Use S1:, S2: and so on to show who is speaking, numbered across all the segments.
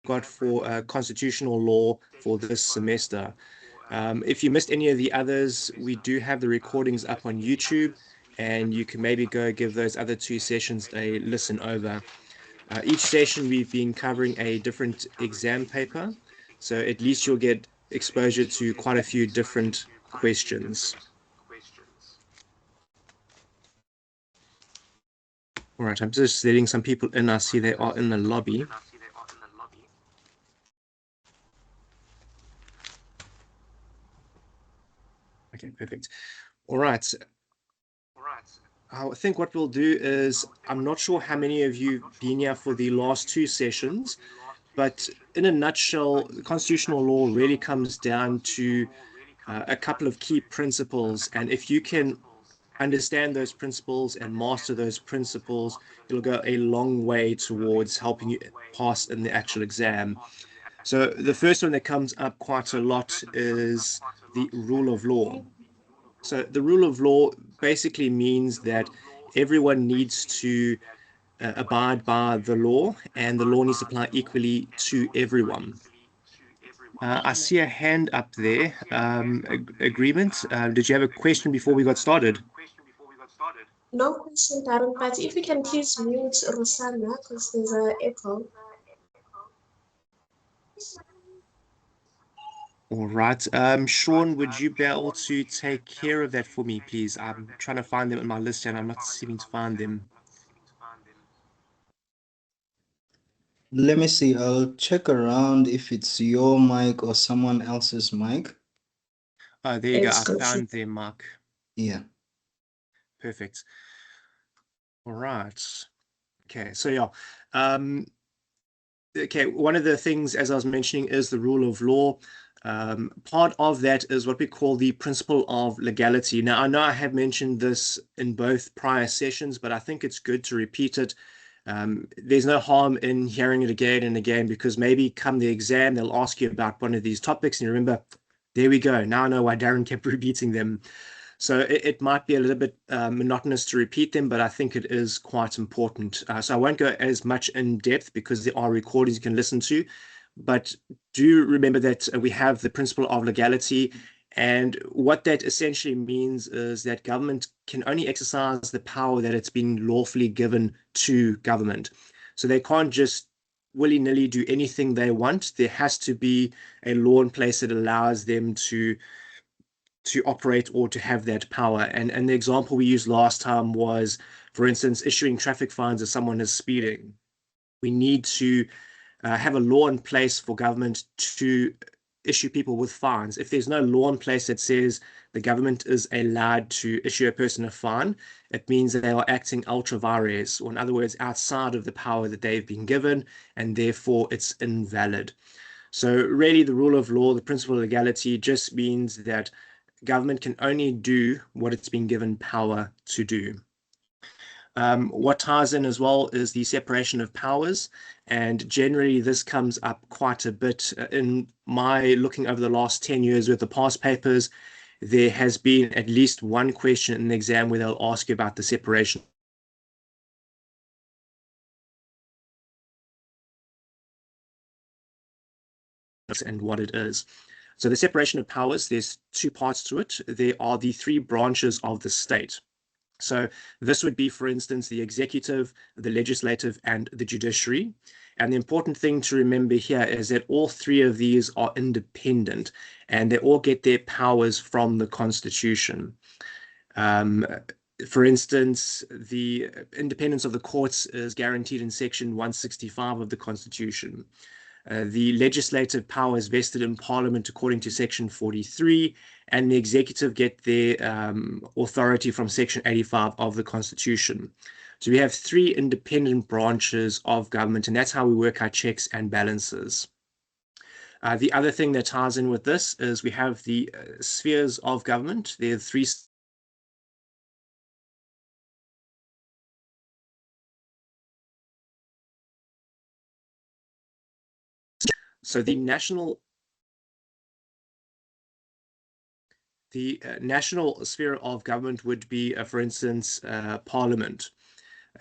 S1: got for constitutional law for this semester. If you missed any of the others, we do have the recordings up on YouTube, and you can maybe go give those other two sessions a listen over. Each session we've been covering a different exam paper, so at least you'll get exposure to quite a few different questions. All right, I'm just letting some people in. I see they are in the lobby. Okay, perfect. All right. I think what we'll do is, I'm not sure how many of you have been here for the last two sessions, but in a nutshell, constitutional law really comes down to a couple of key principles. And if you can understand those principles and master those principles, it'll go a long way towards helping you pass in the actual exam. So the first one that comes up quite a lot is the rule of law. So the rule of law basically means that everyone needs to abide by the law, and the law needs to apply equally to everyone. I see a hand up there. Agreement. Did you have a question before we got started?
S2: No question, Darren, but if you can please mute Rosanna because there's an echo.
S1: All right. Sean, would you be able to take care of that for me, please? I'm trying to find them in my list and I'm not seeming to find them.
S3: Let me see. I'll check around if it's your mic or someone else's mic.
S1: Oh, there you go. I found them, Mark.
S3: Yeah.
S1: Perfect. All right. Okay. So yeah. Okay. One of the things, as I was mentioning, is the rule of law. Part of that is what we call the principle of legality. Now, I know I have mentioned this in both prior sessions, but I think it's good to repeat it. There's no harm in hearing it again and again, because maybe come the exam, they'll ask you about one of these topics and you remember, there we go. Now I know why Darren kept repeating them. So it might be a little bit monotonous to repeat them, but I think it is quite important. So I won't go as much in depth because there are recordings you can listen to, but do remember that we have the principle of legality. And what that essentially means is that government can only exercise the power that it's been lawfully given to government. So they can't just willy-nilly do anything they want. There has to be a law in place that allows them to operate or to have that power. And the example we used last time was, for instance, issuing traffic fines if someone is speeding. We need to have a law in place for government to issue people with fines. If there's no law in place that says the government is allowed to issue a person a fine, it means that they are acting ultra vires, or in other words, outside of the power that they've been given, and therefore it's invalid. So really the rule of law, the principle of legality, just means that government can only do what it's been given power to do. What ties in as well is the separation of powers, and generally this comes up quite a bit in my looking over the last 10 years with the past papers. There has been at least one question in the exam where they'll ask you about the separation and what it is. So the separation of powers, there's two parts to it. There are the three branches of the state. So this would be, for instance, the executive, the legislative, and the judiciary. And the important thing to remember here is that all three of these are independent and they all get their powers from the Constitution. For instance, the independence of the courts is guaranteed in Section 165 of the Constitution. The legislative power is vested in Parliament according to Section 43, and the executive get their authority from Section 85 of the Constitution. So we have three independent branches of government, and that's how we work our checks and balances. The other thing that ties in with this is we have the spheres of government. There are three. So the national national sphere of government would be, for instance, Parliament.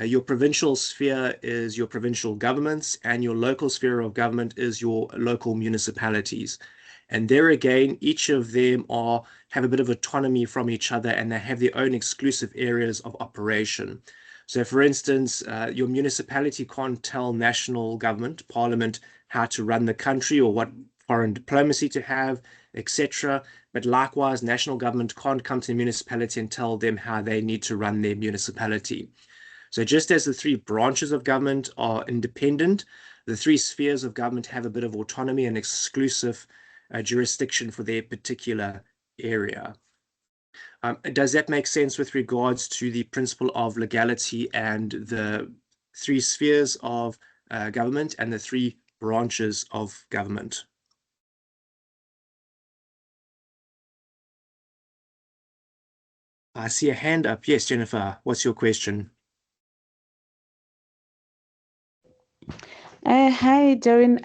S1: Your provincial sphere is your provincial governments, and your local sphere of government is your local municipalities. And there again, each of them have a bit of autonomy from each other, and they have their own exclusive areas of operation. So, for instance, your municipality can't tell national government, parliament, how to run the country or what foreign diplomacy to have, etc. But likewise, national government can't come to the municipality and tell them how they need to run their municipality. So just as the three branches of government are independent, the three spheres of government have a bit of autonomy and exclusive jurisdiction for their particular area. Does that make sense with regards to the principle of legality and the three spheres of government and the three branches of government? I see a hand up. Yes, Jennifer, what's your question?
S4: Hi, Darren.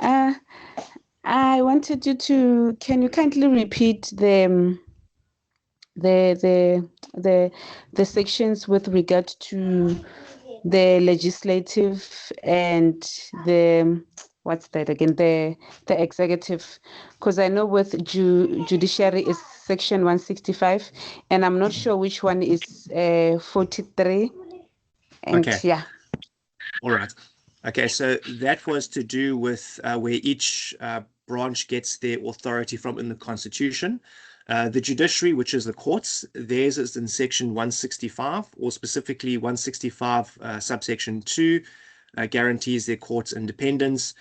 S4: I wanted you to, can you kindly repeat the sections with regard to the legislative and the, what's that again, the executive? Because I know with judiciary is section 165, and I'm not sure which one is 43. And
S1: Okay.
S4: yeah.
S1: All right. Okay, so that was to do with where each branch gets their authority from in the Constitution. The judiciary, which is the courts, theirs is in section 165, or specifically 165 subsection 2, guarantees their court's independence.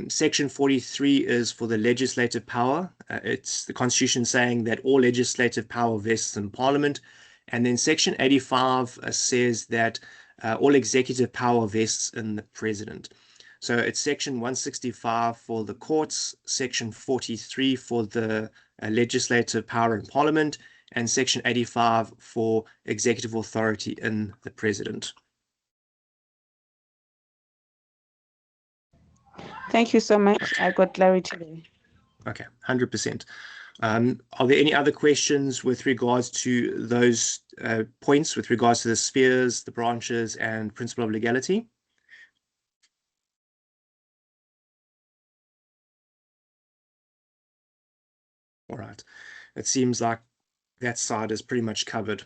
S1: Section 43 is for the legislative power. It's the Constitution saying that all legislative power vests in Parliament. And then section 85 says that all executive power vests in the president. So it's section 165 for the courts, section 43 for the legislative power in parliament, and section 85 for executive authority in the president.
S4: Thank you so much. I got clarity there.
S1: Okay, 100%. Are there any other questions with regards to those points, with regards to the spheres, the branches, and principle of legality? All right. It seems like that side is pretty much covered.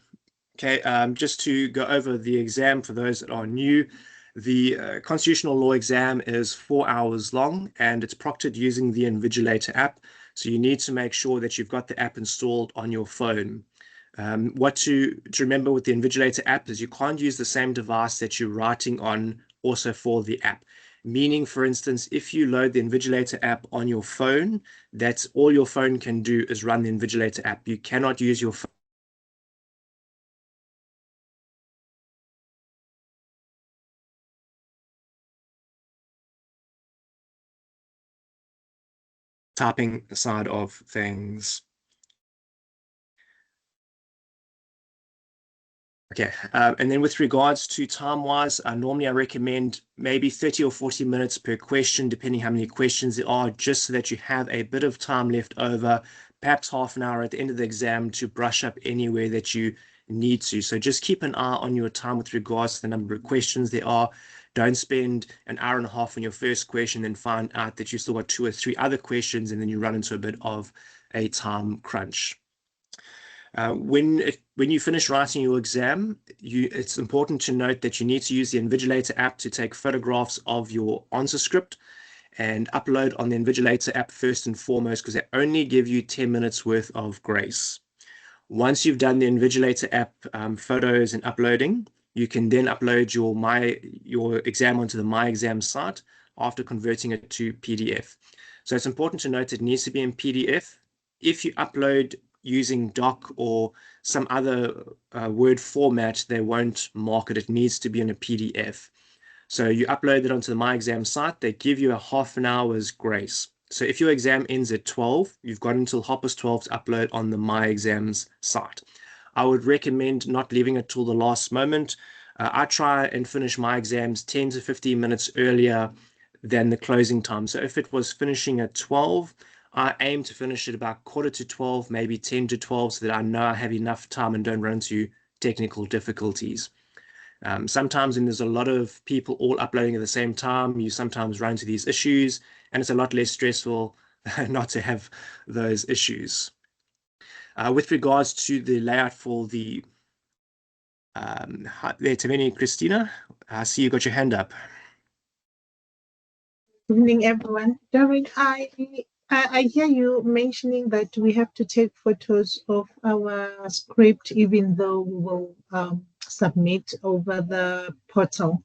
S1: Okay, just to go over the exam for those that are new, the constitutional law exam is 4 hours long, and it's proctored using the Invigilator app. So you need to make sure that you've got the app installed on your phone. What to remember with the Invigilator app is you can't use the same device that you're writing on also for the app. Meaning, for instance, if you load the Invigilator app on your phone, that's all your phone can do is run the Invigilator app. You cannot use your phone typing side of things. Okay, and then with regards to time-wise, normally I recommend maybe 30 or 40 minutes per question, depending how many questions there are, just so that you have a bit of time left over, perhaps half an hour at the end of the exam to brush up anywhere that you need to. So just keep an eye on your time with regards to the number of questions there are. Don't spend an hour and a half on your first question and find out that you still got 2 or 3 other questions, and then you run into a bit of a time crunch. When you finish writing your exam, it's important to note that you need to use the Invigilator app to take photographs of your answer script and upload on the Invigilator app first and foremost, because they only give you 10 minutes worth of grace. Once you've done the Invigilator app photos and uploading, you can then upload your exam onto the My Exam site after converting it to PDF. So it's important to note it needs to be in PDF. If you upload using doc or some other Word format, they won't mark it. It needs to be in a PDF. So you upload it onto the My Exam site. They give you a half an hour's grace. So if your exam ends at 12, you've got until 12:30 to upload on the My Exams site. I would recommend not leaving it till the last moment. I try and finish my exams 10 to 15 minutes earlier than the closing time. So if it was finishing at 12, I aim to finish it about 11:45, maybe 10 to 12, so that I know I have enough time and don't run into technical difficulties. Sometimes when there's a lot of people all uploading at the same time, you sometimes run into these issues, and it's a lot less stressful not to have those issues. With regards to the layout for the there, Taveni, Christina, I see you got your hand up.
S5: Good evening, everyone. Darren, I hear you mentioning that we have to take photos of our script, even though we will submit over the portal.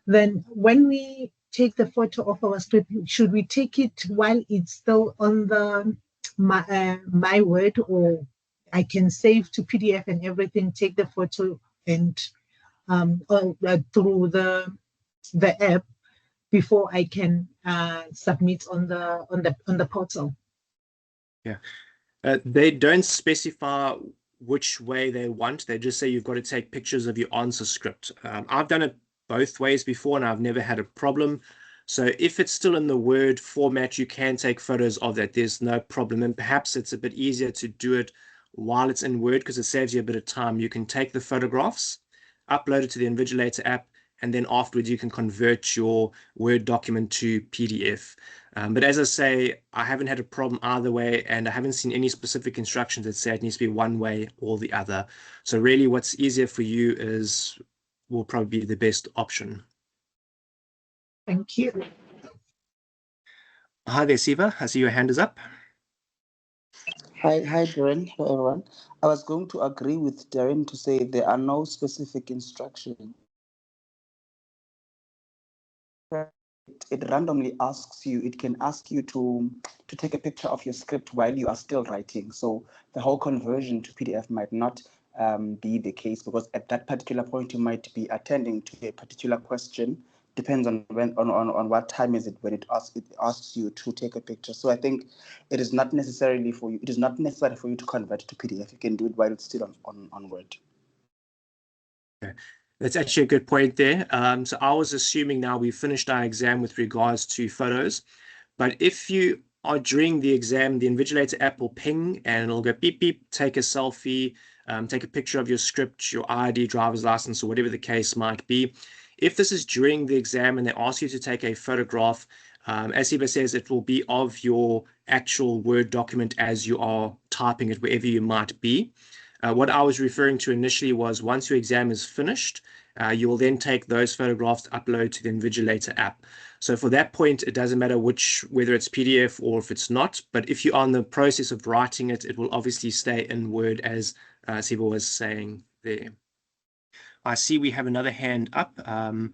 S5: Then when we take the photo of our script, should we take it while it's still on the my word, or I can save to PDF and everything, take the photo and through the app before I can submit on the portal?
S1: Yeah, they don't specify which way they want. They just say you've got to take pictures of your answer script. I've done it both ways before, and I've never had a problem. So if it's still in the Word format, you can take photos of that. There's no problem. And perhaps it's a bit easier to do it while it's in Word because it saves you a bit of time. You can take the photographs, upload it to the Invigilator app, and then afterwards you can convert your Word document to PDF. But as I say, I haven't had a problem either way, and I haven't seen any specific instructions that say it needs to be one way or the other. So really what's easier for you will probably be the best option.
S5: Thank you.
S1: Hi there, Siva. I see your hand is up.
S6: Hi, Darren. Hello, everyone. I was going to agree with Darren to say there are no specific instructions. It randomly asks you, it can ask you to take a picture of your script while you are still writing. So the whole conversion to PDF might not be the case, because at that particular point you might be attending to a particular question. Depends on on what time is it when it asks you to take a picture. So I think it is not necessarily for you. It is not necessary for you to convert to PDF. You can do it while it's still on Word.
S1: Okay. That's actually a good point there. So I was assuming now we've finished our exam with regards to photos, but if you are during the exam, the Invigilator app will ping and it'll go beep, beep, take a selfie, take a picture of your script, your ID, driver's license, or whatever the case might be. If this is during the exam and they ask you to take a photograph, as Siva says, it will be of your actual Word document as you are typing it, wherever you might be. What I was referring to initially was once your exam is finished, you will then take those photographs, upload to the Invigilator app. So for that point, it doesn't matter whether it's PDF or if it's not, but if you're on the process of writing it, it will obviously stay in Word, as Siva was saying there. I see we have another hand up. Oh,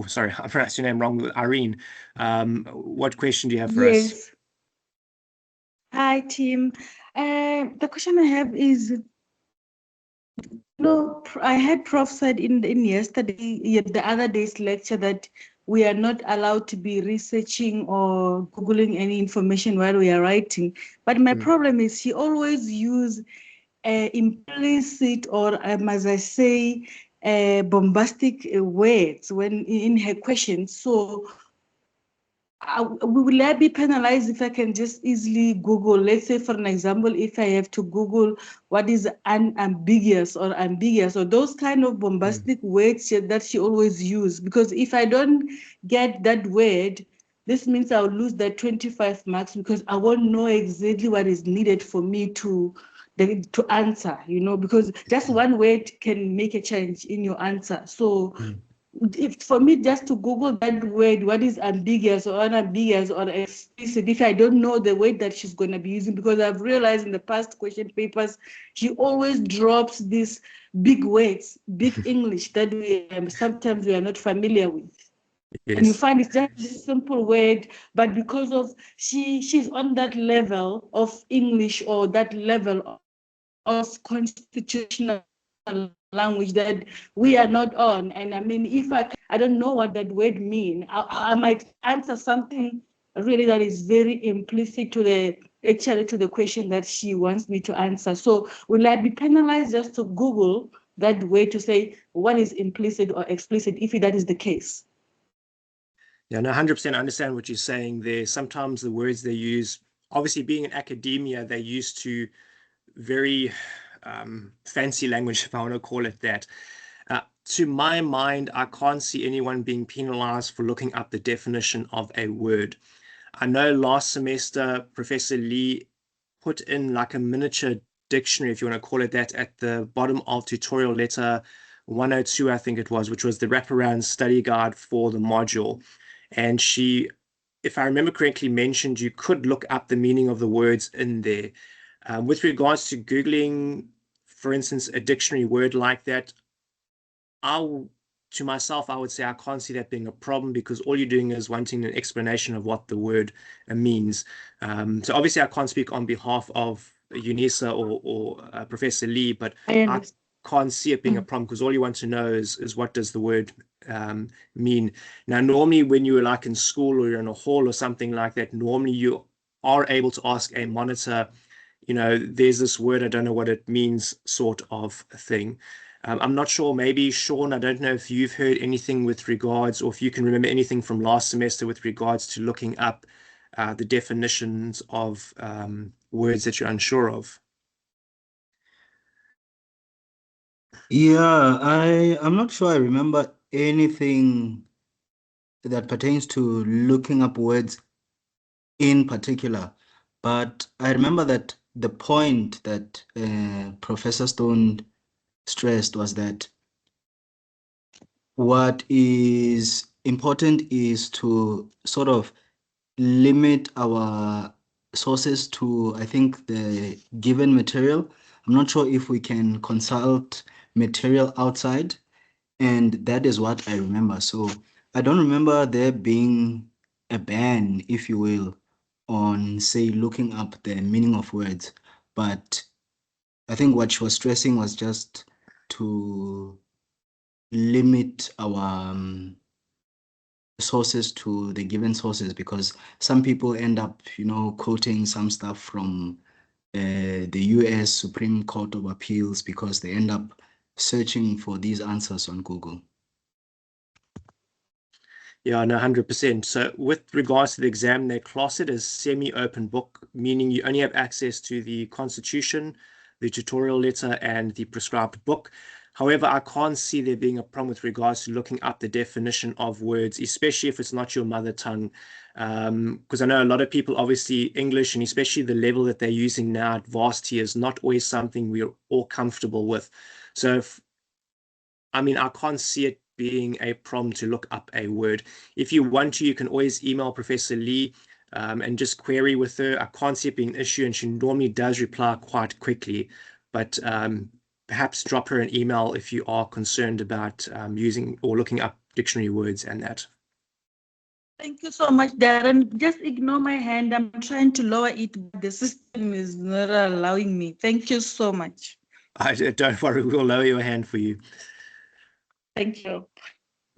S1: sorry, I pronounced your name wrong, Irene. What question do you have for us?
S7: Yes. Hi, team. The question I have is, I heard Prof said in yesterday, the other day's lecture, that we are not allowed to be researching or Googling any information while we are writing. But my problem is he always use implicit or, as I say, bombastic words when in her questions. So will I be penalized if I can just easily Google? Let's say, for an example, if I have to Google what is unambiguous or ambiguous, or those kind of bombastic words that she always use. Because if I don't get that word, this means I'll lose that 25 marks because I won't know exactly what is needed for me to answer, because just one word can make a change in your answer. So if for me just to Google that word, what is ambiguous or unambiguous or explicit, if I don't know the word that she's going to be using, because I've realized in the past question papers, she always drops these big words, big English that sometimes we are not familiar with. Yes. And you find it's just a simple word, but because of she's on that level of English or that level of constitutional language that we are not on. And I mean, if I don't know what that word means, I might answer something really that is very implicit to the question that she wants me to answer. So will I be penalized just to Google that way to say what is implicit or explicit, if that is the case?
S1: Yeah, no, 100% understand what you're saying there. Sometimes the words they use, obviously being in academia, they're used to very fancy language, if I want to call it that. To my mind, I can't see anyone being penalized for looking up the definition of a word. I know last semester, Professor Lee put in like a miniature dictionary, if you want to call it that, at the bottom of tutorial letter 102, I think it was, which was the wraparound study guide for the module. And she, if I remember correctly, mentioned you could look up the meaning of the words in there. With regards to Googling, for instance, a dictionary word like that, to myself, I would say I can't see that being a problem because all you're doing is wanting an explanation of what the word means. So obviously I can't speak on behalf of UNISA or Professor Lee, but I can't see it being a problem because all you want to know is what does the word mean. Now, normally when you're like in school or you're in a hall or something like that, normally you are able to ask a monitor, you know, there's this word, I don't know what it means, sort of thing. I'm not sure, maybe Sean, I don't know if you've heard anything with regards, or if you can remember anything from last semester with regards to looking up the definitions of words that you're unsure of.
S3: Yeah, I'm not sure I remember anything that pertains to looking up words in particular, but I remember that the point that Professor Stone stressed was that what is important is to sort of limit our sources to, I think, the given material. I'm not sure if we can consult material outside, and that is what I remember. So I don't remember there being a ban, if you will, on, say, looking up the meaning of words. But I think what she was stressing was just to limit our sources to the given sources, because some people end up, you know, quoting some stuff from the US Supreme Court of Appeals because they end up searching for these answers on Google.
S1: Yeah, no, 100%. So with regards to the exam, they class it as semi-open book, meaning you only have access to the constitution, the tutorial letter, and the prescribed book. However, I can't see there being a problem with regards to looking up the definition of words, especially if it's not your mother tongue. Because I know a lot of people, obviously English, and especially the level that they're using now at varsity, is not always something we're all comfortable with. So I mean, I can't see it being a problem to look up a word. If you want to, you can always email Professor Lee and just query with her. I can't see it being an issue, and she normally does reply quite quickly. But perhaps drop her an email if you are concerned about using or looking up dictionary words and that.
S7: Thank you so much, Darren. Just ignore my hand. I'm trying to lower it, but the system is not allowing me. Thank you so much.
S1: Don't worry, we'll lower your hand for you.
S7: Thank you.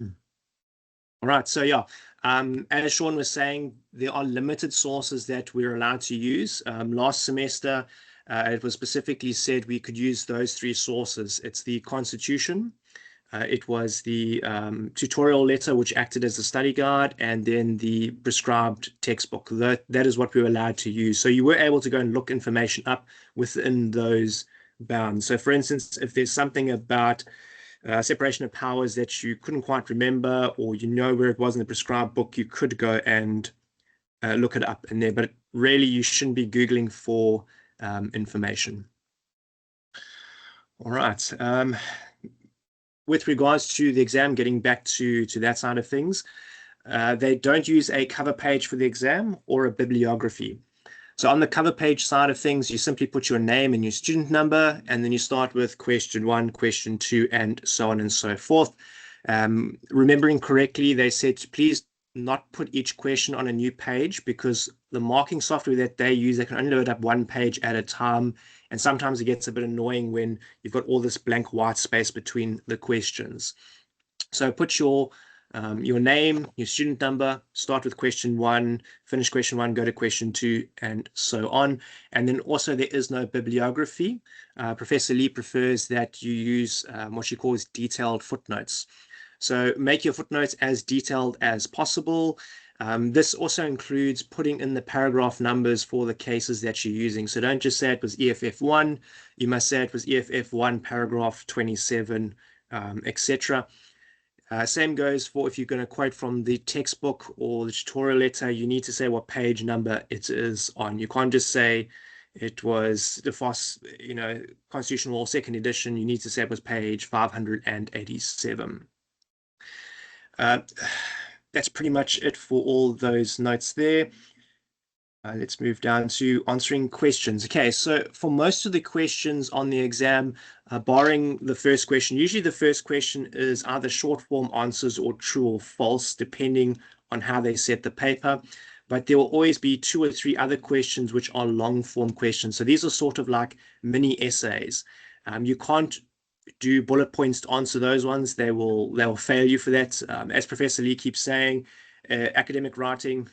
S1: All right, so yeah, as Sean was saying, there are limited sources that we're allowed to use. Last semester, it was specifically said we could use those three sources. It's the Constitution, it was the tutorial letter, which acted as a study guide, and then the prescribed textbook. That is what we were allowed to use. So you were able to go and look information up within those bounds. So for instance, if there's something about separation of powers that you couldn't quite remember, or you know where it was in the prescribed book, you could go and look it up in there. But really, you shouldn't be Googling for information. All right. With regards to the exam, getting back to that side of things, they don't use a cover page for the exam or a bibliography. So on the cover page side of things, you simply put your name and your student number, and then you start with question 1, question 2, and so on and so forth. Remembering correctly, they said to please not put each question on a new page, because the marking software that they use, they can only load up one page at a time. And sometimes it gets a bit annoying when you've got all this blank white space between the questions. So put your name, your student number, start with question 1, finish question 1, go to question 2, and so on. And then also there is no bibliography. Professor Lee prefers that you use what she calls detailed footnotes. So make your footnotes as detailed as possible. This also includes putting in the paragraph numbers for the cases that you're using. So don't just say it was EFF1, you must say it was EFF1 paragraph 27, etc. Same goes for if you're going to quote from the textbook or the tutorial letter, you need to say what page number it is on. You can't just say it was the Constitutional Law second edition. You need to say it was page 587. That's pretty much it for all those notes there. Let's move down to answering questions. Okay, so for most of the questions on the exam, barring the first question, usually the first question is either short form answers or true or false, depending on how they set the paper. But there will always be 2 or 3 other questions which are long form questions. So these are sort of like mini essays. You can't do bullet points to answer those ones. They will fail you for that. As Professor Lee keeps saying, academic writing,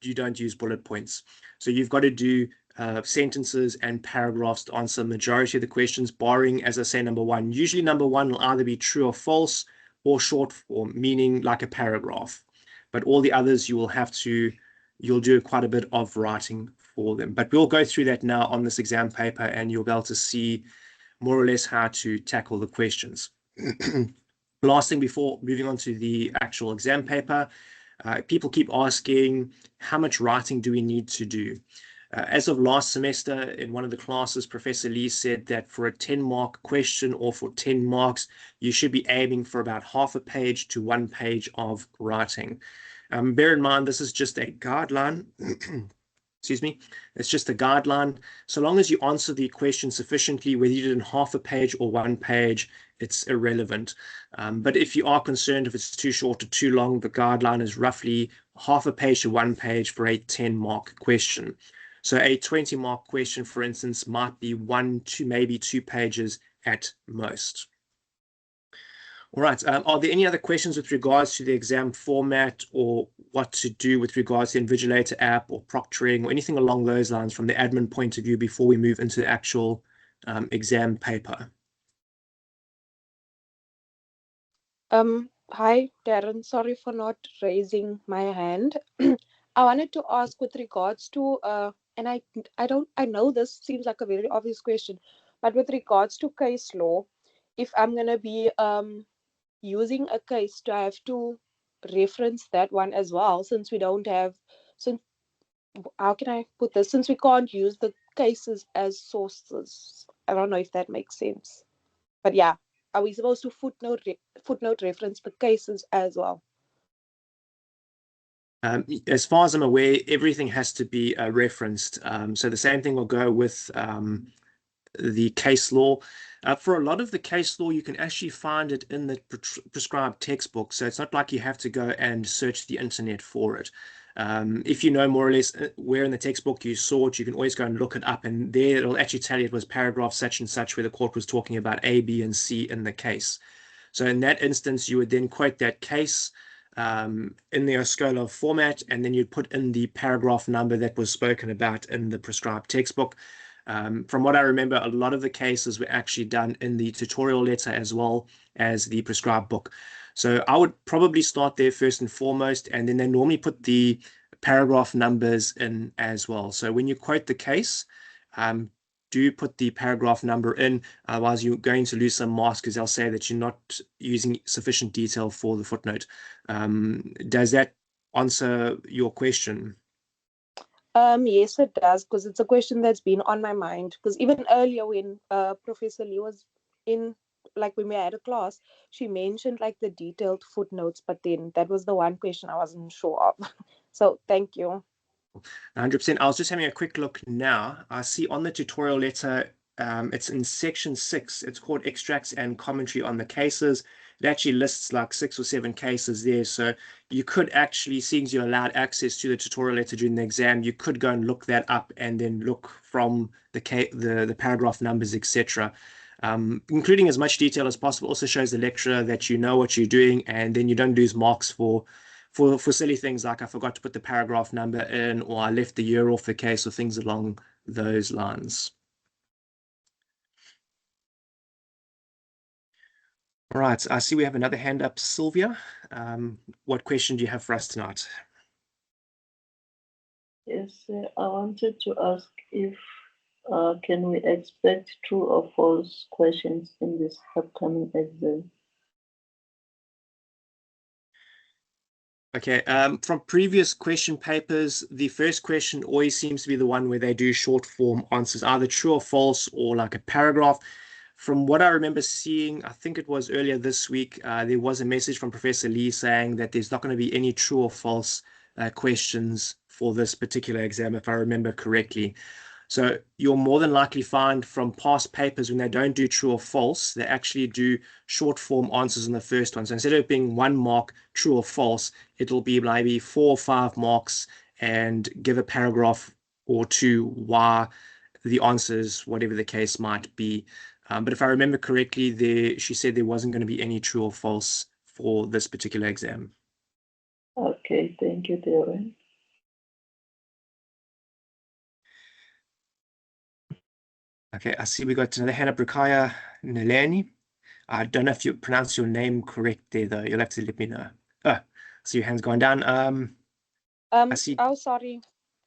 S1: you don't use bullet points. So you've got to do sentences and paragraphs to answer the majority of the questions, barring, as I say, number 1. Usually number 1 will either be true or false or short form, meaning like a paragraph. But all the others you'll do quite a bit of writing for them. But we'll go through that now on this exam paper, and you'll be able to see more or less how to tackle the questions. Last thing before moving on to the actual exam paper, people keep asking, how much writing do we need to do? As of last semester, in one of the classes, Professor Lee said that for a 10-mark question or for 10 marks, you should be aiming for about half a page to 1 page of writing. Bear in mind, this is just a guideline. Excuse me, it's just a guideline. So long as you answer the question sufficiently, whether you did in half a page or 1 page, it's irrelevant. But if you are concerned if it's too short or too long, the guideline is roughly half a page to 1 page for a 10-mark question. So a 20-mark question, for instance, might be 1 to maybe 2 pages at most. All right, are there any other questions with regards to the exam format or what to do with regards to the Invigilator app or proctoring or anything along those lines from the admin point of view before we move into the actual exam paper?
S8: Hi, Darren. Sorry for not raising my hand. I wanted to ask with regards to, and I know this seems like a very obvious question, but with regards to case law, if I'm gonna be using a case, do I have to reference that one as well? Since we don't have, since how can I put this? Since we can't use the cases as sources, I don't know if that makes sense. But yeah, are we supposed to footnote reference the cases as well?
S1: As far as I'm aware, everything has to be referenced. So the same thing will go with the case law. For a lot of the case law, you can actually find it in the prescribed textbook. So it's not like you have to go and search the internet for it. If you know more or less where in the textbook you saw it, you can always go and look it up, and there it'll actually tell you it was paragraph such and such where the court was talking about A, B, and C in the case. So in that instance, you would then quote that case in the Scholar format, and then you'd put in the paragraph number that was spoken about in the prescribed textbook. From what I remember, a lot of the cases were actually done in the tutorial letter as well as the prescribed book. So I would probably start there first and foremost, and then they normally put the paragraph numbers in as well. So when you quote the case, do put the paragraph number in, otherwise you're going to lose some marks because they'll say that you're not using sufficient detail for the footnote. Does that answer your question?
S8: Yes, it does, because it's a question that's been on my mind. Because even earlier when Professor Lee was in, like when we had a class, she mentioned like the detailed footnotes, but then that was the one question I wasn't sure of. So thank you.
S1: 100%. I was just having a quick look now. I see on the tutorial letter, it's in section 6. It's called Extracts and Commentary on the Cases. It actually lists like 6 or 7 cases there. So you could actually, seeing you're allowed access to the tutorial letter during the exam, you could go and look that up and then look from the paragraph numbers, etc. Including as much detail as possible also shows the lecturer that you know what you're doing, and then you don't lose marks for silly things like I forgot to put the paragraph number in, or I left the year off the case, or things along those lines. All right, I see we have another hand up, Sylvia. What question do you have for us tonight?
S9: Yes, I wanted to ask if can we expect true or false questions in this upcoming exam?
S1: Okay, from previous question papers, the first question always seems to be the one where they do short form answers, either true or false or like a paragraph. From what I remember seeing, I think it was earlier this week, there was a message from Professor Lee saying that there's not going to be any true or false questions for this particular exam, if I remember correctly. So you'll more than likely find from past papers when they don't do true or false, they actually do short form answers in the first one. So instead of being 1 mark true or false, it'll be maybe 4 or 5 marks and give a paragraph or two why the answers, whatever the case might be. But if I remember correctly, she said there wasn't going to be any true or false for this particular exam.
S9: Okay, thank you, Darren.
S1: Okay, I see we got another hand up, Rukaya Nalani. I don't know if you pronounce your name correct there, though. You'll have to let me know. Oh, so your hand's gone down. I see.
S8: Oh, sorry.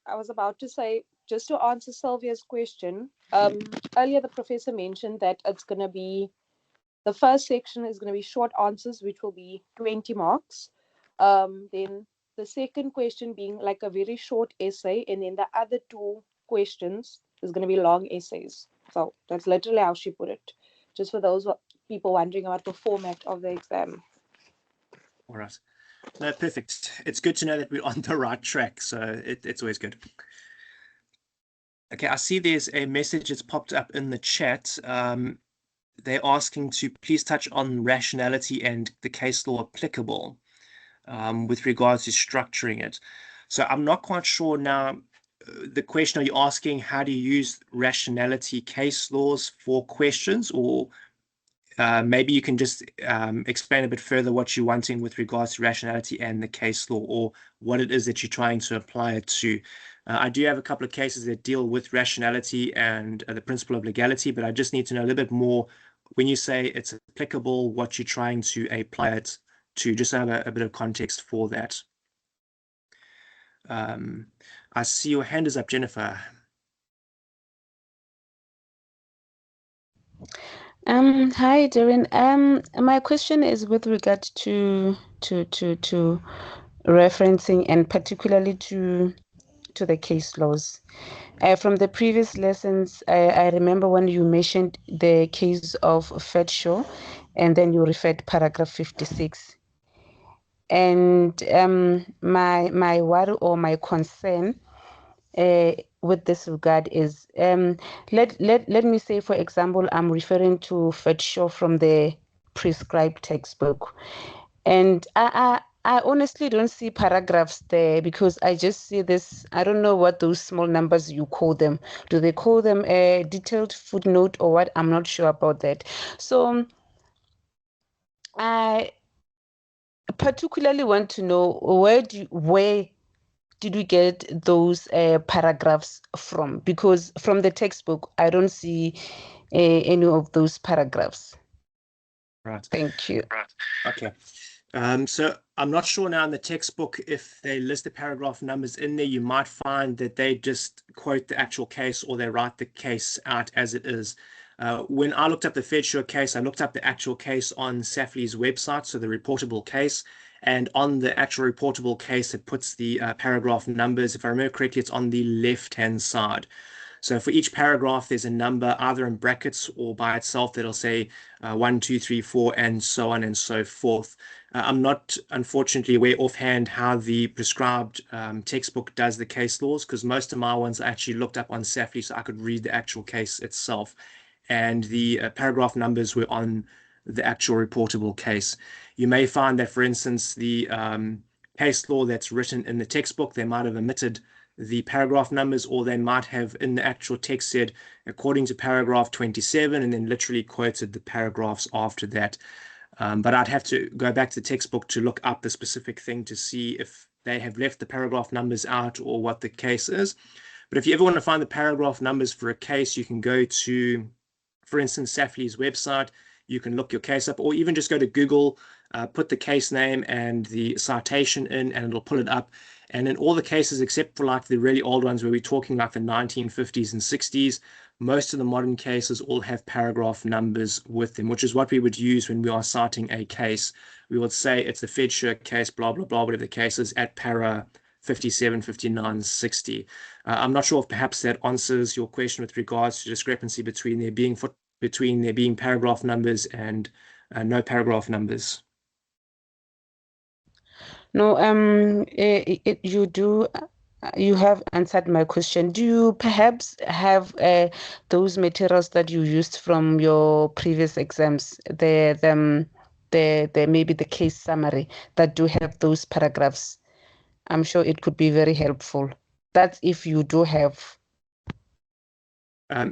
S8: I was about to say, just to answer Sylvia's question, earlier the professor mentioned that it's going to be, the first section is going to be short answers, which will be 20 marks. Then the second question being like a very short essay, and then the other 2 questions is going to be long essays. So that's literally how she put it, just for those people wondering about the format of the exam.
S1: All right. No, perfect. It's good to know that we're on the right track, so it's always good. Okay, I see there's a message that's popped up in the chat. They're asking to please touch on rationality and the case law applicable with regards to structuring it. So I'm not quite sure now. The question, are you asking how do you use rationality case laws for questions, or maybe you can just explain a bit further what you're wanting with regards to rationality and the case law, or what it is that you're trying to apply it to. I do have a couple of cases that deal with rationality and the principle of legality, but I just need to know a little bit more when you say it's applicable, what you're trying to apply it to, just have a bit of context for that. I see your hand is up, Jennifer.
S4: Hi, Darren. My question is with regard to referencing and particularly to the case laws. From the previous lessons, I remember when you mentioned the case of Fedshaw, and then you referred paragraph 56. And my worry or my concern with this regard is let me say, for example, I'm referring to Fedshaw from the prescribed textbook, and I honestly don't see paragraphs there, because I just see this, I don't know what those small numbers you call them. Do they call them a detailed footnote or what? I'm not sure about that. So I particularly want to know where did we get those paragraphs from? Because from the textbook, I don't see any of those paragraphs.
S1: Right.
S4: Thank you.
S1: Right. Okay. So I'm not sure now in the textbook if they list the paragraph numbers in there. You might find that they just quote the actual case, or they write the case out as it is. When I looked up the Fedshaw case, I looked up the actual case on SAFLI's website, so the reportable case. And on the actual reportable case, it puts the paragraph numbers. If I remember correctly, it's on the left-hand side. So for each paragraph, there's a number either in brackets or by itself that'll say 1, 2, 3, 4, and so on and so forth. I'm not, unfortunately, aware offhand how the prescribed textbook does the case laws, because most of my ones I actually looked up on SAFLI so I could read the actual case itself. And the paragraph numbers were on the actual reportable case. You may find that, for instance, the case law that's written in the textbook, they might have omitted the paragraph numbers, or they might have in the actual text said according to paragraph 27 and then literally quoted the paragraphs after that. But I'd have to go back to the textbook to look up the specific thing to see if they have left the paragraph numbers out or what the case is. But if you ever want to find the paragraph numbers for a case, you can go to, for instance, SAFLI's website. You can look your case up, or even just go to Google, put the case name and the citation in, and it'll pull it up. And in all the cases, except for like the really old ones where we're talking like the 1950s and 60s, most of the modern cases all have paragraph numbers with them, which is what we would use when we are citing a case. We would say it's the FedSure case, blah, blah, blah, whatever the case is, at para 57, 59, 60. I'm not sure if perhaps that answers your question with regards to discrepancy between there being paragraph numbers and no paragraph numbers.
S4: No, you have answered my question. Do you perhaps have those materials that you used from your previous exams, the maybe the case summary that do have those paragraphs? I'm sure it could be very helpful. That's if you do have.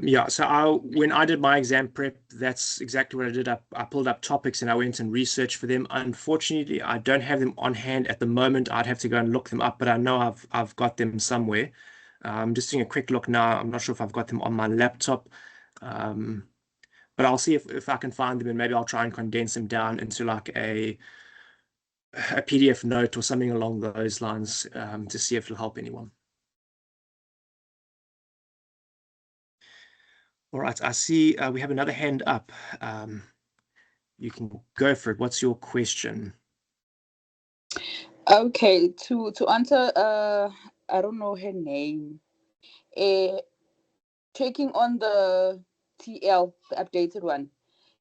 S1: Yeah, so when I did my exam prep, that's exactly what I did. I pulled up topics and I went and researched for them. Unfortunately, I don't have them on hand at the moment. I'd have to go and look them up, but I know I've got them somewhere. I'm just doing a quick look now. I'm not sure if I've got them on my laptop, but I'll see if I can find them, and maybe I'll try and condense them down into like a PDF note or something along those lines, to see if it'll help anyone. All right, I see we have another hand up. You can go for it. What's your question?
S10: Okay, to answer, I don't know her name. Checking on the TL, the updated one,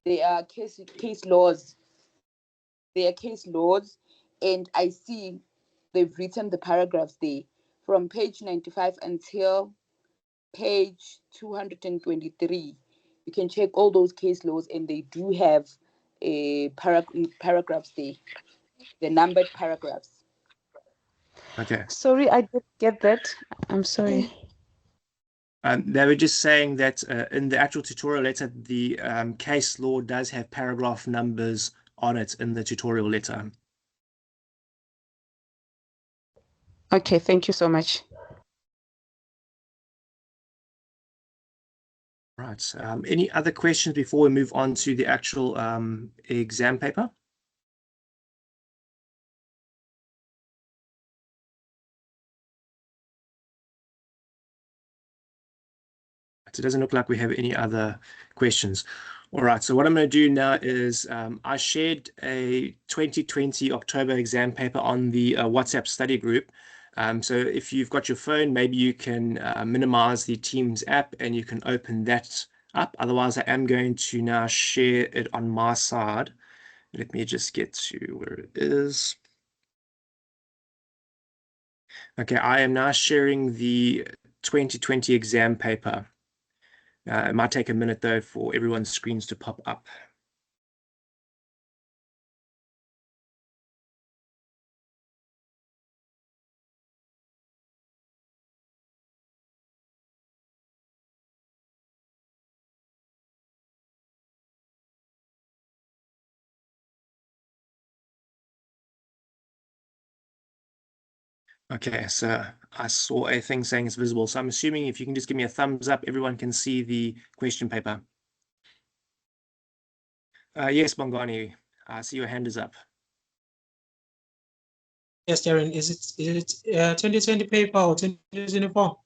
S10: there are case laws. There are case laws, and I see they've written the paragraphs there from page 95 until page 223. You can check all those case laws, and they do have paragraphs there, the numbered paragraphs.
S1: Okay.
S4: Sorry, I didn't get that. I'm sorry.
S1: They were just saying that in the actual tutorial letter, the case law does have paragraph numbers on it in the tutorial letter.
S4: Okay, thank you so much.
S1: Right. Any other questions before we move on to the actual exam paper? It doesn't look like we have any other questions. All right, so what I'm going to do now is I shared a 2020 October exam paper on the WhatsApp study group. So if you've got your phone, maybe you can minimize the Teams app and you can open that up. Otherwise, I am going to now share it on my side. Let me just get to where it is. Okay, I am now sharing the 2020 exam paper. It might take a minute though for everyone's screens to pop up. Okay, so I saw a thing saying it's visible. So I'm assuming if you can just give me a thumbs up, everyone can see the question paper. Yes, Bongani, I see your hand is up.
S11: Yes, Darren, is it 2020 paper or 2024?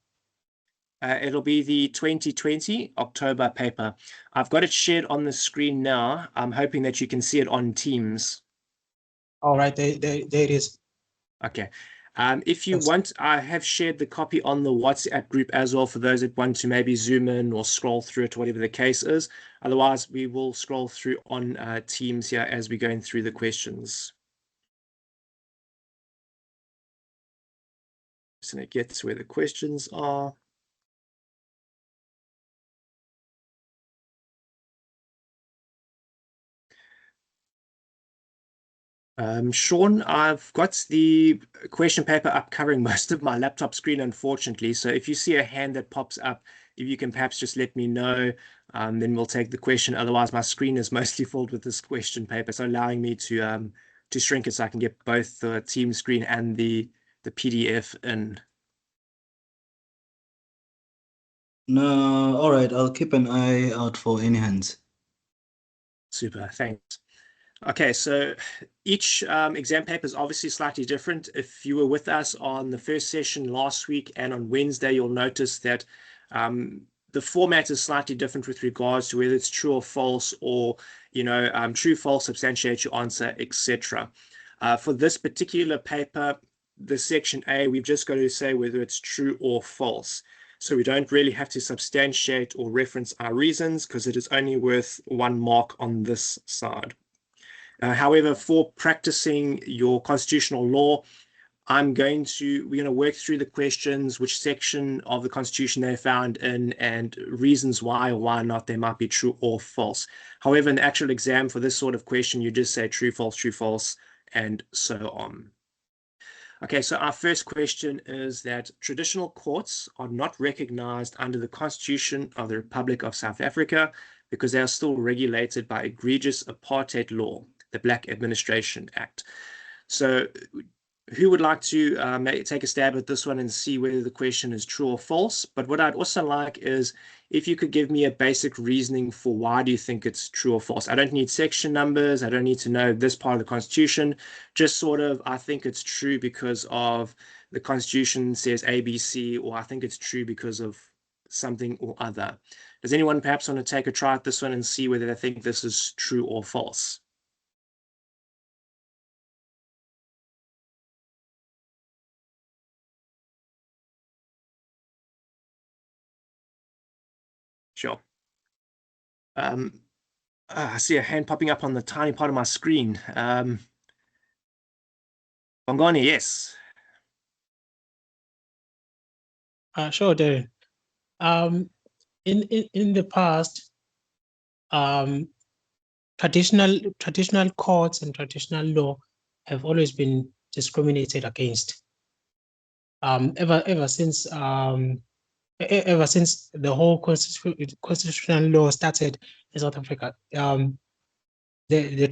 S1: It'll be the 2020 October paper. I've got it shared on the screen now. I'm hoping that you can see it on Teams.
S11: All right, there it is.
S1: Okay. If you want, I have shared the copy on the WhatsApp group as well for those that want to maybe zoom in or scroll through it, whatever the case is. Otherwise, we will scroll through on Teams here as we're going through the questions. Just going to get to where the questions are. Sean, I've got the question paper up covering most of my laptop screen, unfortunately. So if you see a hand that pops up, if you can perhaps just let me know, then we'll take the question. Otherwise, my screen is mostly filled with this question paper, so allowing me to shrink it so I can get both the team screen and the PDF in.
S3: No, all right. I'll keep an eye out for any hands.
S1: Super, thanks. Okay, so each exam paper is obviously slightly different. If you were with us on the first session last week and on Wednesday, you'll notice that the format is slightly different with regards to whether it's true or false, or true, false, substantiate your answer, etc. For this particular paper, the section A, we've just got to say whether it's true or false. So we don't really have to substantiate or reference our reasons because it is only worth 1 mark on this side. However, for practicing your constitutional law, we're going to work through the questions, which section of the Constitution they're found in, and reasons why or why not they might be true or false. However, in the actual exam for this sort of question, you just say true, false, and so on. Okay, so our first question is that traditional courts are not recognized under the Constitution of the Republic of South Africa because they are still regulated by egregious apartheid law, the Black Administration Act. So who would like to take a stab at this one and see whether the question is true or false? But what I'd also like is if you could give me a basic reasoning for why do you think it's true or false. I don't need section numbers. I don't need to know this part of the Constitution. Just sort of, I think it's true because of the Constitution says ABC, or I think it's true because of something or other. Does anyone perhaps want to take a try at this one and see whether they think this is true or false? Sure. I see a hand popping up on the tiny part of my screen. Bongani, yes.
S11: Sure, Darren. In the past, traditional courts and traditional law have always been discriminated against. Ever since the whole constitutional law started in South Africa, the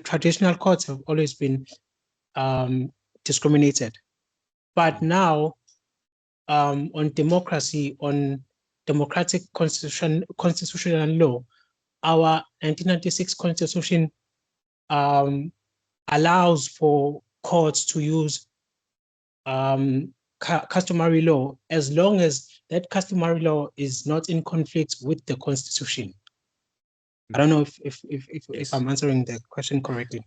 S11: traditional courts have always been discriminated. But now, on democracy, on democratic constitutional law, our 1996 Constitution allows for courts to use customary law as long as that customary law is not in conflict with the Constitution. I don't know if I'm answering the question correctly.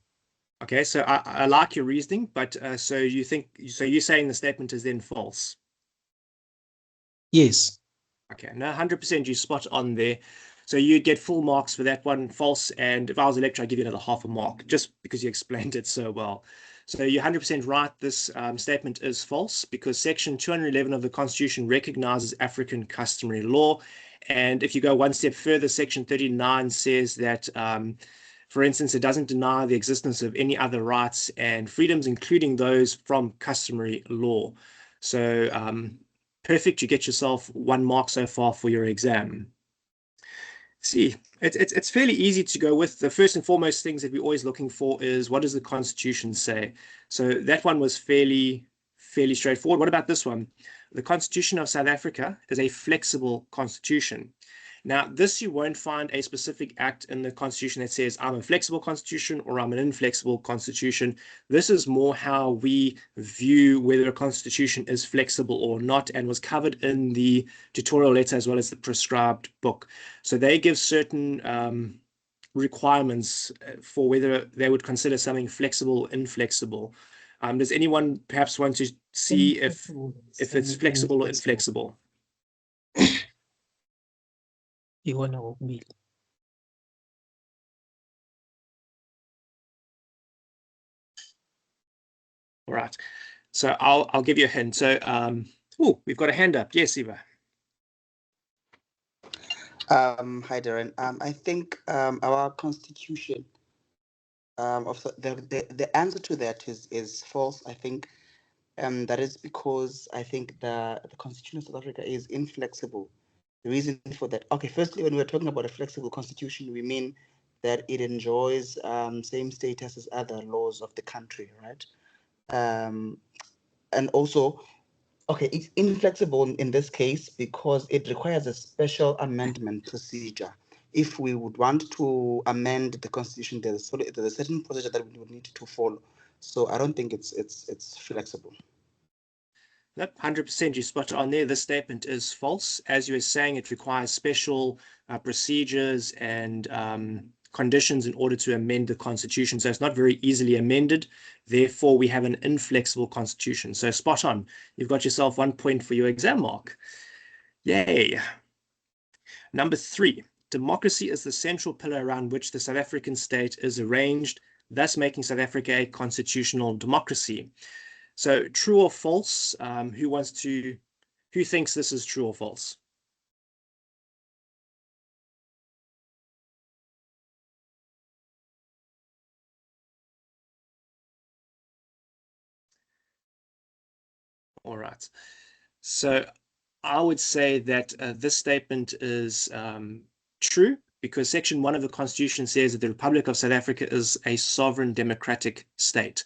S1: Okay, so I like your reasoning, but so you're saying the statement is then false?
S11: Yes.
S1: Okay, no, 100% you spot on there. So you'd get full marks for that one, false, and if I was a lecturer, I'd give you another half a mark, just because you explained it so well. So you're 100% right, this statement is false, because Section 211 of the Constitution recognizes African customary law. And if you go one step further, Section 39 says that, for instance, it doesn't deny the existence of any other rights and freedoms, including those from customary law. So perfect, you get yourself 1 mark so far for your exam. See, it's fairly easy to go with. The first and foremost things that we're always looking for is what does the Constitution say? So that one was fairly straightforward. What about this one? The Constitution of South Africa is a flexible constitution. Now, this you won't find a specific act in the Constitution that says I'm a flexible constitution or I'm an inflexible constitution. This is more how we view whether a constitution is flexible or not, and was covered in the tutorial letter as well as the prescribed book. So they give certain requirements for whether they would consider something flexible or inflexible. Does anyone perhaps want to see if it's flexible or inflexible?
S11: All
S1: right, so I'll give you a hint. So we've got a hand up. Yes, Eva.
S6: Hi, Darren. I think our constitution of the answer to that is false. I think that is because I think the Constitution of South Africa is inflexible. The reason for that, okay, firstly, when we're talking about a flexible constitution, we mean that it enjoys same status as other laws of the country, right? And also, okay, it's inflexible in this case because it requires a special amendment procedure. if we would want to amend the constitution, there's a certain procedure that we would need to follow. So I don't think it's flexible.
S1: Nope, 100% you spot on there. This statement is false. As you were saying, it requires special procedures and conditions in order to amend the constitution. So it's not very easily amended. Therefore, we have an inflexible constitution. So spot on. You've got yourself 1 point for your exam mark. Yay. Number 3, democracy is the central pillar around which the South African state is arranged, thus making South Africa a constitutional democracy. So true or false? Who thinks this is true or false? All right. So I would say that this statement is true because Section 1 of the Constitution says that the Republic of South Africa is a sovereign democratic state.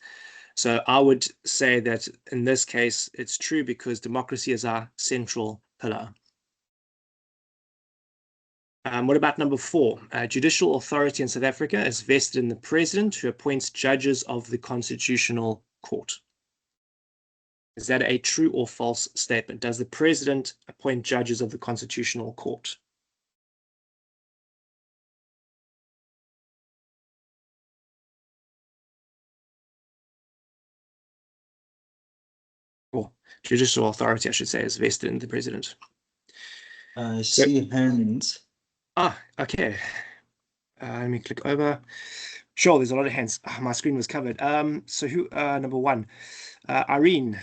S1: So I would say that in this case, it's true because democracy is our central pillar. What about number 4? Judicial authority in South Africa is vested in the president, who appoints judges of the Constitutional Court. Is that a true or false statement? Does the president appoint judges of the Constitutional Court? Or judicial authority, I should say, is vested in the president.
S3: I see hands.
S1: Okay. Let me click over. Sure, there's a lot of hands. My screen was covered. So who? Number 1, Irene.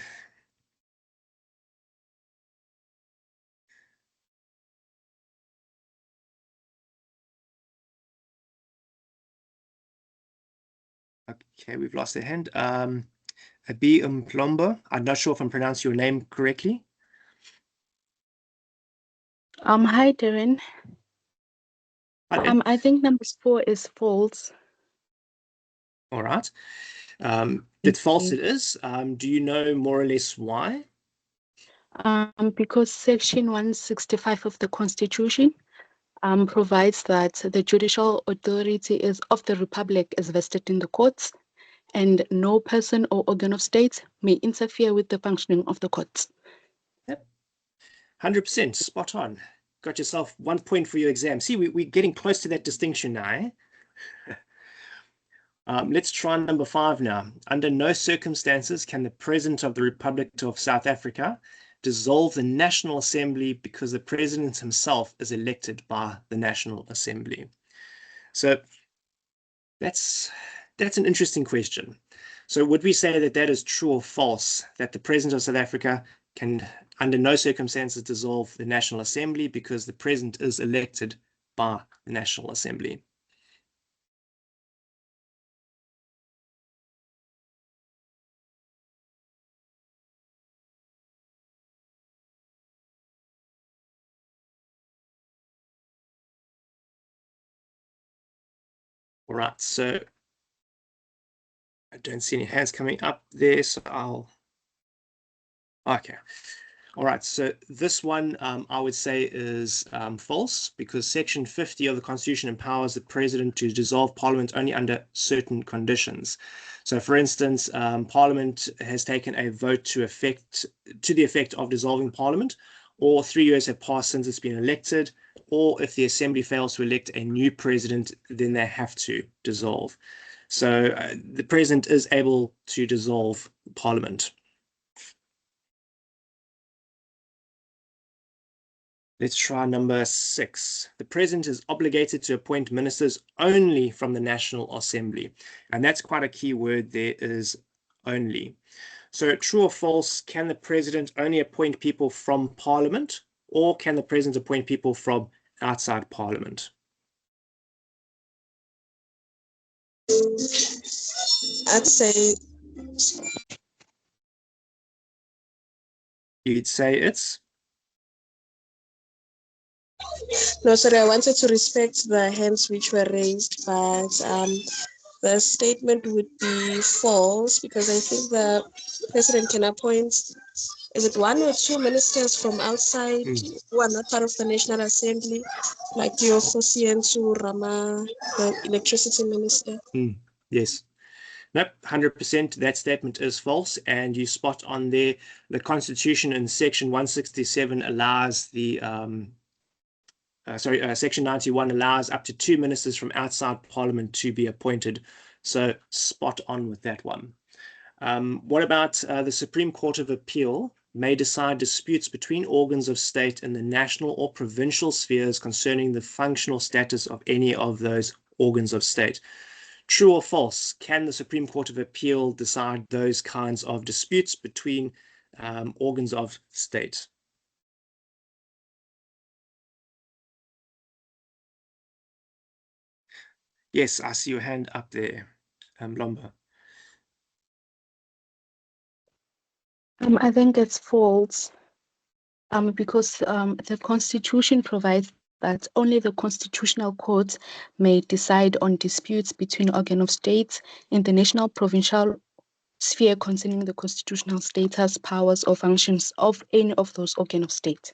S1: Okay, we've lost their hand. Abi Umplombo. I'm not sure if I'm pronouncing your name correctly.
S12: Hi, Darren. I think number 4 is false.
S1: All right. It's false. It is. Do you know more or less why?
S12: Because Section 165 of the Constitution provides that the judicial authority of the Republic is vested in the courts, and no person or organ of state may interfere with the functioning of the courts.
S1: Yep. 100%, spot on. Got yourself 1 point for your exam. See, we're getting close to that distinction now. Let's try number 5 now. Under no circumstances can the President of the Republic of South Africa dissolve the National Assembly because the President himself is elected by the National Assembly. So that's an interesting question. So would we say that that is true or false, that the President of South Africa can, under no circumstances, dissolve the National Assembly because the President is elected by the National Assembly? All right, so I don't see any hands coming up there, so okay. All right, so this one I would say is false because Section 50 of the Constitution empowers the President to dissolve Parliament only under certain conditions. So, for instance, Parliament has taken a vote to the effect of dissolving Parliament, or 3 years have passed since it's been elected, or if the Assembly fails to elect a new President, then they have to dissolve. So the President is able to dissolve Parliament. Let's try number 6. The President is obligated to appoint ministers only from the National Assembly. And that's quite a key word there, is only. So true or false, can the President only appoint people from Parliament, or can the President appoint people from outside Parliament?
S2: I'd say...
S1: You'd say it's...
S2: No, sorry, I wanted to respect the hands which were raised, but the statement would be false because I think the President can appoint is it 1 or 2 ministers from outside who are not part of the National Assembly, like your Hosientu Rama, the electricity minister?
S1: Yes. Nope, 100%. That statement is false, and you spot on there. The Constitution in Section 167 allows the Section 91 allows up to 2 ministers from outside Parliament to be appointed. So spot on with that one. What about the Supreme Court of Appeal may decide disputes between organs of state in the national or provincial spheres concerning the functional status of any of those organs of state? True or false? Can the Supreme Court of Appeal decide those kinds of disputes between organs of state? Yes, I see your hand up there, Lomba.
S12: I think it's false. Because the Constitution provides that only the Constitutional Court may decide on disputes between organ of states in the national, provincial sphere concerning the constitutional status, powers, or functions of any of those organ of state.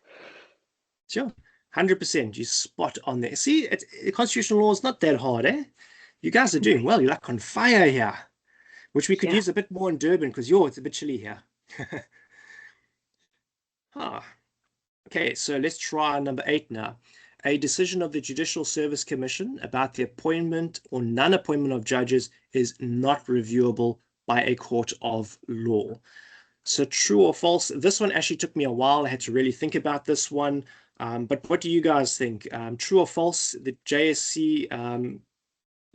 S1: Sure, 100%. You spot on there. See, constitutional law is not that hard, eh? You guys are doing well. You're like on fire here, which we could use a bit more in Durban because it's a bit chilly here. Okay, so let's try number 8 now. A decision of the Judicial Service Commission about the appointment or non-appointment of judges is not reviewable by a court of law. So true or false? This one actually took me a while. I had to really think about this one. But what do you guys think? True or false? The JSC,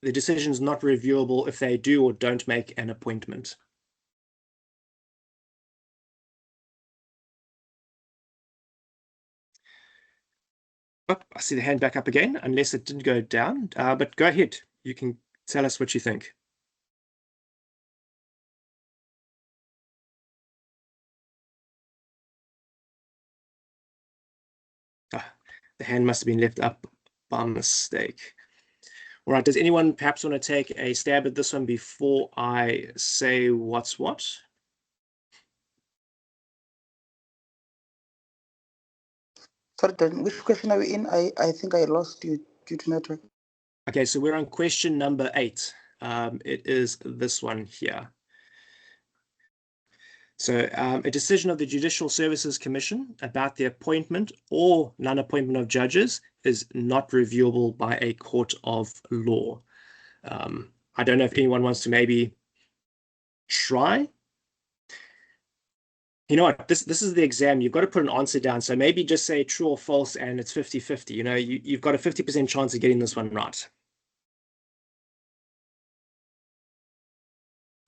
S1: the decision is not reviewable if they do or don't make an appointment. Oh, I see the hand back up again, unless it didn't go down. But go ahead. You can tell us what you think. The hand must have been left up by mistake. All right, does anyone perhaps want to take a stab at this one before I say what's what?
S6: Sorry, Don, which question are we in? I think I lost you due to network.
S1: Okay, so we're on question number 8. It is this one here. So a decision of the Judicial Services Commission about the appointment or non-appointment of judges is not reviewable by a court of law. I don't know if anyone wants to maybe try. You know what, this is the exam. You've got to put an answer down. So maybe just say true or false and it's 50-50. You know, you've got a 50% chance of getting this one right.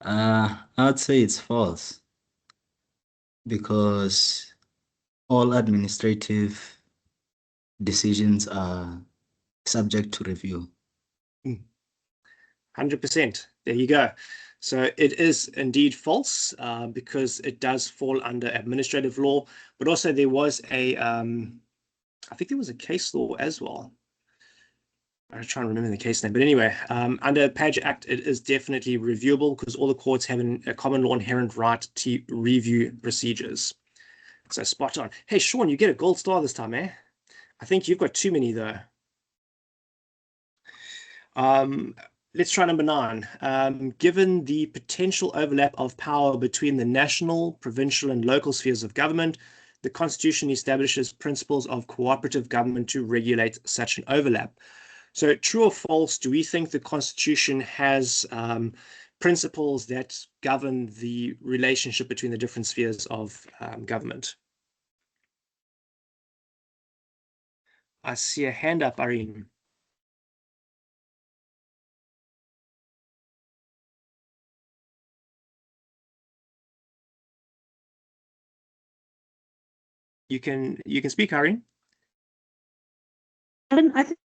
S3: I'd say it's false because all administrative decisions are subject to review.
S1: 100%. There you go. So it is indeed false because it does fall under administrative law, but also there was a, I think there was a case law as well. I'm trying to remember the case name, but anyway, under Page Act, it is definitely reviewable because all the courts have a common law inherent right to review procedures. So spot on. Hey, Sean, you get a gold star this time, eh? I think you've got too many though. Let's try number 9. Given the potential overlap of power between the national, provincial, and local spheres of government, the Constitution establishes principles of cooperative government to regulate such an overlap. So true or false, do we think the Constitution has principles that govern the relationship between the different spheres of government? I see a hand up, Irene. You can speak, Irene.
S7: I think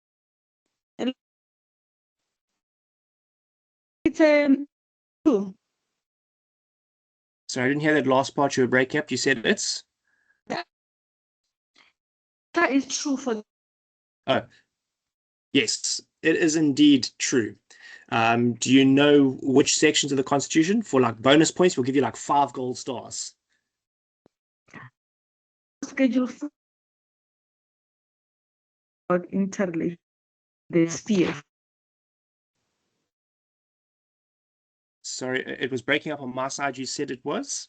S7: it's true.
S1: Sorry, I didn't hear that last part. You were breaking up. You said it's?
S7: That is true for.
S1: Oh, yes, it is indeed true. Do you know which sections of the Constitution? For like bonus points, we'll give you like 5 gold stars.
S7: Schedule 4 about interrelation, the spheres.
S1: Sorry, it was breaking up on my side. You said it was?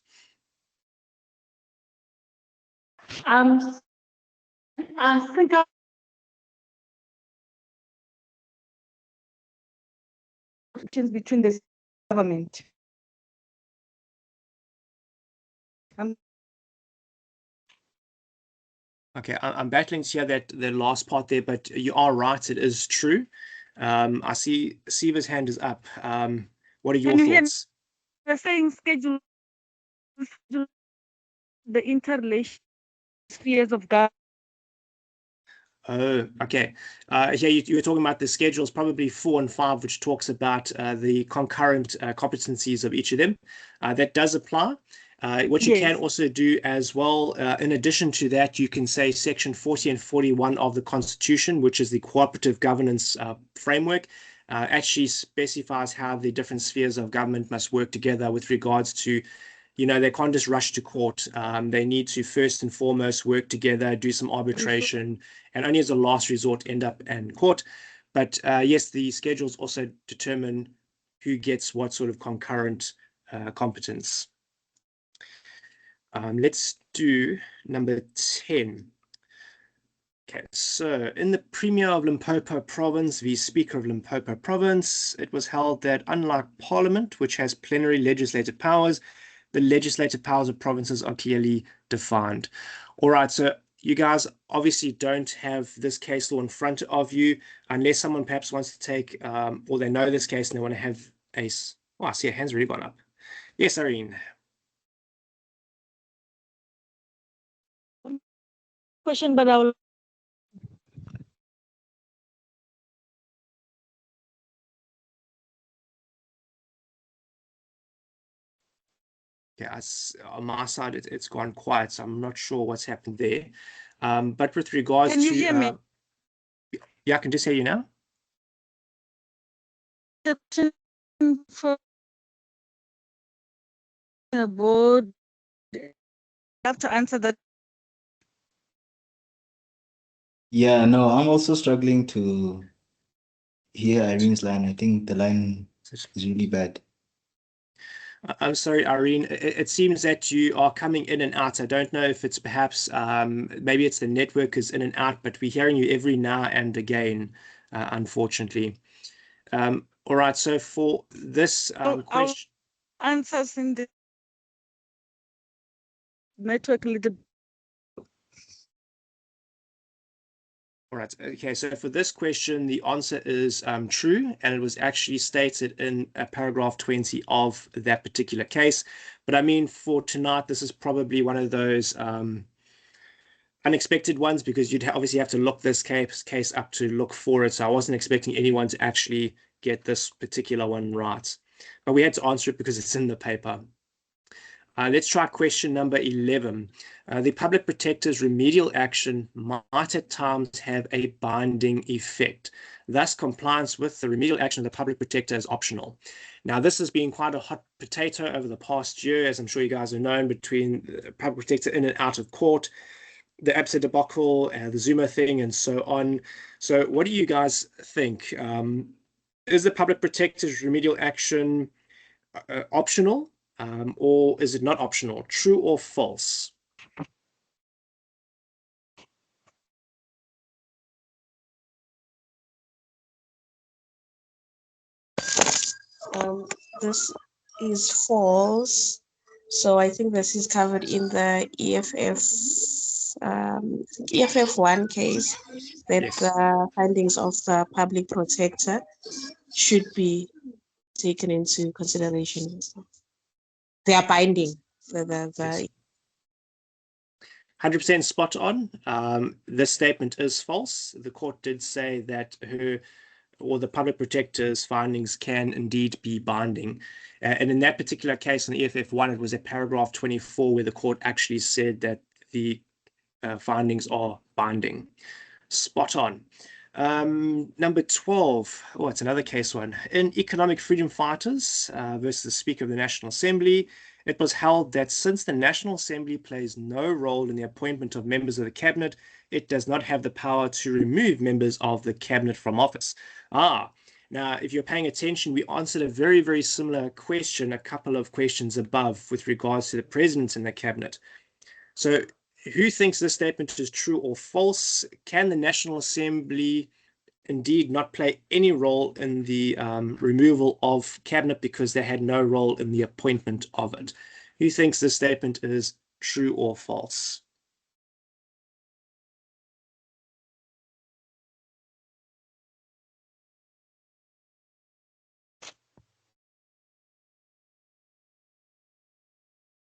S7: I think between the government.
S1: Okay, I'm battling to hear that the last part there, but you are right. It is true. I see Siva's hand is up. What are your thoughts?
S7: They're saying schedule the interrelation spheres of government.
S1: Oh, okay. Yeah, you were talking about the schedules, probably 4 and 5, which talks about the concurrent competencies of each of them. That does apply. What you can also do as well, in addition to that, you can say section 40 and 41 of the Constitution, which is the cooperative governance framework, actually specifies how the different spheres of government must work together with regards to, they can't just rush to court. They need to first and foremost work together, do some arbitration, and only as a last resort end up in court. But yes, the schedules also determine who gets what sort of concurrent competence. Let's do number 10. Okay, so in the Premier of Limpopo Province v. Speaker of Limpopo Province, it was held that unlike Parliament, which has plenary legislative powers, the legislative powers of provinces are clearly defined. All right, so you guys obviously don't have this case law in front of you, unless someone perhaps wants to take, or they know this case and they want to have a, oh, I see a hand's already gone up. Yes, Irene.
S7: Question, but I'll
S1: Yeah, on my side, it's gone quiet, so I'm not sure what's happened there. But with regards
S7: Can you
S1: to,
S7: hear me?
S1: Yeah, I can just hear you now.
S7: For the board, you have to answer that.
S3: Yeah, no, I'm also struggling to hear Irene's line. I think the line is really bad.
S1: I'm sorry, Irene. It seems that you are coming in and out. I don't know if it's perhaps, maybe it's the network is in and out, but we're hearing you every now and again, unfortunately. All right, so for this question.
S7: Answers in the network a little.
S1: All right. Okay. So for this question, the answer is true, and it was actually stated in paragraph 20 of that particular case. But I mean, for tonight, this is probably one of those unexpected ones, because you'd obviously have to look this case up to look for it. So I wasn't expecting anyone to actually get this particular one right. But we had to answer it because it's in the paper. Let's try question number 11. The public protector's remedial action might at times have a binding effect. Thus, compliance with the remedial action of the public protector is optional. Now, this has been quite a hot potato over the past year, as I'm sure you guys have known, between the public protector in and out of court, the ABSA debacle, the Zuma thing, and so on. So what do you guys think? Is the public protector's remedial action optional? Or is it not optional? True or false?
S2: This is false. So I think this is covered in the EFF1 case, that
S1: Yes.
S2: the findings of the public protector should be taken into consideration. They are binding.
S1: Yes. 100% spot on. This statement is false. The court did say that her or the public protector's findings can indeed be binding. And in that particular case on EFF1, it was at paragraph 24 where the court actually said that the findings are binding. Spot on. Number 12. Oh, it's another case one. In Economic Freedom Fighters versus the Speaker of the National Assembly, it was held that since the National Assembly plays no role in the appointment of members of the cabinet, it does not have the power to remove members of the cabinet from office. Now, if you're paying attention, we answered a very, very similar question a couple of questions above with regards to the president and the cabinet. So who thinks this statement is true or false? Can the National Assembly indeed not play any role in the removal of cabinet because they had no role in the appointment of it? Who thinks this statement is true or false?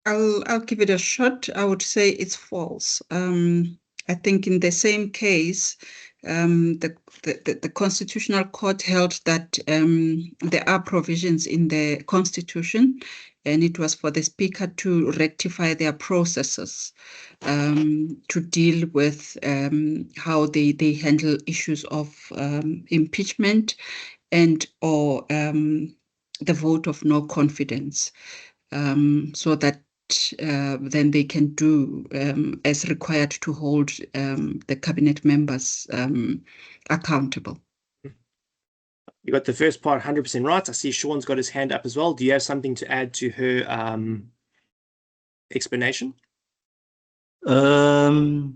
S13: I'll give it a shot. I would say it's false. I think in the same case, the Constitutional Court held that there are provisions in the Constitution, and it was for the Speaker to rectify their processes to deal with how they handle issues of impeachment and or the vote of no confidence, so that then they can do as required to hold the cabinet members accountable.
S1: You got the first part 100% right. I see Sean's got his hand up as well. Do you have something to add to her explanation?
S3: No,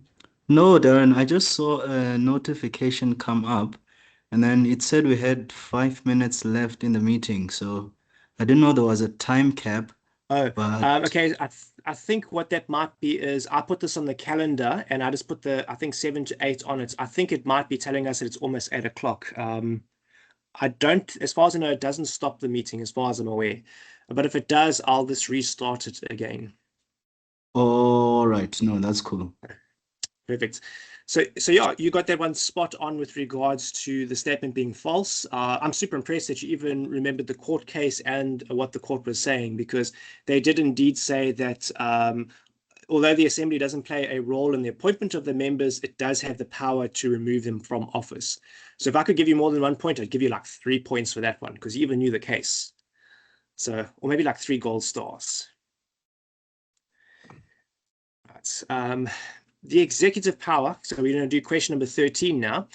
S3: Darren, I just saw a notification come up and then it said we had 5 minutes left in the meeting. So I didn't know there was a time cap.
S1: Oh,
S3: but
S1: okay. I think what that might be is I put this on the calendar and I just put I think 7 to 8 on it. I think it might be telling us that it's almost 8 o'clock. I don't, as far as I know, it doesn't stop the meeting as far as I'm aware. But if it does, I'll just restart it again.
S3: all right. No, that's cool.
S1: Perfect. So yeah, you got that one spot on with regards to the statement being false. I'm super impressed that you even remembered the court case and what the court was saying, because they did indeed say that although the Assembly doesn't play a role in the appointment of the members, it does have the power to remove them from office. So if I could give you more than 1 point, I'd give you like 3 points for that one, because you even knew the case. So, or maybe like 3 gold stars. Right. The executive power, so we're going to do question number 13 now.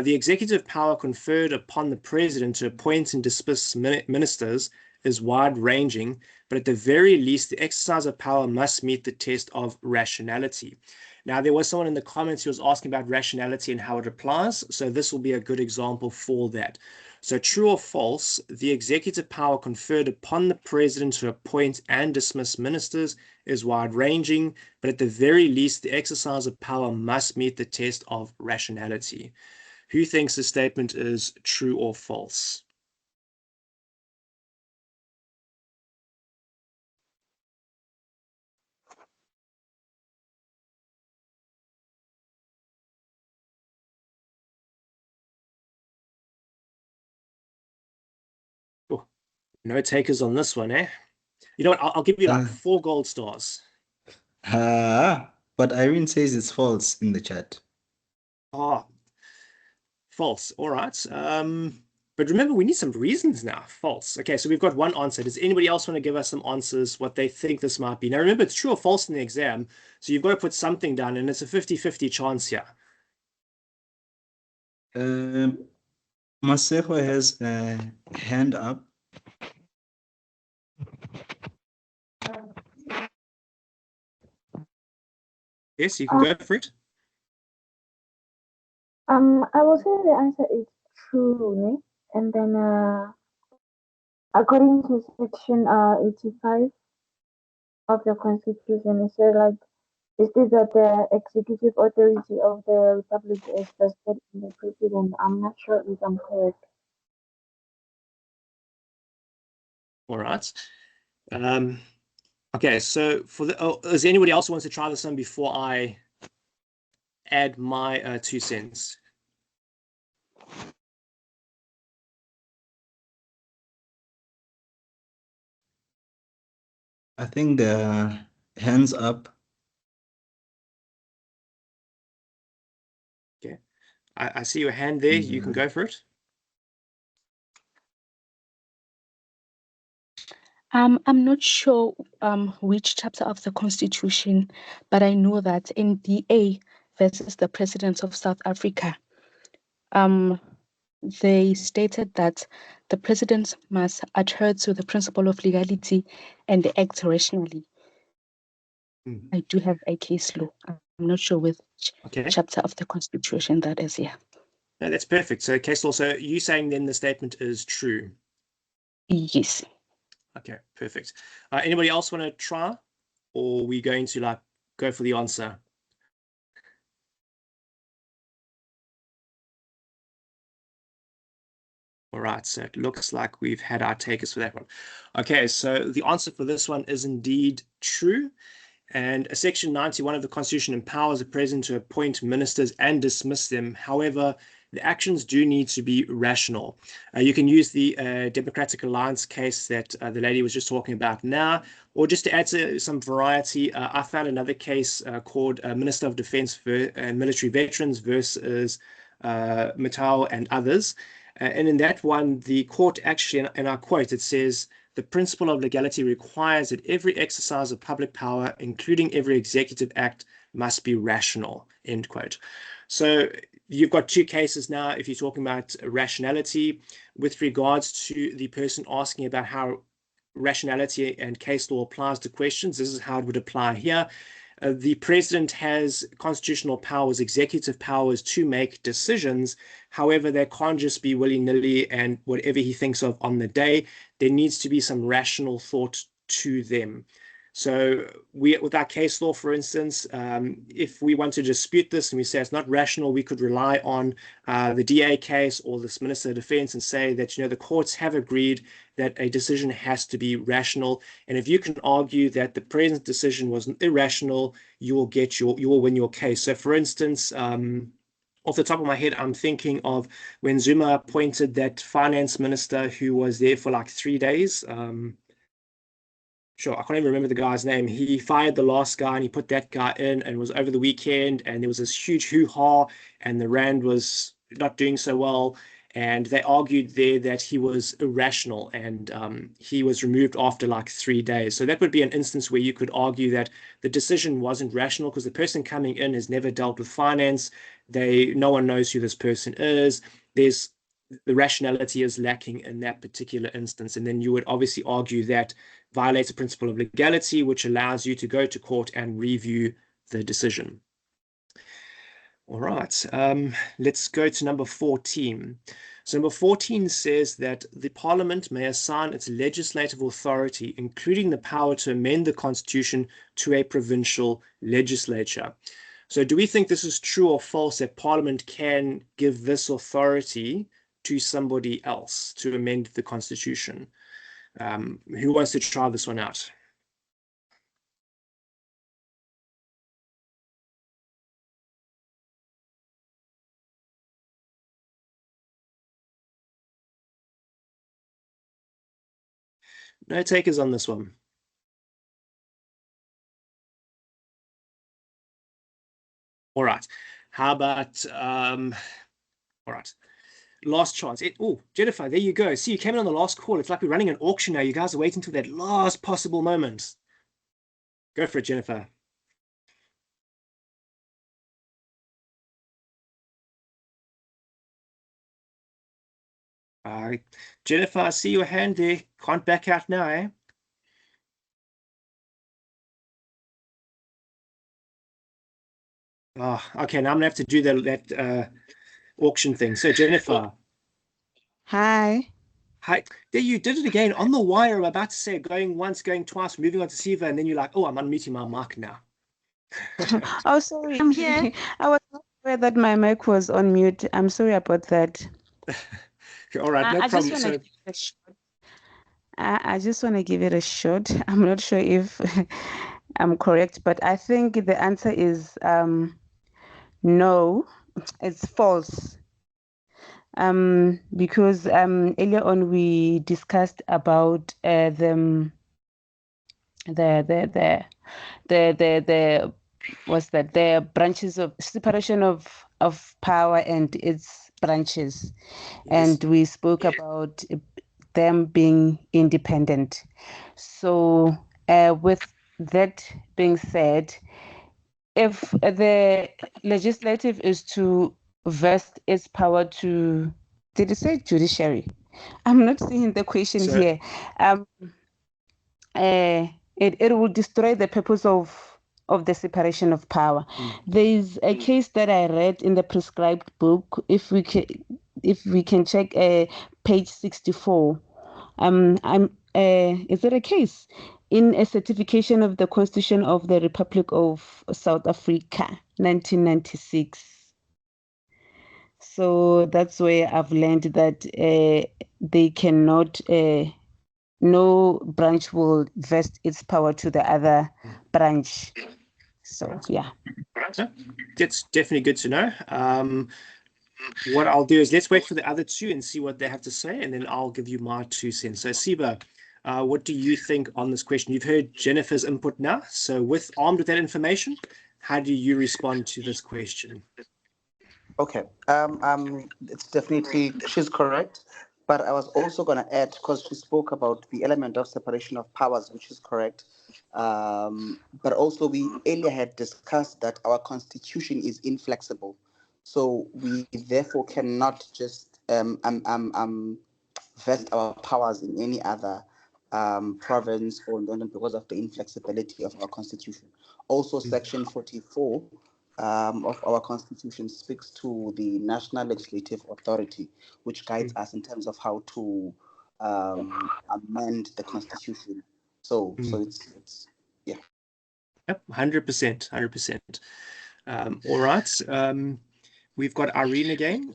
S1: The executive power conferred upon the president to appoint and dismiss ministers is wide-ranging, but at the very least, the exercise of power must meet the test of rationality. Now, there was someone in the comments who was asking about rationality and how it applies, so this will be a good example for that. So true or false, the executive power conferred upon the president to appoint and dismiss ministers is wide-ranging, but at the very least, the exercise of power must meet the test of rationality. Who thinks the statement is true or false? Oh, no takers on this one, eh? You know what? I'll give you like 4 gold stars.
S3: But Irene says it's false in the chat.
S1: Oh, false. All right. But remember, we need some reasons now. False. Okay, so we've got one answer. Does anybody else want to give us some answers, what they think this might be? Now, remember, it's true or false in the exam, so you've got to put something down, and it's a 50-50 chance here.
S3: Maseko has a hand up.
S1: Yes, you can go for it.
S14: I will say the answer is true, and then according to section 85 of the Constitution, it says like it states that the executive authority of the Republic is vested in the President. I'm not sure if I'm correct.
S1: All right. Okay, so for is there anybody else who wants to try this one before I add my 2 cents?
S3: I think the hands up.
S1: Okay, I see your hand there. You can go for it.
S12: I'm not sure which chapter of the Constitution, but I know that in DA versus the President of South Africa, they stated that the president must adhere to the principle of legality and act rationally. I do have a case law. I'm not sure which chapter of the Constitution that is. Yeah.
S1: No, that's perfect. So case law. So you saying then the statement is true?
S12: Yes.
S1: Okay, perfect. Anybody else want to try, or are we going to like go for the answer? All right, so it looks like we've had our takers for that one. Okay, so the answer for this one is indeed true. And Section 91 of the Constitution empowers the president to appoint ministers and dismiss them. However, the actions do need to be rational. You can use the Democratic Alliance case that the lady was just talking about now, or just to add to some variety, I found another case called Minister of Defense and Military Veterans versus Mattel and others. And in that one, the court actually, and I quote, it says, "The principle of legality requires that every exercise of public power, including every executive act, must be rational," end quote. So you've got two cases now. If you're talking about rationality with regards to the person asking about how rationality and case law applies to questions, this is how it would apply here. The president has constitutional powers, executive powers to make decisions. However, they can't just be willy-nilly and whatever he thinks of on the day. There needs to be some rational thought to them. So with our case law, for instance, if we want to dispute this and we say it's not rational, we could rely on the DA case or this Minister of Defense and say that, the courts have agreed that a decision has to be rational. And if you can argue that the president's decision was irrational, you will win your case. So for instance, off the top of my head, I'm thinking of when Zuma appointed that finance minister who was there for like 3 days. Sure, I can't even remember the guy's name. He fired the last guy and he put that guy in, and it was over the weekend, and there was this huge hoo-ha, and the rand was not doing so well. And they argued there that he was irrational, and he was removed after like 3 days. So that would be an instance where you could argue that the decision wasn't rational because the person coming in has never dealt with finance. No one knows who this person is. The rationality is lacking in that particular instance. And then you would obviously argue that violates the principle of legality, which allows you to go to court and review the decision. All right, let's go to number 14. So number 14 says that the Parliament may assign its legislative authority, including the power to amend the Constitution, to a provincial legislature. So do we think this is true or false, that Parliament can give this authority to somebody else to amend the Constitution? Who wants to try this one out? No takers on this one. All right. How about, all right. Last chance. Oh, Jennifer, there you go. See, you came in on the last call. It's like we're running an auction now. You guys are waiting until that last possible moment. Go for it, Jennifer. Jennifer, I see your hand there. Can't back out now, eh? Oh, okay, now I'm gonna have to do that auction thing. So Jennifer.
S4: Hi.
S1: Hi. There you did it again. On the wire, I'm about to say going once, going twice, moving on to Siva, and then you're like, oh, I'm unmuting my mic now.
S4: Oh, sorry, I'm here. I was not aware that my mic was on mute. I'm sorry about that.
S1: All right, no problem.
S4: I just want to give it a shot. I'm not sure if I'm correct, but I think the answer is no, it's false. Because earlier on we discussed about the what's that? The branches of separation of power and its branches, and we spoke about them being independent. So with that being said, if the legislative is to vest its power to, did it say judiciary? I'm not seeing the question here. It will destroy the purpose of the separation of power. There's a case that I read in the prescribed book. If we can check page 64. Is it a case in a certification of the Constitution of the Republic of South Africa, 1996? So that's where I've learned that they cannot. No branch will vest its power to the other branch. So yeah.
S1: That's definitely good to know. What I'll do is let's wait for the other two and see what they have to say, and then I'll give you my 2 cents. So Siba, what do you think on this question? You've heard Jennifer's input now. So armed with that information, how do you respond to this question?
S6: Okay. It's definitely, she's correct. But I was also going to add, because she spoke about the element of separation of powers, which is correct. But also we earlier had discussed that our constitution is inflexible. So we therefore cannot just vest our powers in any other province or London because of the inflexibility of our constitution. Also, Section 44 of our constitution speaks to the National Legislative Authority, which guides us in terms of how to amend the constitution. So it's yeah.
S1: Yep, 100%, 100%. All right. We've got Irene again.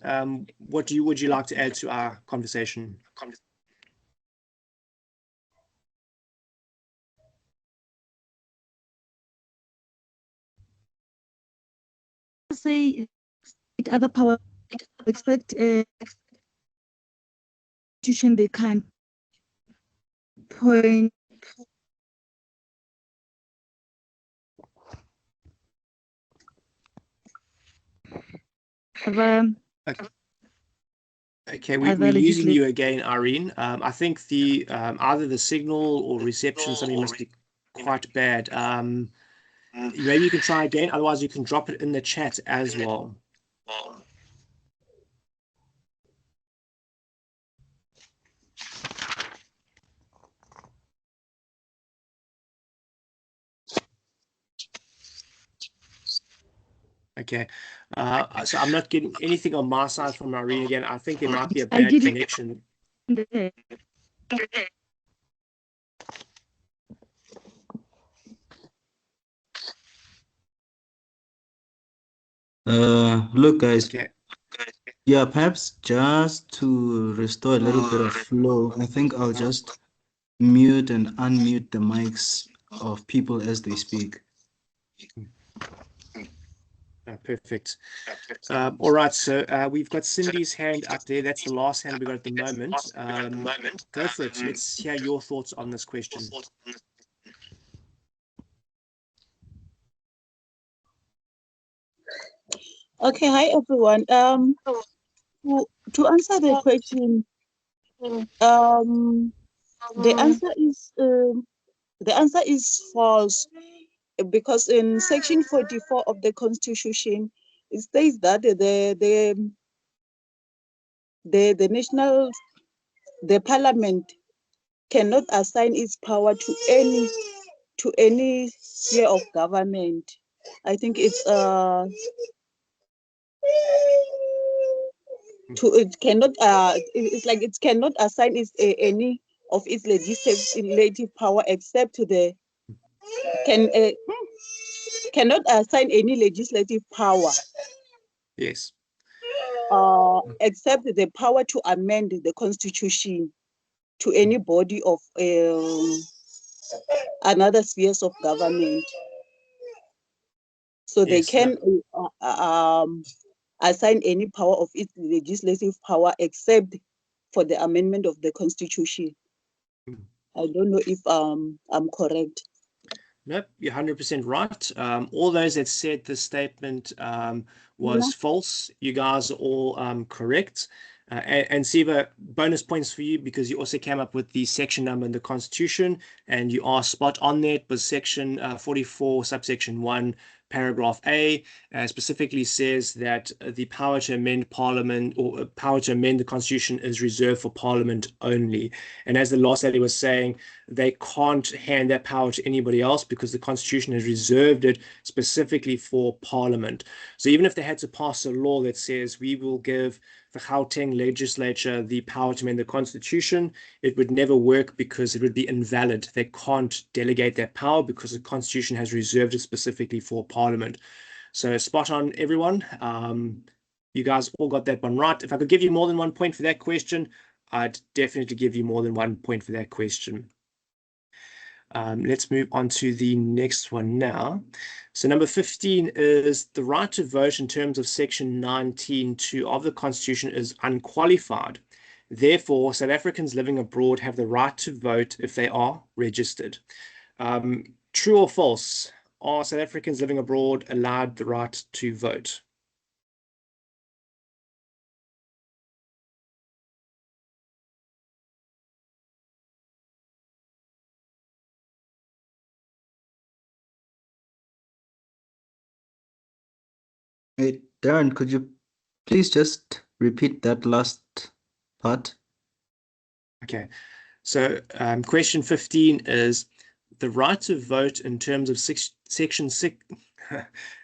S1: What would you like to add to our conversation?
S15: Say other power expect institution they can point
S1: Okay, we're losing you again, Irene. I think the either the signal or reception something must be quite bad. Maybe you can try again. Otherwise, you can drop it in the chat as well. Okay, so I'm not getting anything on my side from Irene again. I think there might be a bad connection.
S3: Look, guys.
S1: Okay.
S3: Yeah, perhaps just to restore a little bit of flow, I think I'll just mute and unmute the mics of people as they speak.
S1: Perfect. All right, so we've got Cindy's hand up there. That's the last hand we got at the moment. Go for it. Let's hear your thoughts on this question.
S16: Okay, hi everyone. To answer the question, the answer is false, because in section 44 of the Constitution, it states that the Parliament cannot assign its power to any sphere of government. I think it's it cannot assign any of its legislative power except to the cannot assign any legislative power.
S1: Yes.
S16: Except the power to amend the Constitution to any body of another spheres of government. So they can assign any power of its legislative power except for the amendment of the Constitution. I don't know if I'm correct.
S1: Nope, you're 100% right. All those that said the statement was false, you guys are all correct. And Siva, bonus points for you because you also came up with the section number in the Constitution, and you are spot on there. It was section 44, subsection 1, paragraph A, specifically says that the power to amend Parliament or power to amend the Constitution is reserved for Parliament only. And as the last lady was saying, they can't hand that power to anybody else because the Constitution has reserved it specifically for Parliament. So even if they had to pass a law that says we will give the Gauteng legislature the power to amend the Constitution, it would never work because it would be invalid. They can't delegate that power because the Constitution has reserved it specifically for Parliament. So spot on, everyone. You guys all got that one right. If I could give you more than 1 point for that question, I'd definitely give you more than 1 point for that question. Let's move on to the next one now. So number 15 is the right to vote in terms of section 19(2) of the Constitution is unqualified. Therefore, South Africans living abroad have the right to vote if they are registered. True or false? Are South Africans living abroad allowed the right to vote?
S3: Hey, Darren, could you please just repeat that last part?
S1: Okay, so question 15 is the right to vote in terms of section 6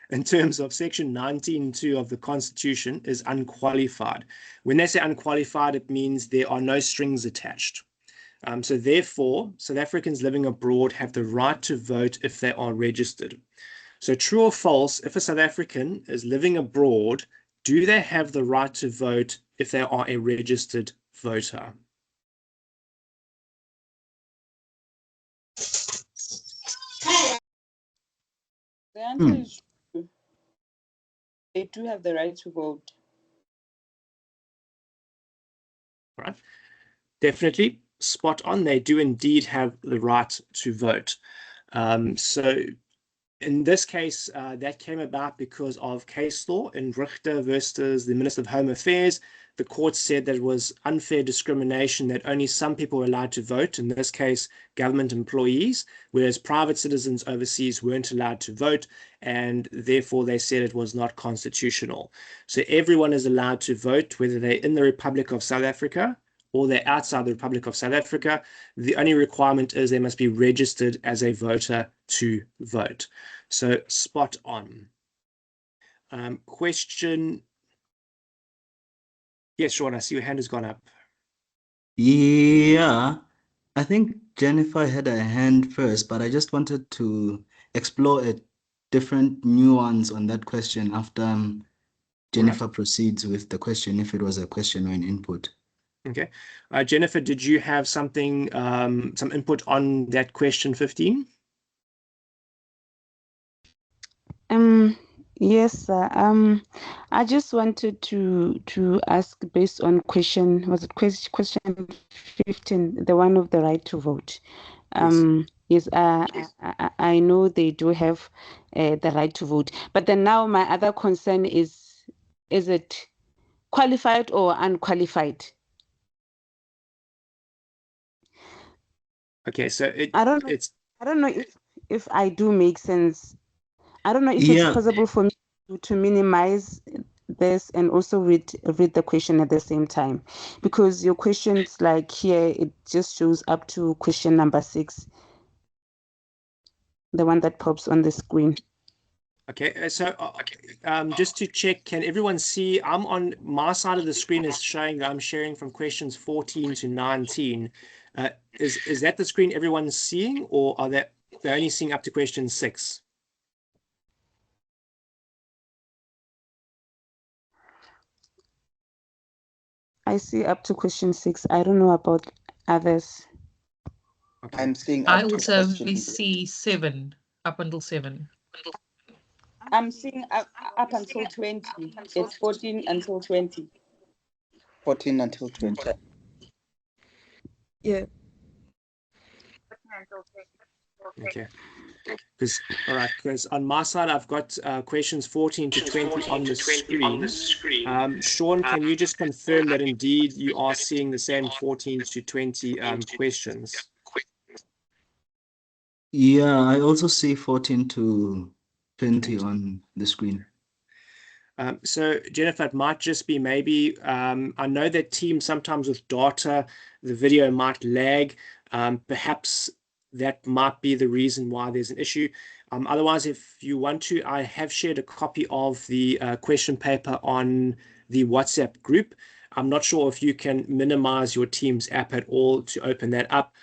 S1: in terms of section 19(2) of the Constitution is unqualified. When they say unqualified, it means there are no strings attached. So therefore, South Africans living abroad have the right to vote if they are registered. So true or false, if a South African is living abroad, do they have the right to vote if they are a registered voter?
S10: The answer is true. They do have the right to vote.
S1: Right. Definitely spot on. They do indeed have the right to vote. So in this case, that came about because of case law in Richter versus the Minister of Home Affairs. The court said that it was unfair discrimination that only some people were allowed to vote, in this case, government employees, whereas private citizens overseas weren't allowed to vote, and therefore they said it was not constitutional. So everyone is allowed to vote, whether they're in the Republic of South Africa or they're outside the Republic of South Africa. The only requirement is they must be registered as a voter to vote. So spot on. Question. Yes, Sean, I see your hand has gone up.
S3: Yeah, I think Jennifer had her hand first, but I just wanted to explore a different nuance on that question after Jennifer proceeds with the question, if it was a question or an input.
S1: Okay. Jennifer, did you have something, some input on that question 15?
S4: Yes, sir. I just wanted to ask based on question, was it question 15, the one of the right to vote? Yes, I know they do have the right to vote, but then now my other concern is it qualified or unqualified?
S1: Okay, so
S4: I don't know if I do make sense. I don't know if it's possible for me to minimize this and also read the question at the same time, because your questions, like here, it just shows up to question number 6, the one that pops on the screen.
S1: Okay, so just to check, can everyone see? I'm on my side of the screen is showing that I'm sharing from questions 14 to 19. Is that the screen everyone's seeing, or are they're only seeing up to question 6?
S4: I see up to question 6. I don't know about others.
S1: Okay.
S6: I'm seeing
S17: I also only see 7, up until 7.
S10: I'm seeing up until 20. It's 14 until 20.
S6: 14 until 20.
S2: Yeah.
S1: Okay. Because on my side, I've got questions 14 to 20 on the screen. Sean, can you just confirm that indeed you are seeing the same 14 to 20 questions?
S3: Yeah, I also see 14 to 20 on the screen.
S1: So Jennifer, it might just be maybe, I know that Teams sometimes with data, the video might lag. Perhaps that might be the reason why there's an issue. Otherwise, if you want to, I have shared a copy of the question paper on the WhatsApp group. I'm not sure if you can minimize your Teams app at all to open that up.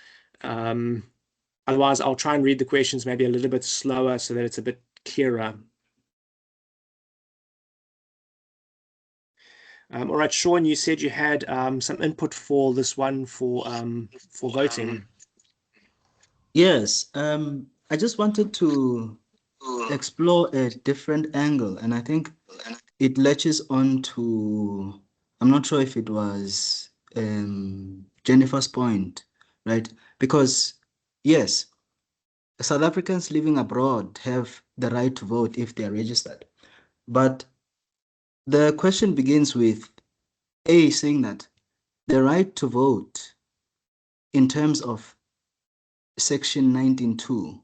S1: Otherwise, I'll try and read the questions maybe a little bit slower so that it's a bit clearer. All right, Sean, you said you had some input for this one for voting.
S3: Yes, I just wanted to explore a different angle, and I think it latches on to, I'm not sure if it was Jennifer's point, right? Because yes, South Africans living abroad have the right to vote if they are registered. But the question begins with A saying that the right to vote in terms of Section 19.2,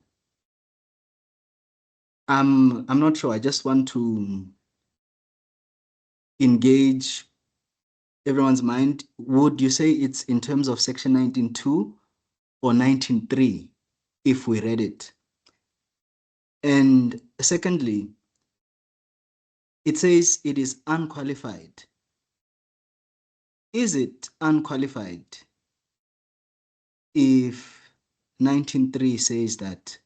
S3: I'm not sure. I just want to engage everyone's mind. Would you say it's in terms of Section 19.2 or 19.3 if we read it? And secondly, it says it is unqualified. Is it unqualified if 19.3 says that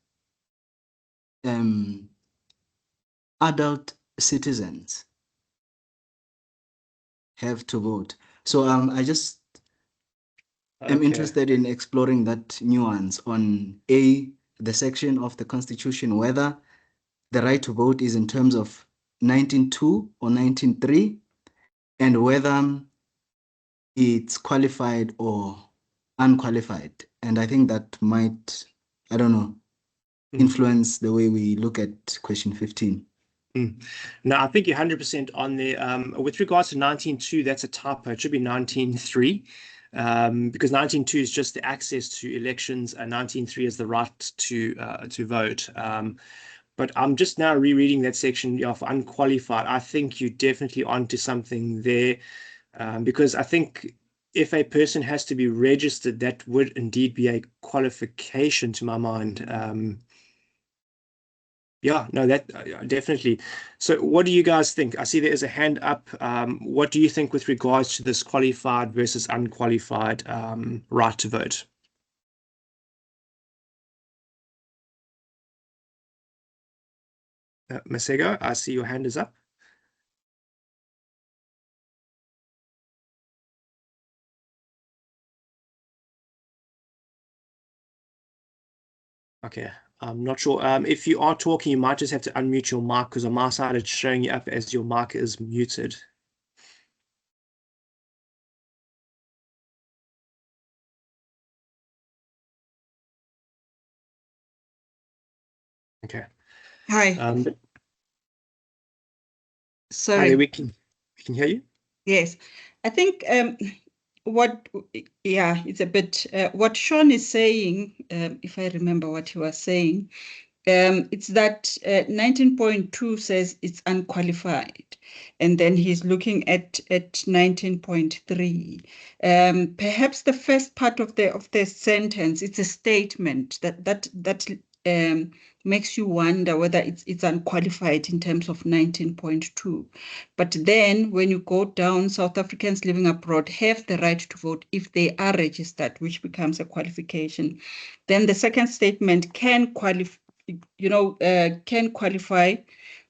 S3: adult citizens have to vote? So I just am interested in exploring that nuance on A, the section of the Constitution, whether the right to vote is in terms of 19.2 or 19.3, and whether it's qualified or unqualified. And I think that might, I don't know, influence the way we look at question 15.
S1: No, I think you're 100% on there. With regards to 19.2, that's a typo. It should be 19.3. Because 19.2 is just the access to elections, and 19.3 is the right to vote. But I'm just now rereading that section of unqualified. I think you're definitely onto something there, because I think if a person has to be registered, that would indeed be a qualification to my mind. Yeah, no, that definitely. So what do you guys think? I see there is a hand up. What do you think with regards to this qualified versus unqualified right to vote? Masego, I see your hand is up. Okay, I'm not sure. If you are talking, you might just have to unmute your mic, because on my side it's showing you up as your mic is muted. Okay.
S13: Hi. Sorry.
S1: Hi, we can hear you.
S13: Yes, I think it's a bit what Sean is saying, if I remember what he was saying, it's that 19.2 says it's unqualified, and then he's looking at 19.3. Perhaps the first part of the sentence, it's a statement that makes you wonder whether it's unqualified in terms of 19.2. But then when you go down, South Africans living abroad have the right to vote if they are registered, which becomes a qualification. Then the second statement can qualify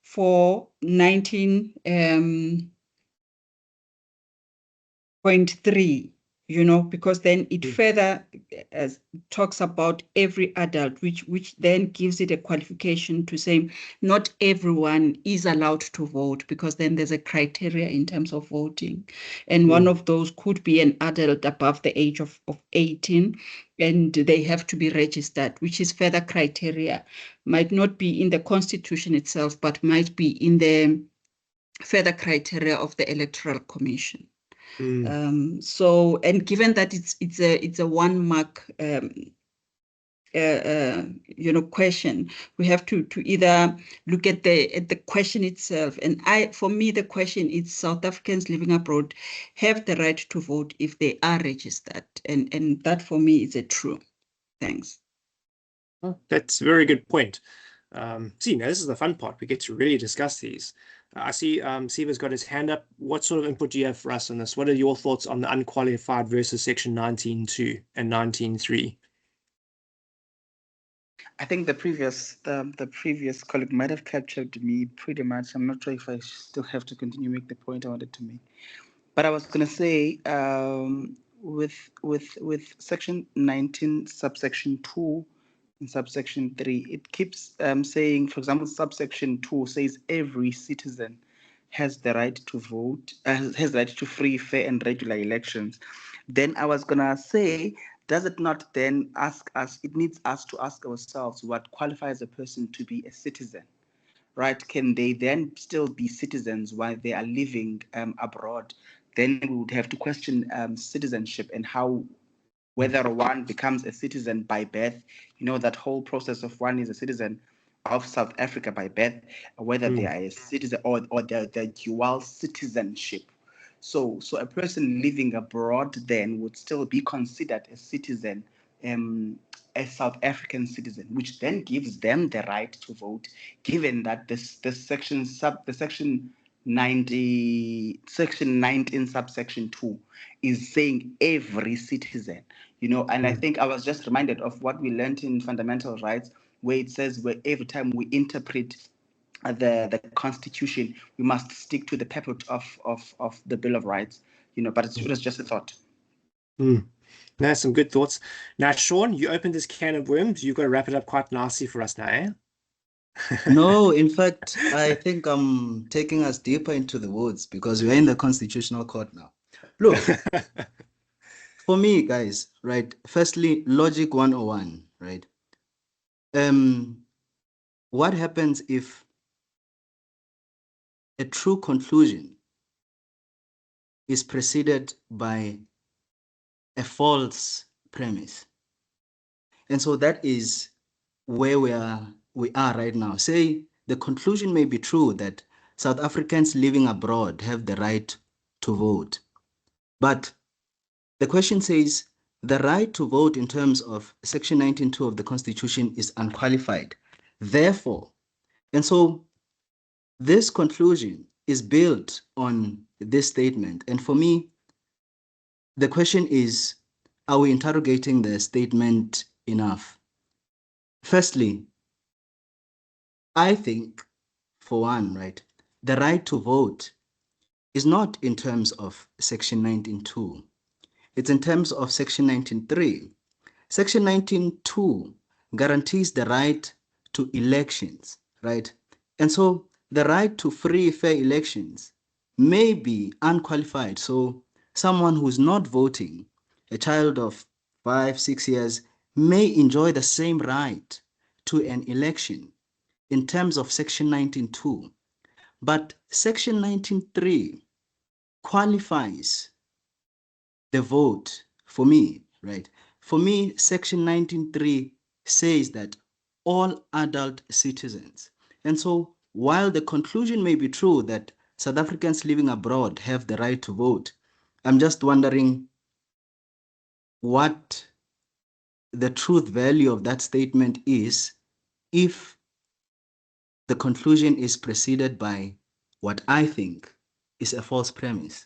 S13: for 19.3. because then it further talks about every adult, which then gives it a qualification to say not everyone is allowed to vote, because then there's a criteria in terms of voting. And one of those could be an adult above the age of 18, and they have to be registered, which is further criteria. Might not be in the Constitution itself, but might be in the further criteria of the Electoral Commission. So, and given that it's a 1 mark question, we have to either look at the question itself. And for me, the question is South Africans living abroad have the right to vote if they are registered, and that for me is a true. Thanks.
S1: That's a very good point. See, now this is the fun part. We get to really discuss these. I see Siva's got his hand up. What sort of input do you have for us on this? What are your thoughts on the unqualified versus section 19.2 and 19.3?
S6: I think the previous colleague might have captured me pretty much. I'm not sure if I still have to continue make the point I wanted to make. But I was going to say, with section 19, subsection 2, and subsection 3, it keeps saying, for example, subsection 2 says every citizen has the right to vote, has the right to free, fair, and regular elections. Then I was going to say, does it not then ask us, it needs us to ask ourselves what qualifies a person to be a citizen? Right? Can they then still be citizens while they are living abroad? Then we would have to question citizenship and how, whether one becomes a citizen by birth, that whole process of one is a citizen of South Africa by birth, whether they are a citizen or the dual citizenship. So a person living abroad then would still be considered a citizen, a South African citizen, which then gives them the right to vote, given that section 19 subsection 2 is saying every citizen, and I think I was just reminded of what we learned in fundamental rights, where it says where every time we interpret the Constitution, we must stick to the purport of the Bill of Rights, but it was just a thought.
S1: That's some good thoughts. Now, Sean, you opened this can of worms. You've got to wrap it up quite nicely for us now, eh?
S3: No, in fact, I think I'm taking us deeper into the woods because we're in the Constitutional Court now. Look, for me, guys, right, firstly, Logic 101, right? What happens if a true conclusion is preceded by a false premise? And so that is where we are right now. Say the conclusion may be true that South Africans living abroad have the right to vote. But the question says the right to vote in terms of section 19.2 of the Constitution is unqualified. Therefore, and so this conclusion is built on this statement. And for me, the question is, are we interrogating the statement enough? Firstly, I think, for one, right, the right to vote is not in terms of section 19.2. It's in terms of section 19.3. Section 19.2 guarantees the right to elections, right? And so the right to free, fair elections may be unqualified. So someone who's not voting, a child of 5, 6 years, may enjoy the same right to an election in terms of section 19.2. But section 19.3 qualifies the vote for me, right? For me, section 19.3 says that all adult citizens. And so while the conclusion may be true that South Africans living abroad have the right to vote, I'm just wondering what the truth value of that statement is if the conclusion is preceded by what I think is a false premise.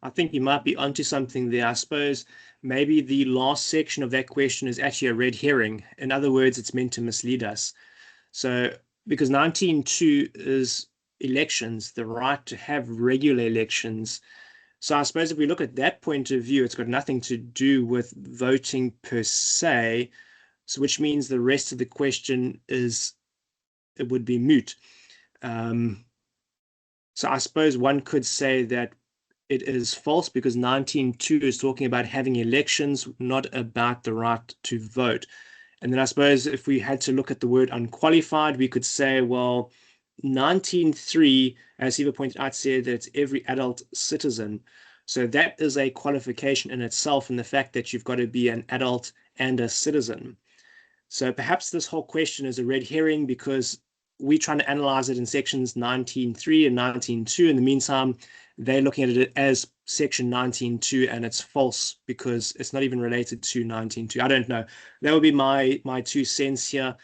S1: I think you might be onto something there. I suppose maybe the last section of that question is actually a red herring. In other words, it's meant to mislead us. So because 19.2 is elections, the right to have regular elections, So I suppose if we look at that point of view, it's got nothing to do with voting per se, so which means the rest of the question it would be moot. So I suppose one could say that it is false because 19.2 is talking about having elections, not about the right to vote. And then I suppose if we had to look at the word unqualified, we could say, well, 19.3, as Eva pointed out, said that it's every adult citizen. So that is a qualification in itself, in the fact that you've got to be an adult and a citizen. So perhaps this whole question is a red herring because we're trying to analyze it in sections 19.3 and 19.2. In the meantime, they're looking at it as section 19.2, and it's false because it's not even related to 19.2. I don't know. That would be my 2 cents here.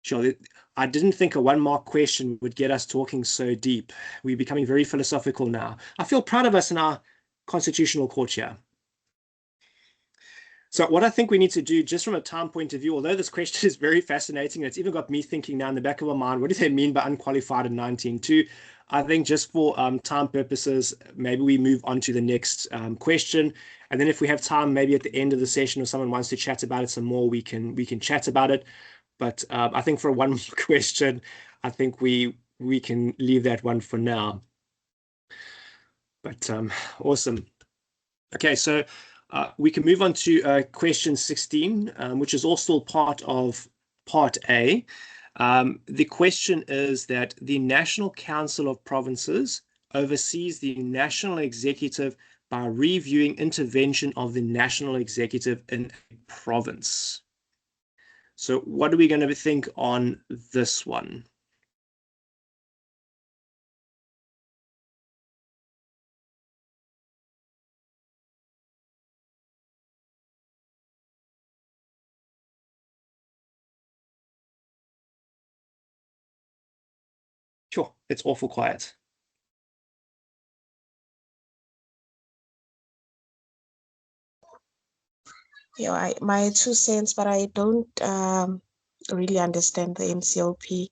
S1: Sure, I didn't think a 1-mark question would get us talking so deep. We're becoming very philosophical now. I feel proud of us in our constitutional court here. So what I think we need to do, just from a time point of view, although this question is very fascinating, it's even got me thinking now in the back of my mind, what do they mean by unqualified in 19.2? I think just for time purposes, maybe we move on to the next question. And then if we have time, maybe at the end of the session, or someone wants to chat about it some more, we can chat about it. But I think for a 1-mark question, I think we can leave that one for now. But awesome. Okay, so we can move on to question 16, which is also part of part A. The question is that the National Council of Provinces oversees the national executive by reviewing intervention of the national executive in a province. So what are we going to think on this one? Sure, it's awful quiet.
S2: Yeah, my 2 cents, but I don't really understand the NCLP.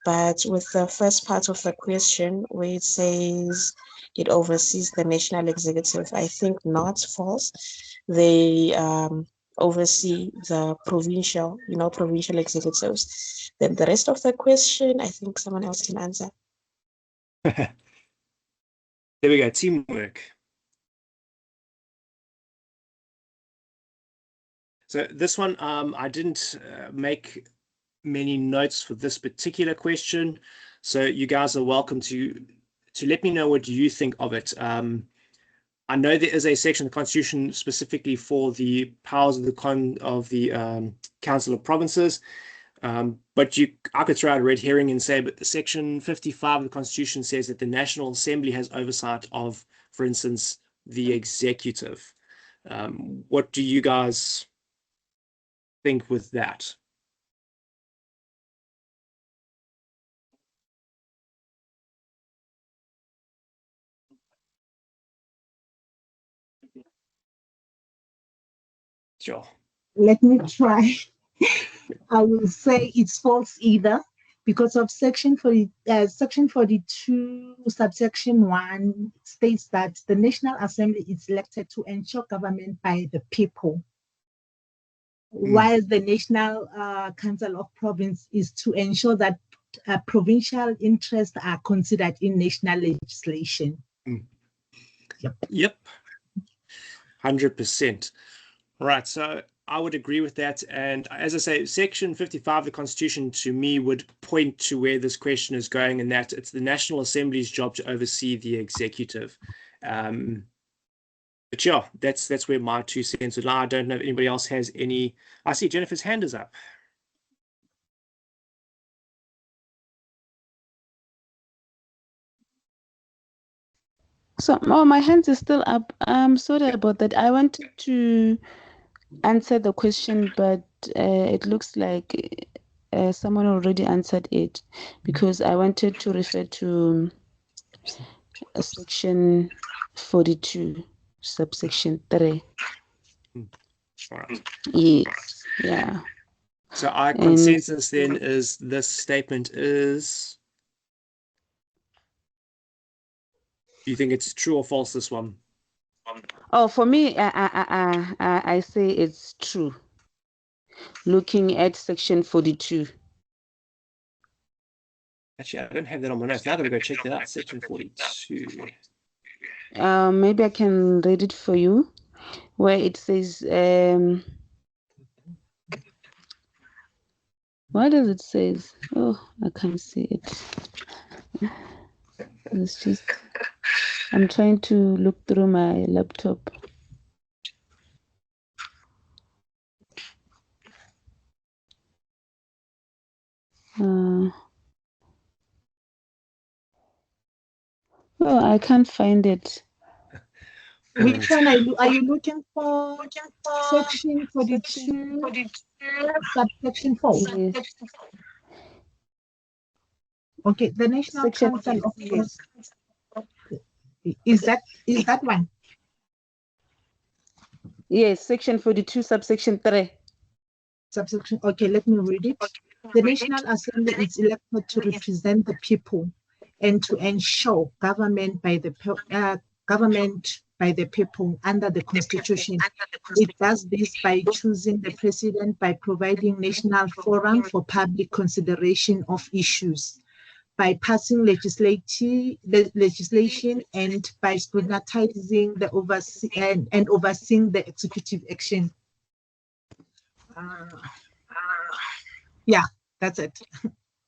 S2: But with the first part of the question, where it says it oversees the national executive, I think not, false. They oversee the provincial executives. Then the rest of the question, I think someone else can answer.
S1: There we go, teamwork. So this one, I didn't make many notes for this particular question. So you guys are welcome to let me know what you think of it. I know there is a section of the Constitution specifically for the powers of the Council of Provinces. But I could throw out a red herring and say, but section 55 of the Constitution says that the National Assembly has oversight of, for instance, the executive. What do you guys think with that? Sure.
S5: Let me try. I will say it's false either, because of section 42, subsection 1 states that the National Assembly is elected to ensure government by the people, while the National Council of Province is to ensure that provincial interests are considered in national legislation.
S1: Yep. 100%. Right, so I would agree with that. And as I say, section 55 of the Constitution to me would point to where this question is going, and that it's the National Assembly's job to oversee the executive. But yeah, that's where my 2 cents would lie. I don't know if anybody else has any. I see Jennifer's hand is up.
S4: So, my hand is still up. I'm sorry about that. I wanted to answer the question, but it looks like someone already answered it, because I wanted to refer to section 42, subsection 3.
S1: All right.
S4: Yes, yeah.
S1: So our consensus then is this statement is You think it's true or false, this one?
S4: Oh, for me, I say it's true. Looking at section 42.
S1: Actually, I don't have that on my notes. Now I'm going to go check that out. Section 42.
S4: Maybe I can read it for you, where it says, what does it say? Oh, I can't see it. It's just, I'm trying to look through my laptop. Oh, I can't find it.
S5: Which one are you looking for? Section 42, subsection 4.
S4: Yes.
S5: Okay, the National
S4: Section
S5: Council of
S4: yes.
S5: is that one?
S4: Yes, section 42, subsection 3.
S5: Subsection. Okay, let me read it. The National Assembly is elected to represent the people and to ensure government by the people under the Constitution. It does this by choosing the president, by providing national forum for public consideration of issues, by passing legislation, and by scrutinizing the overseeing the executive action. Yeah, that's it.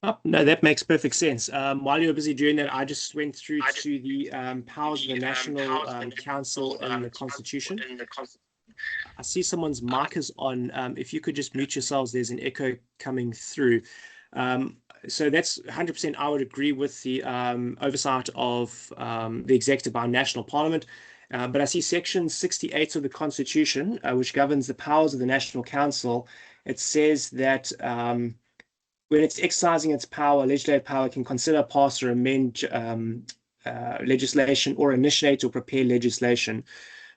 S1: Oh, no, that makes perfect sense. While you're busy doing that, I just went through to the powers of the National Council in the Constitution. I see someone's mic is on. If you could just mute yourselves, there's an echo coming through. So that's 100%. I would agree with the oversight of the executive by national parliament. But I see section 68 of the Constitution, which governs the powers of the National Council. It says that when it's exercising its power, legislative power can consider, pass, or amend legislation or initiate or prepare legislation.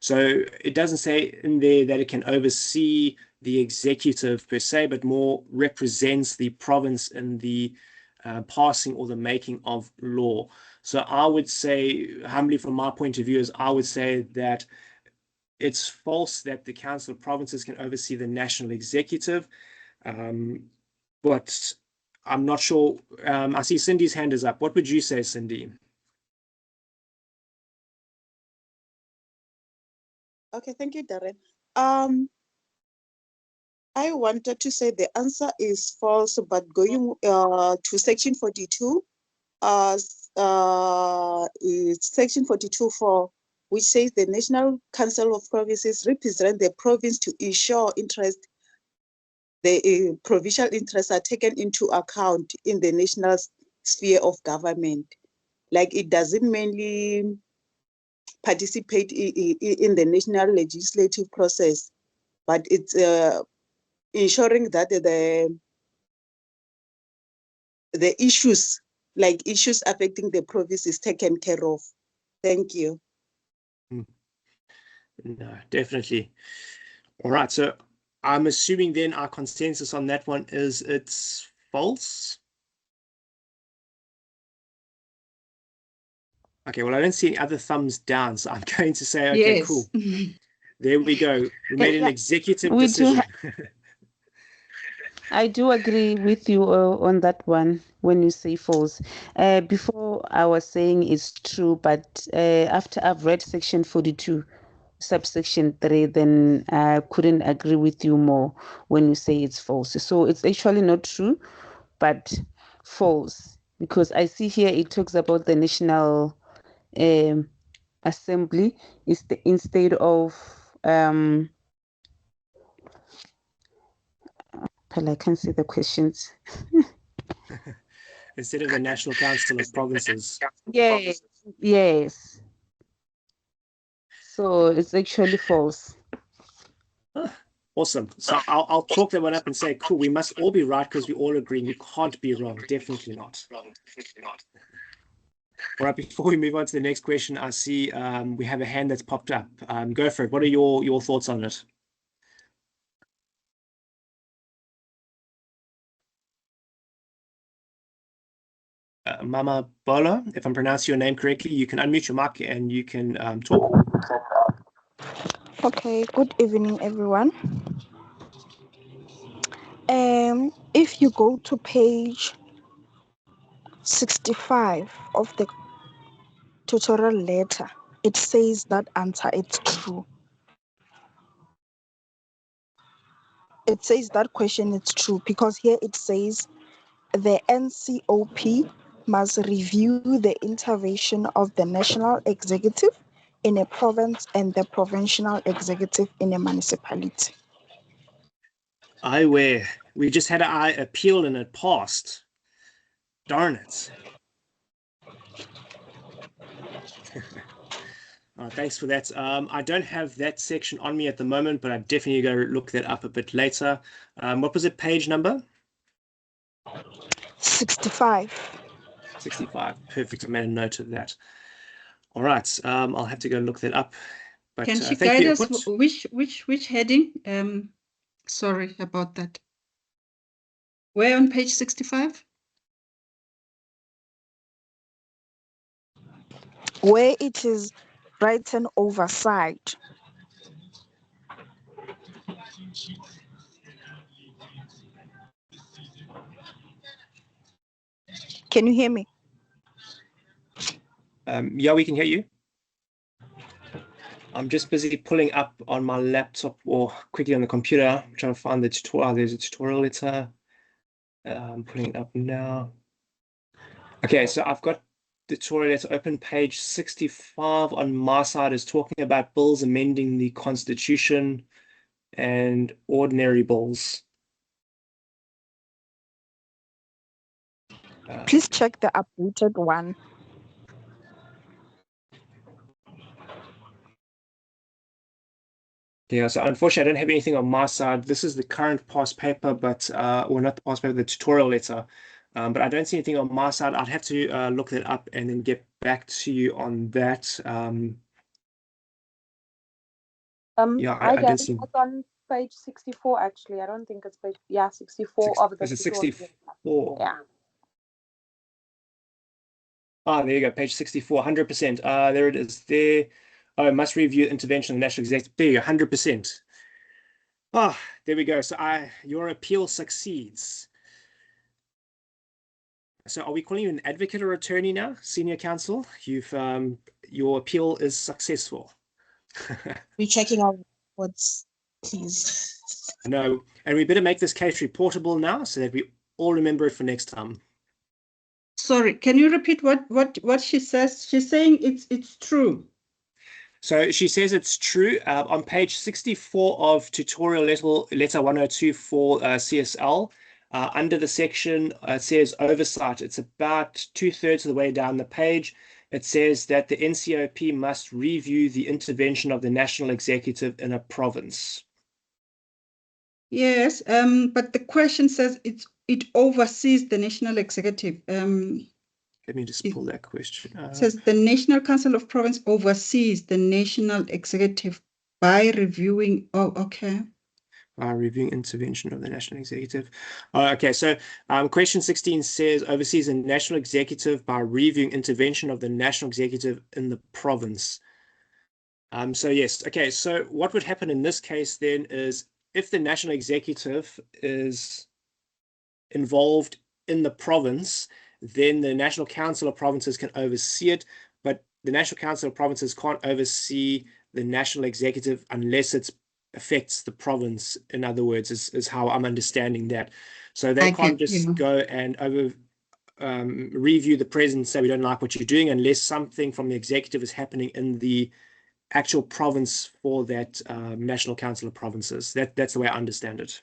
S1: So it doesn't say in there that it can oversee the executive per se, but more represents the province in the passing or the making of law. So I would say, humbly from my point of view, is I would say that it's false that the Council of Provinces can oversee the national executive. But I'm not sure. I see Cindy's hand is up. What would you say, Cindy?
S16: Okay, thank you, Darren. I wanted to say the answer is false, but going to section 42, it's section 42.4, which says the National Council of Provinces represent the province to ensure the provincial interests are taken into account in the national sphere of government. Like it doesn't mainly participate in the national legislative process, but it's ensuring that the issues, like issues affecting the province, is taken care of. Thank you.
S1: No, definitely. All right, so I'm assuming then our consensus on that one is it's false. Okay, well, I don't see any other thumbs down, so I'm going to say, okay,
S13: Yes.
S1: cool. There we go. We made an executive
S4: We
S1: decision.
S4: I do agree with you on that one when you say false. Before I was saying it's true, but after I've read section 42, subsection 3, then I couldn't agree with you more when you say it's false. So it's actually not true, but false, because I see here it talks about the National Assembly instead of I can't see the questions.
S1: Instead of the National Council of Provinces.
S4: Yes, yes. So it's actually false.
S1: Awesome. So I'll chalk that one up and say, cool, we must all be right because we all agree. We can't be wrong. Definitely not. All right, before we move on to the next question, I see we have a hand that's popped up. Go for it. What are your thoughts on it? Mama Bolo, if I'm pronouncing your name correctly. You can unmute your mic and you can talk.
S18: Okay, good evening, everyone. If you go to page 65 of the tutorial letter, it says that answer is true. It says that question is true because here it says the NCOP must review the intervention of the national executive in a province and the provincial executive in a municipality.
S1: We just had an appeal and it passed. Darn it. Thanks for that. I don't have that section on me at the moment, but I definitely go look that up a bit later. What was it, page number?
S18: 65.
S1: 65. Perfect. I made a note of that. All right. I'll have to go look that up. But
S13: Can she
S1: thank you
S13: guide
S1: for
S13: us
S1: your input.
S13: which heading? Sorry about that. Where on page 65?
S18: Where it is written oversight. Can you hear me?
S1: Yeah, we can hear you. I'm just busy pulling up on my laptop or quickly on the computer. I'm trying to find the tutorial. There's a tutorial letter. I'm pulling it up now. Okay, so I've got the tutorial letter open. Page 65 on my side is talking about bills amending the Constitution and ordinary bills.
S18: Please check the updated one.
S1: Yeah, so unfortunately, I don't have anything on my side. This is the current past paper, but or not the past paper, the tutorial letter. But I don't see anything on my side. I'd have to look that up and then get back to you on that. Yeah,
S8: Hi,
S1: I
S8: Gavin.
S1: did see.
S8: It's on page 64, actually. I don't think it's page, 64 of the
S1: Is it
S8: tutorial.
S1: 64?
S8: Yeah.
S1: Ah, there you go, page 64, 100%. There it is. There. Oh, must review intervention of the national executive. There you go, 100%. Ah, there we go. So your appeal succeeds. So are we calling you an advocate or attorney now, senior counsel? Your appeal is successful.
S2: We're checking our reports, please.
S1: No, and we better make this case reportable now so that we all remember it for next time.
S13: Sorry, can you repeat what she says? She's saying it's true.
S1: So she says it's true. On page 64 of tutorial letter 102 for CSL, under the section, it says oversight. It's about 2/3 of the way down the page. It says that the NCOP must review the intervention of the national executive in a province.
S13: Yes, but the question says it oversees the national executive.
S1: Let me just pull that question.
S13: It says the National Council of Province oversees the national executive by reviewing. Oh, okay.
S1: Reviewing intervention of the national executive. Okay, so question 16 says oversees the national executive by reviewing intervention of the national executive in the province. So yes, okay, so what would happen in this case then is if the national executive is involved in the province, then the National Council of Provinces can oversee it, but the National Council of Provinces can't oversee the national executive unless it affects the province, in other words, is how I'm understanding that. So they can't just go and review the president and say we don't like what you're doing unless something from the executive is happening in the actual province for that National Council of Provinces. That's the way I understand it.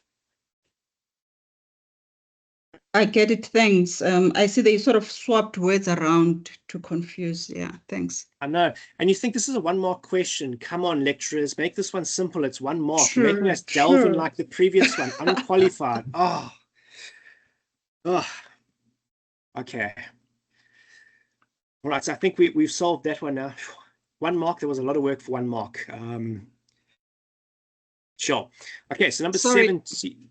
S13: I get it, thanks. I see they sort of swapped words around to confuse. Yeah, thanks.
S1: I know. And you think this is a 1 mark question. Come on, lecturers, make this one simple. It's 1 mark. You're making us delve in like the previous one, unqualified. Oh. Okay. All right, so I think we've solved that one now. 1 mark, there was a lot of work for 1 mark. Sure. Okay, so number 17.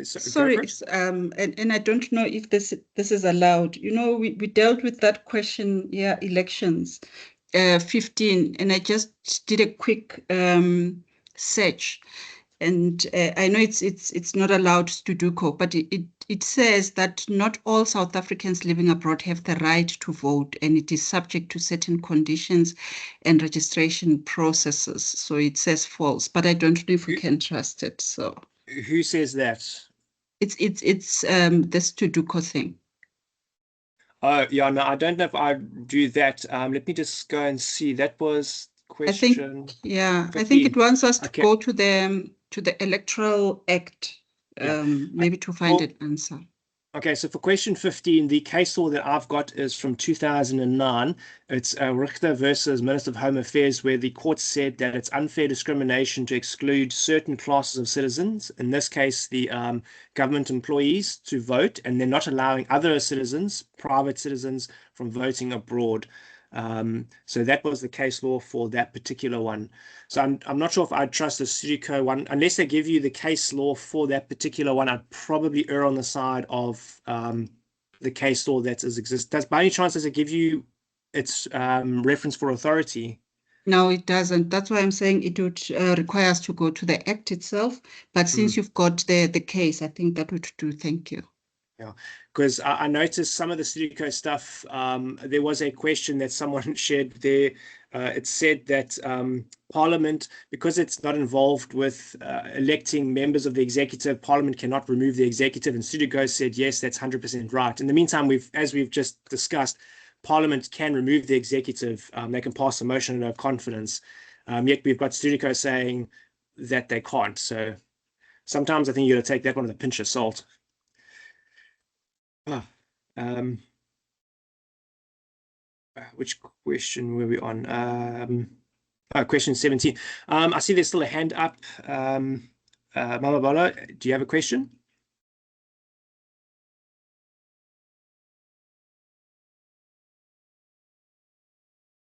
S13: Sorry, it's, and I don't know if this is allowed. You know, we dealt with that question, yeah, elections, 15, and I just did a quick search, and I know it's not allowed to do co, but it says that not all South Africans living abroad have the right to vote, and it is subject to certain conditions and registration processes. So it says false, but I don't know if we can trust it. So
S1: who says that?
S13: it's this Sudoku thing.
S1: Oh, yeah, no, I don't know if I do that. Let me just go and see. That was
S13: I think,
S1: question
S13: yeah, I
S1: 15.
S13: think it wants us to
S1: Okay.
S13: go to the Electoral Act,
S1: Yeah.
S13: maybe to find an answer.
S1: Okay, so for question 15, the case law that I've got is from 2009. It's Richter versus Minister of Home Affairs, where the court said that it's unfair discrimination to exclude certain classes of citizens, in this case, the government employees, to vote, and then not allowing other citizens, private citizens, from voting abroad. So that was the case law for that particular one. So I'm not sure if I'd trust the Sudoku one. Unless they give you the case law for that particular one, I'd probably err on the side of the case law that exists. By any chance, does it give you its reference for authority?
S13: No, it doesn't. That's why I'm saying it would require us to go to the Act itself. But since you've got the case, I think that would do. Thank you.
S1: Yeah, because I noticed some of the Sudoku stuff. There was a question that someone shared there. It said that Parliament, because it's not involved with electing members of the executive, Parliament cannot remove the executive. And Sudoku said, yes, that's 100% right. In the meantime, as we've just discussed, Parliament can remove the executive. They can pass a motion of no confidence. Yet we've got Sudoku saying that they can't. So sometimes I think you got to take that one with a pinch of salt. Which question were we on? Question 17. I see there's still a hand up. Mama Bola, do you have a question?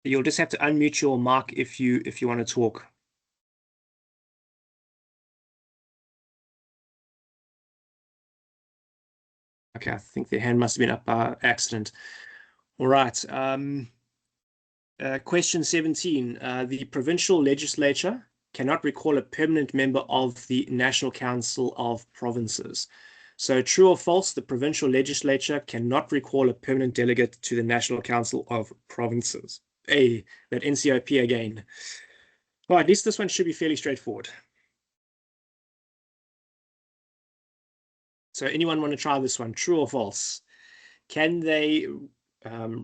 S1: You'll just have to unmute your mic if you want to talk. Okay, I think their hand must have been up by accident. All right. Question 17. The provincial legislature cannot recall a permanent member of the National Council of Provinces. So true or false, the provincial legislature cannot recall a permanent delegate to the National Council of Provinces. That NCOP again. Well, at least this one should be fairly straightforward. So anyone want to try this one? True or false? Can they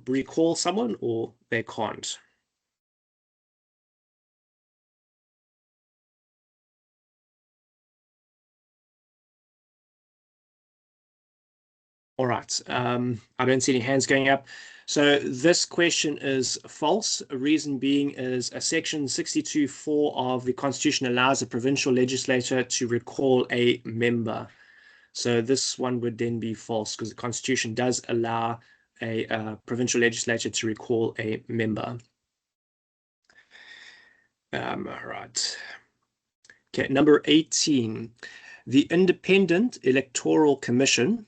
S1: recall someone or they can't? All right. I don't see any hands going up. So this question is false. A reason being is a section 62(4) of the Constitution allows a provincial legislature to recall a member. So this one would then be false because the Constitution does allow a provincial legislature to recall a member. All right. Okay, number 18. The Independent Electoral Commission,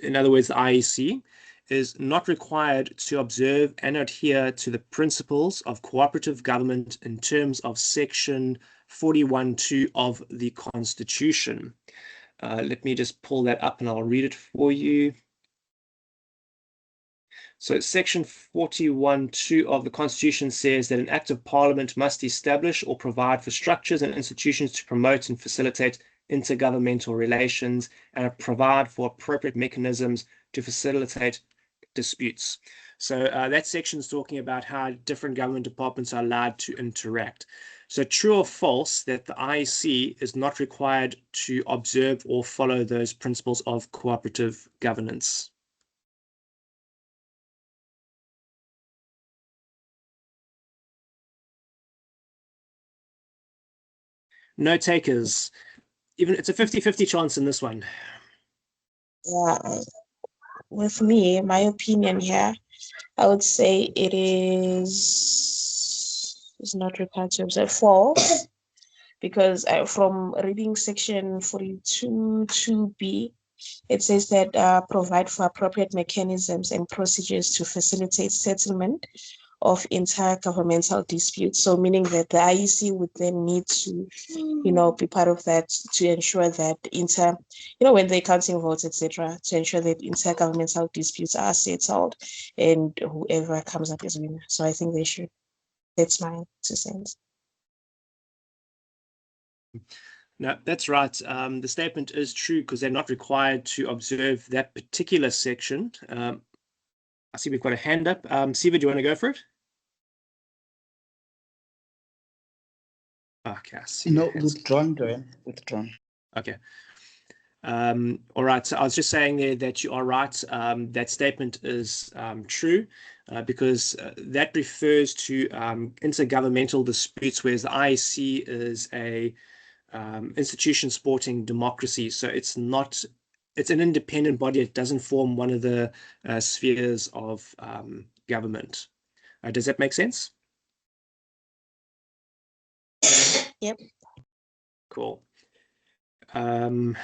S1: in other words, the IEC, is not required to observe and adhere to the principles of cooperative government in terms of section 41(2) of the Constitution. Let me just pull that up and I'll read it for you. So section 41(2) of the Constitution says that an act of Parliament must establish or provide for structures and institutions to promote and facilitate intergovernmental relations and provide for appropriate mechanisms to facilitate disputes. So that section is talking about how different government departments are allowed to interact. So true or false that the IEC is not required to observe or follow those principles of cooperative governance? No takers. Even it's a 50-50 chance in this one.
S2: Yeah, with me, my opinion here, I would say it is not required to observe. False, because from reading section 42(2)(b), it says that provide for appropriate mechanisms and procedures to facilitate settlement of intergovernmental disputes. So meaning that the IEC would then need to, be part of that to ensure that when they're counting votes, etc., to ensure that intergovernmental disputes are settled and whoever comes up as winner. So I think they should. That's my 2 cents.
S1: No, that's right. The statement is true because they're not required to observe that particular section. I see we've got a hand up. Siva, do you want to go for it? Okay, I see.
S6: No, withdrawn, Joanne. Withdrawn.
S1: Okay. All right. So I was just saying there that you are right. That statement is true because that refers to intergovernmental disputes, whereas the IEC is a institution supporting democracy. So it's an independent body. It doesn't form one of the spheres of government. Does that make sense?
S2: Yep.
S1: Cool. Number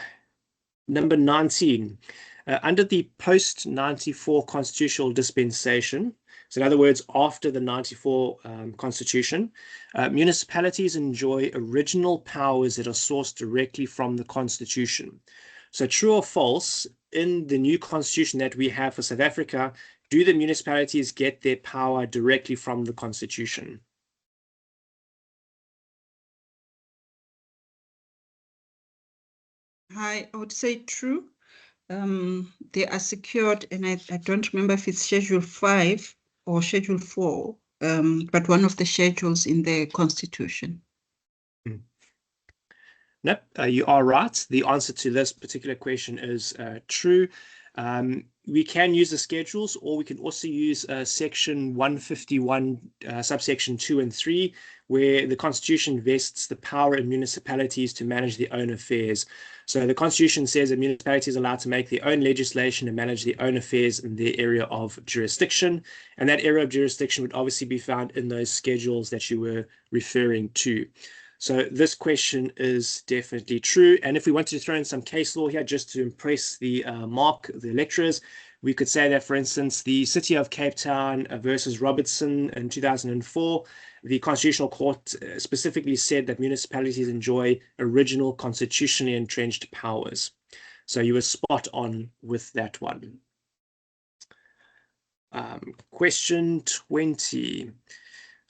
S1: 19. Under the post-94 constitutional dispensation, so in other words, after the 94 Constitution, municipalities enjoy original powers that are sourced directly from the Constitution. So true or false, in the new Constitution that we have for South Africa, do the municipalities get their power directly from the Constitution?
S13: I would say true. They are secured, and I don't remember if it's Schedule 5 or Schedule 4, but one of the schedules in the Constitution.
S1: Nope, you are right. The answer to this particular question is true. We can use the schedules, or we can also use section 151, subsection 2 and 3, where the Constitution vests the power in municipalities to manage their own affairs. So the Constitution says that municipalities are allowed to make their own legislation and manage their own affairs in their area of jurisdiction. And that area of jurisdiction would obviously be found in those schedules that you were referring to. So this question is definitely true. And if we wanted to throw in some case law here just to impress the the lecturers, we could say that, for instance, the City of Cape Town versus Robertson in 2004, the Constitutional Court specifically said that municipalities enjoy original constitutionally entrenched powers. So you were spot on with that one. Question 20.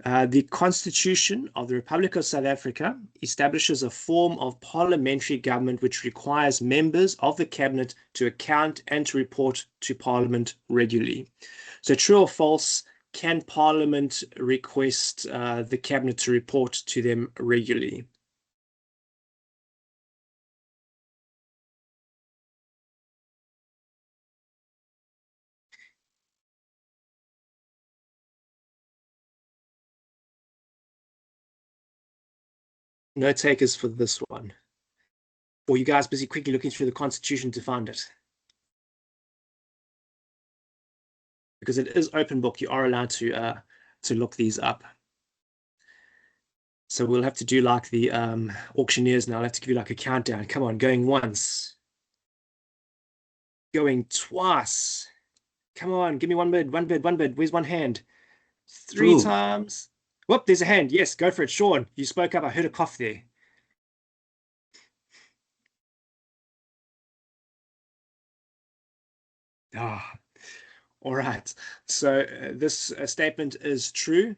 S1: The Constitution of the Republic of South Africa establishes a form of parliamentary government which requires members of the cabinet to account and to report to Parliament regularly. So true or false, can Parliament request the cabinet to report to them regularly? No takers for this one. Or you guys busy quickly looking through the Constitution to find it? Because it is open book, you are allowed to look these up. So we'll have to do like the auctioneers now. I'll have to give you like a countdown. Come on, going once. Going twice. Come on, give me one bid, one bid, one bid. Where's one hand? Three
S3: True.
S1: times. Whoop, there's a hand. Yes, go for it. Sean, you spoke up. I heard a cough there. Ah, all right. So this statement is true.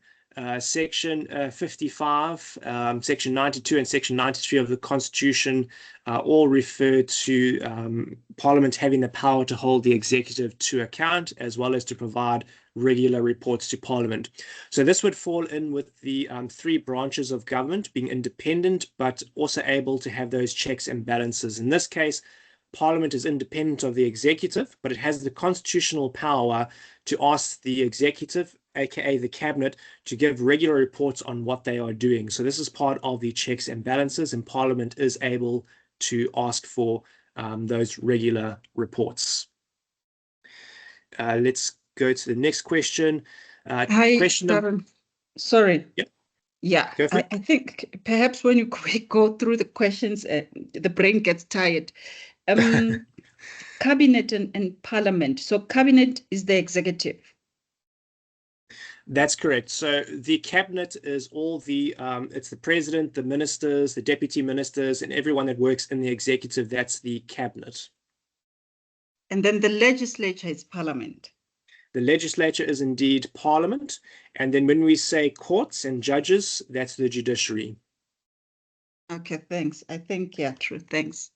S1: Section 55, Section 92, and Section 93 of the Constitution all refer to Parliament having the power to hold the executive to account, as well as to provide regular reports to Parliament. So this would fall in with the three branches of government being independent, but also able to have those checks and balances. In this case, Parliament is independent of the executive, but it has the constitutional power to ask the executive, aka the cabinet, to give regular reports on what they are doing. So this is part of the checks and balances, and Parliament is able to ask for those regular reports. Let's go to the next question.
S13: Hi,
S1: Question
S13: Darren. Sorry.
S1: Yep.
S13: Yeah, I think perhaps when you go through the questions, the brain gets tired. Cabinet and Parliament. So Cabinet is the executive.
S1: That's correct. So the cabinet is all the, it's the president, the ministers, the deputy ministers, and everyone that works in the executive. That's the cabinet.
S13: And then the legislature is Parliament.
S1: The legislature is indeed Parliament. And then when we say courts and judges, that's the judiciary.
S13: Okay, thanks. I think, yeah, true. Thanks.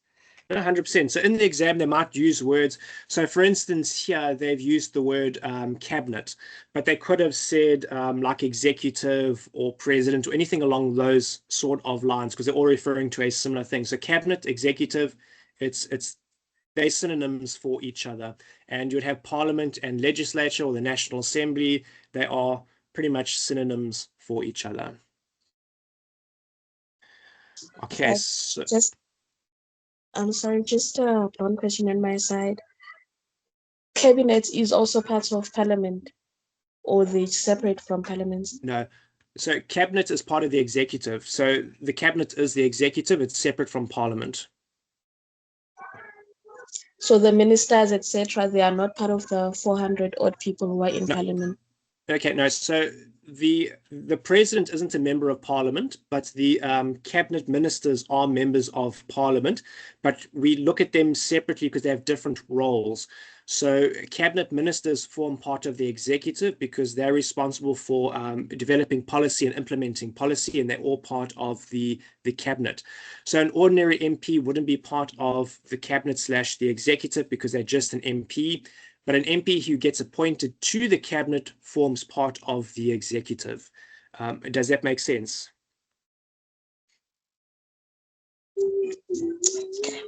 S1: 100%. So in the exam, they might use words. So for instance, here they've used the word cabinet, but they could have said like executive or president or anything along those sort of lines, because they're all referring to a similar thing. So cabinet, executive, they're synonyms for each other. And you would have parliament and legislature or the National Assembly. They are pretty much synonyms for each other. Okay, so
S2: I'm sorry, just one question on my side. Cabinet is also part of Parliament, or they separate from Parliament?
S1: No. So cabinet is part of the executive. So the cabinet is the executive. It's separate from Parliament.
S2: So the ministers, etc., they are not part of the 400 odd people who are in Parliament?
S1: Okay, no. So the president isn't a member of Parliament, but the cabinet ministers are members of Parliament. But we look at them separately because they have different roles. So cabinet ministers form part of the executive because they're responsible for developing policy and implementing policy, and they're all part of the cabinet. So an ordinary MP wouldn't be part of the cabinet / the executive because they're just an MP. But an MP who gets appointed to the cabinet forms part of the executive. Does that make sense?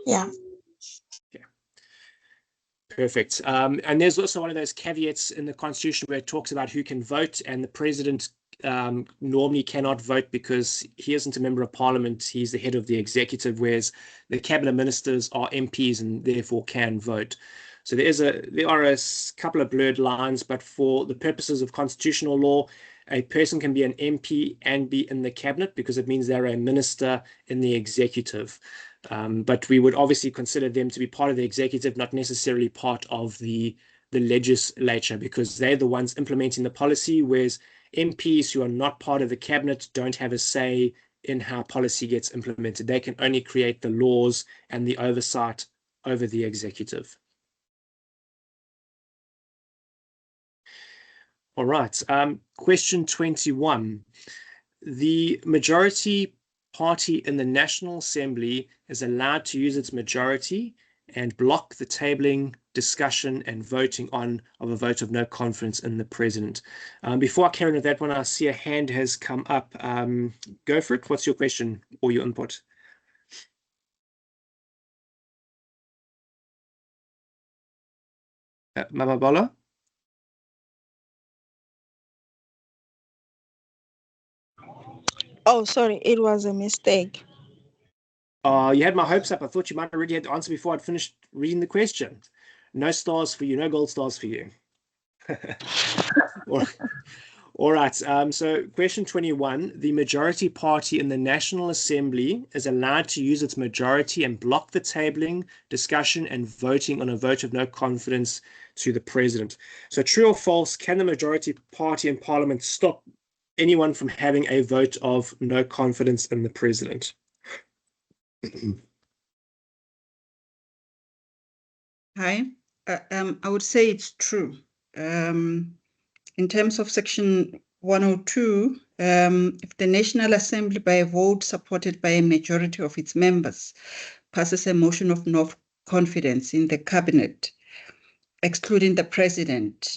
S2: Yeah.
S1: Okay. Perfect. And there's also one of those caveats in the Constitution where it talks about who can vote, and the president normally cannot vote because he isn't a member of Parliament. He's the head of the executive, whereas the cabinet ministers are MPs and therefore can vote. So there are a couple of blurred lines, but for the purposes of constitutional law, a person can be an MP and be in the cabinet because it means they're a minister in the executive. But we would obviously consider them to be part of the executive, not necessarily part of the legislature, because they're the ones implementing the policy, whereas MPs who are not part of the cabinet don't have a say in how policy gets implemented. They can only create the laws and the oversight over the executive. All right. Question 21. The majority party in the National Assembly is allowed to use its majority and block the tabling, discussion, and voting on of a vote of no confidence in the president. Before I carry on with that one, I see a hand has come up. Go for it. What's your question or your input? Mama Bola?
S18: Oh, sorry, it was a mistake.
S1: You had my hopes up. I thought you might have already had the answer before I'd finished reading the question. No stars for you, no gold stars for you. All right. So question 21, the majority party in the National Assembly is allowed to use its majority and block the tabling, discussion, and voting on a vote of no confidence to the president. So true or false, can the majority party in Parliament stop anyone from having a vote of no confidence in the president?
S13: Hi, I would say it's true. In terms of section 102, if the National Assembly by a vote supported by a majority of its members passes a motion of no confidence in the cabinet, excluding the president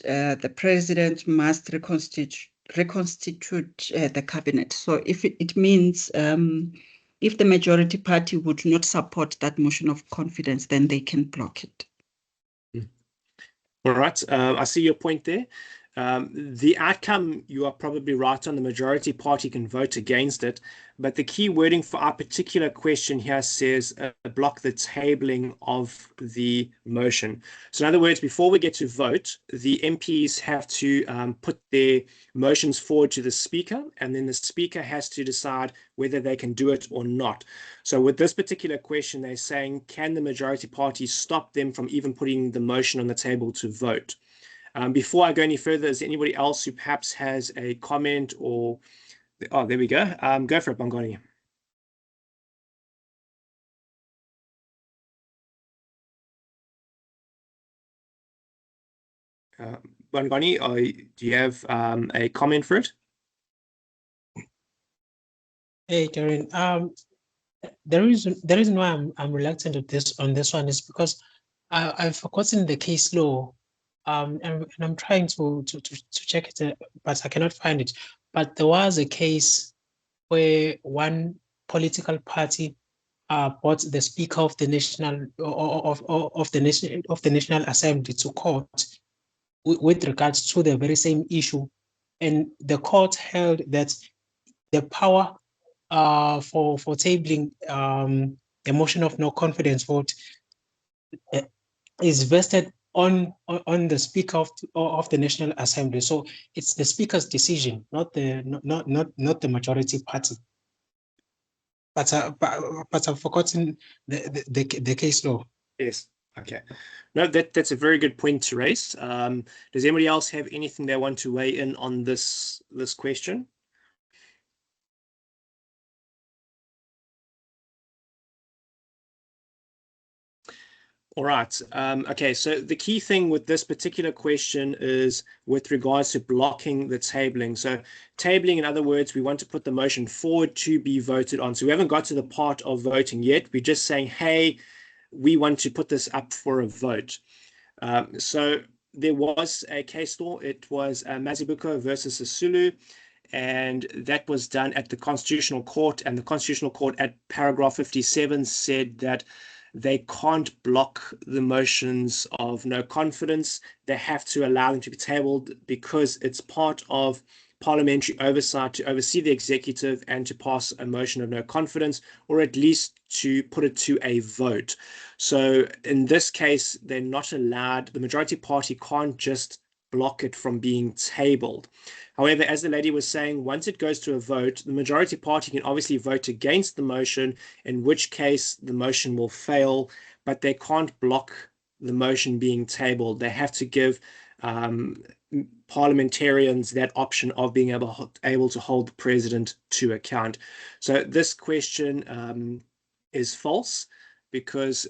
S13: must reconstitute the cabinet. So if it means if the majority party would not support that motion of confidence, then they can block it.
S1: All right, I see your point there. The outcome, you are probably right on. The majority party can vote against it, but the key wording for our particular question here says block the tabling of the motion. So in other words, before we get to vote, the MPs have to put their motions forward to the speaker, and then the speaker has to decide whether they can do it or not. So with this particular question, they're saying, can the majority party stop them from even putting the motion on the table to vote? Before I go any further, is there anybody else who perhaps has a comment or... Oh, there we go. Go for it, Bongani. Bongani, do you have a comment for it?
S11: Hey, Darren. The reason why I'm reluctant on this one is because I've forgotten the case law, and I'm trying to check it, but I cannot find it. But there was a case where one political party brought the Speaker of the National Assembly to court with regards to the very same issue, and the court held that the power for tabling the motion of no confidence vote is vested on the Speaker of the National Assembly. So it's the Speaker's decision, not the majority party. But I've forgotten the case law.
S1: Yes. Okay. No, that's a very good point to raise. Does anybody else have anything they want to weigh in on this question? All right. Okay, so the key thing with this particular question is with regards to blocking the tabling. So tabling, in other words, we want to put the motion forward to be voted on. So we haven't got to the part of voting yet. We're just saying, hey, we want to put this up for a vote. So there was a case law. It was Mazibuko versus Sisulu, and that was done at the Constitutional Court. And the Constitutional Court at paragraph 57 said that they can't block the motions of no confidence. They have to allow them to be tabled because it's part of parliamentary oversight to oversee the executive and to pass a motion of no confidence, or at least to put it to a vote. So in this case, they're not allowed, the majority party can't just block it from being tabled. However, as the lady was saying, once it goes to a vote, the majority party can obviously vote against the motion, in which case the motion will fail, but they can't block the motion being tabled. They have to give parliamentarians that option of being able to hold the president to account. So this question is false, because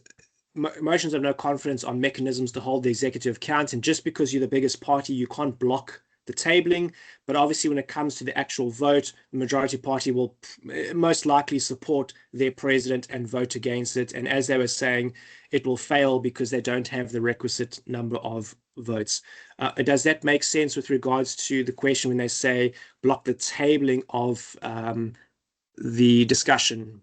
S1: motions of no confidence are mechanisms to hold the executive account, and just because you're the biggest party, you can't block the tabling. But obviously when it comes to the actual vote, the majority party will most likely support their president and vote against it. And as they were saying, it will fail because they don't have the requisite number of votes. Does that make sense with regards to the question when they say block the tabling of the discussion?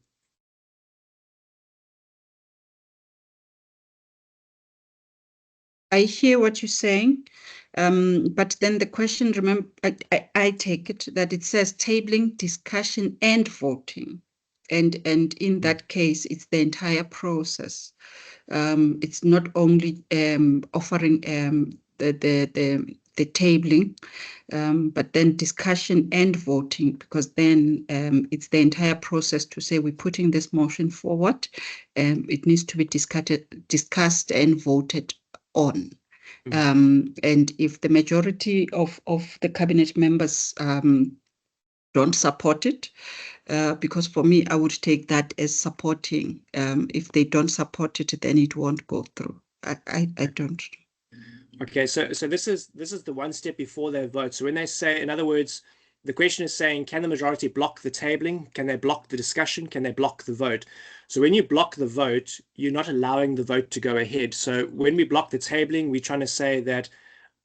S13: I hear what you're saying, but then the question, remember, I take it that it says tabling, discussion, and voting. And in that case, it's the entire process. It's not only offering the tabling, but then discussion and voting, because then it's the entire process to say we're putting this motion forward. It needs to be discussed and voted on. And if the majority of the cabinet members don't support it, because for me, I would take that as supporting. If they don't support it, then it won't go through. I don't.
S1: Okay, so this is the one step before they vote. So when they say, in other words, the question is saying, can the majority block the tabling? Can they block the discussion? Can they block the vote? So when you block the vote, you're not allowing the vote to go ahead. So when we block the tabling, we're trying to say that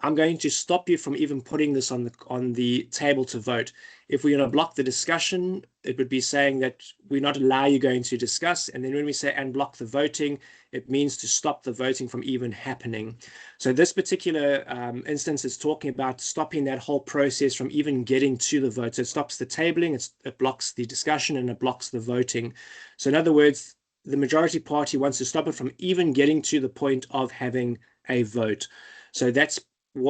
S1: I'm going to stop you from even putting this on the table to vote. If we're going to block the discussion, it would be saying that we're not allow you going to discuss. And then when we say and block the voting, it means to stop the voting from even happening. So this particular instance is talking about stopping that whole process from even getting to the vote. So it stops the tabling, it blocks the discussion, and it blocks the voting. So in other words, the majority party wants to stop it from even getting to the point of having a vote. So that's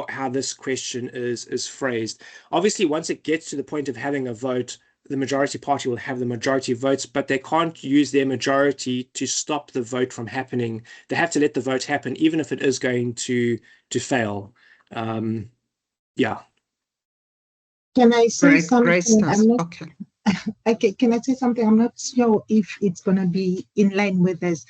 S1: how this question is phrased. Obviously, once it gets to the point of having a vote, the majority party will have the majority of votes, but they can't use their majority to stop the vote from happening. They have to let the vote happen, even if it is going to fail. Yeah.
S5: Can I say
S13: Great
S5: something?
S13: stuff.
S5: I'm not
S13: Okay.
S5: okay. Can I say something? I'm not sure if it's gonna be in line with this.